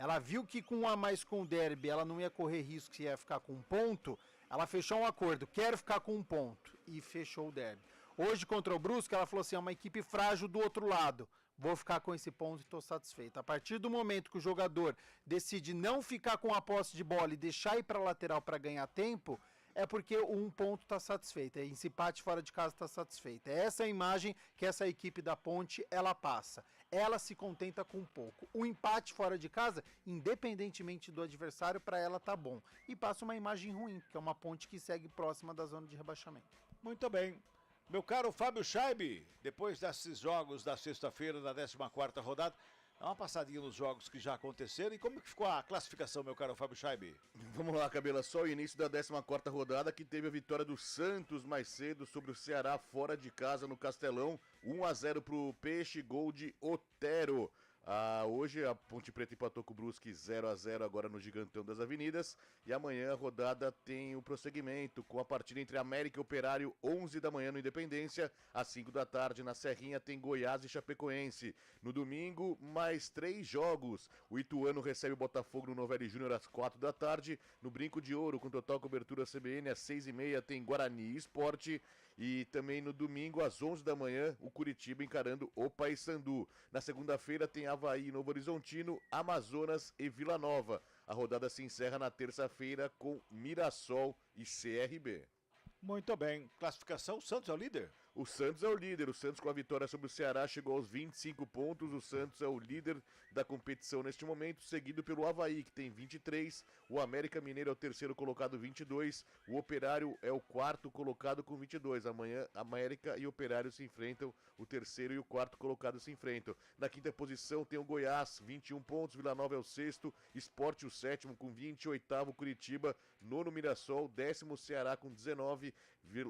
Ela viu que com um a mais com o derby ela não ia correr risco se ia ficar com um ponto. Ela fechou um acordo, quero ficar com um ponto. E fechou o derby. Hoje contra o Brusque ela falou assim, é uma equipe frágil do outro lado. Vou ficar com esse ponto e estou satisfeito. A partir do momento que o jogador decide não ficar com a posse de bola e deixar ir para a lateral para ganhar tempo, é porque um ponto está satisfeito. Esse empate fora de casa está satisfeito. É essa a imagem que essa equipe da Ponte, ela passa. Ela se contenta com pouco. O empate fora de casa, independentemente do adversário, para ela tá bom. E passa uma imagem ruim, porque é uma Ponte que segue próxima da zona de rebaixamento. Muito bem. Meu caro Fábio Scheibe, depois desses jogos da sexta-feira, da 14ª rodada, dá uma passadinha nos jogos que já aconteceram. E como que ficou a classificação, meu caro Fábio Scheibe? Vamos lá, Cabela. Só o início da 14ª rodada que teve a vitória do Santos mais cedo sobre o Ceará fora de casa no Castelão. 1-0 pro Peixe, gol de Otero. Hoje a Ponte Preta empatou com o Brusque 0-0 agora no Gigantão das Avenidas. E amanhã a rodada tem o prosseguimento com a partida entre América e Operário, 11 da manhã no Independência. Às 5 da tarde na Serrinha tem Goiás e Chapecoense. No domingo, mais 3 jogos. O Ituano recebe o Botafogo no Novelli Júnior às 4 da tarde. No Brinco de Ouro, com total cobertura CBN, às 6h30 tem Guarani e Sport. E também no domingo, às 11 da manhã, o Curitiba encarando o Paysandu. Na segunda-feira tem Avaí, Novo Horizontino, Amazonas e Vila Nova. A rodada se encerra na terça-feira com Mirassol e CRB. Muito bem. Classificação, o Santos é o líder? O Santos é o líder. O Santos, com a vitória sobre o Ceará, chegou aos 25 pontos. O Santos é o líder da competição neste momento, seguido pelo Avaí, que tem 23. O América Mineiro é o terceiro colocado, 22. O Operário é o quarto colocado com 22. Amanhã, América e Operário se enfrentam. O terceiro e o quarto colocado se enfrentam. Na quinta posição tem o Goiás, 21 pontos. Vila Nova é o sexto. Sport o sétimo com 20. Oitavo Curitiba. Nono Mirassol. 10º Ceará com 19.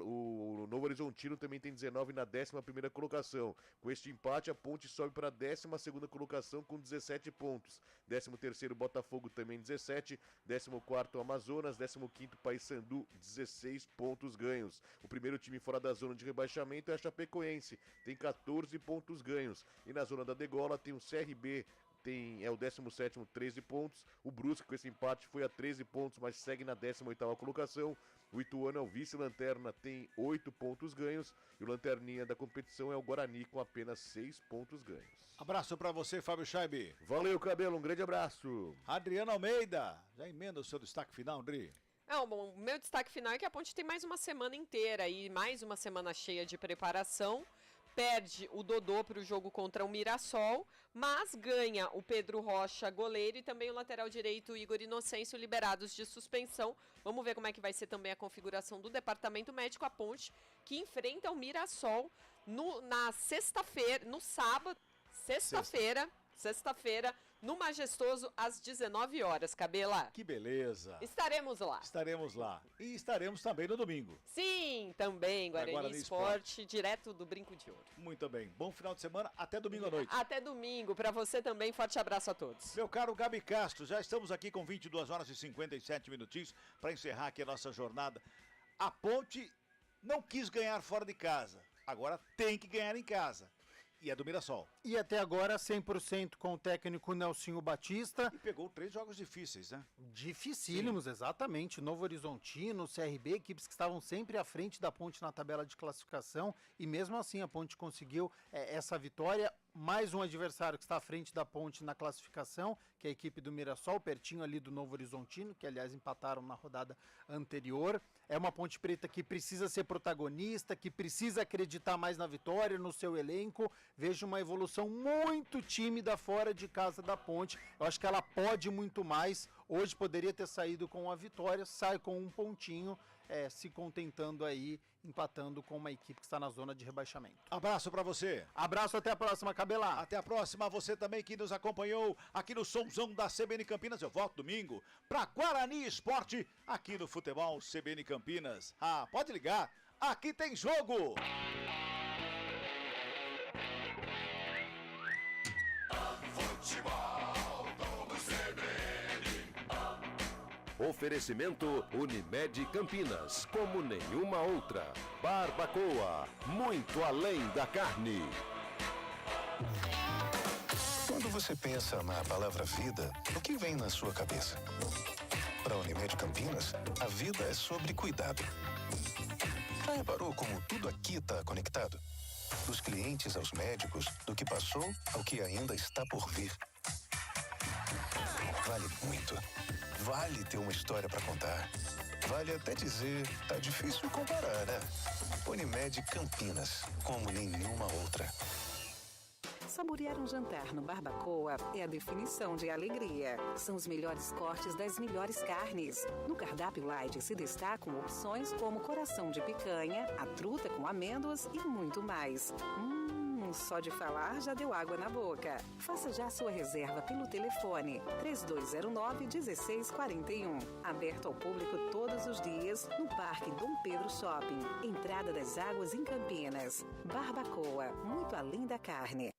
O Novo Horizontino também tem 19 na 11ª colocação. Com este empate, a Ponte sobe para a 12ª colocação com 17 pontos. 13º Botafogo também 17. 14º Amazonas. 15º Paysandu, 16 pontos ganhos. O primeiro time fora da zona de rebaixamento é a Chapecoense. Tem 14 pontos ganhos. E na zona da degola tem o CRB. É o 17º, 13 pontos. O Brusque, com esse empate, foi a 13 pontos, mas segue na 18ª colocação. O Ituano é o vice-lanterna, tem 8 pontos ganhos. E o lanterninha da competição é o Guarani, com apenas 6 pontos ganhos. Abraço pra você, Fábio Scheibe. Valeu, Cabelo, um grande abraço. Adriano Almeida, já emenda o seu destaque final, André. Bom, o meu destaque final é que a Ponte tem mais uma semana inteira e mais uma semana cheia de preparação. Perde o Dodô para o jogo contra o Mirassol, mas ganha o Pedro Rocha, goleiro, e também o lateral direito Igor Inocêncio, liberados de suspensão. Vamos ver como é que vai ser também a configuração do departamento médico. A Ponte que enfrenta o Mirassol na sexta-feira, no sábado, sexta-feira, no Majestoso, às 19 horas, Cabela. Que beleza. Estaremos lá. Estaremos lá. E estaremos também no domingo. Sim, também, Guarani Esporte, direto do Brinco de Ouro. Muito bem. Bom final de semana. Até domingo à noite. Até domingo. Para você também, forte abraço a todos. Meu caro Gabi Castro, já estamos aqui com 22 horas e 57 minutinhos para encerrar aqui a nossa jornada. A Ponte não quis ganhar fora de casa. Agora tem que ganhar em casa. E é do Mirassol. E até agora 100% com o técnico Nelsinho Batista. E pegou 3 jogos difíceis, né? Dificílimos, sim. Exatamente. Novo Horizontino, CRB, equipes que estavam sempre à frente da Ponte na tabela de classificação. E mesmo assim a Ponte conseguiu essa vitória. mais um adversário que está à frente da Ponte na classificação, que é a equipe do Mirassol, pertinho ali do Novo Horizontino, que aliás empataram na rodada anterior. É uma Ponte Preta que precisa ser protagonista, que precisa acreditar mais na vitória, no seu elenco. Vejo uma evolução muito tímida fora de casa da Ponte. Eu acho que ela pode muito mais. Hoje poderia ter saído com a vitória, sai com um pontinho, se contentando aí, empatando com uma equipe que está na zona de rebaixamento. Abraço pra você. Abraço, até a próxima, Cabelá. Até a próxima, você também que nos acompanhou aqui no Somzão da CBN Campinas. Eu volto domingo pra Guarani Esporte, aqui no Futebol CBN Campinas. Ah, pode ligar, aqui tem jogo! Oferecimento Unimed Campinas, como nenhuma outra. Barbacoa, muito além da carne. Quando você pensa na palavra vida, o que vem na sua cabeça? Para a Unimed Campinas, a vida é sobre cuidado. Já reparou como tudo aqui está conectado? Dos clientes aos médicos, do que passou ao que ainda está por vir. Vale muito. Vale ter uma história para contar. Vale até dizer, tá difícil comparar, né? Unimed Campinas, como nenhuma outra. Saborear um jantar no Barbacoa é a definição de alegria. São os melhores cortes das melhores carnes. No cardápio light se destacam opções como coração de picanha, a truta com amêndoas e muito mais. Só de falar já deu água na boca. Faça já sua reserva pelo telefone 3209-1641. Aberto ao público todos os dias no Parque Dom Pedro Shopping. Entrada das Águas em Campinas. Barbacoa, muito além da carne.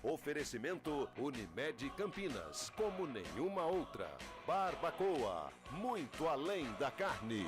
Oferecimento Unimed Campinas, como nenhuma outra. Barbacoa, muito além da carne.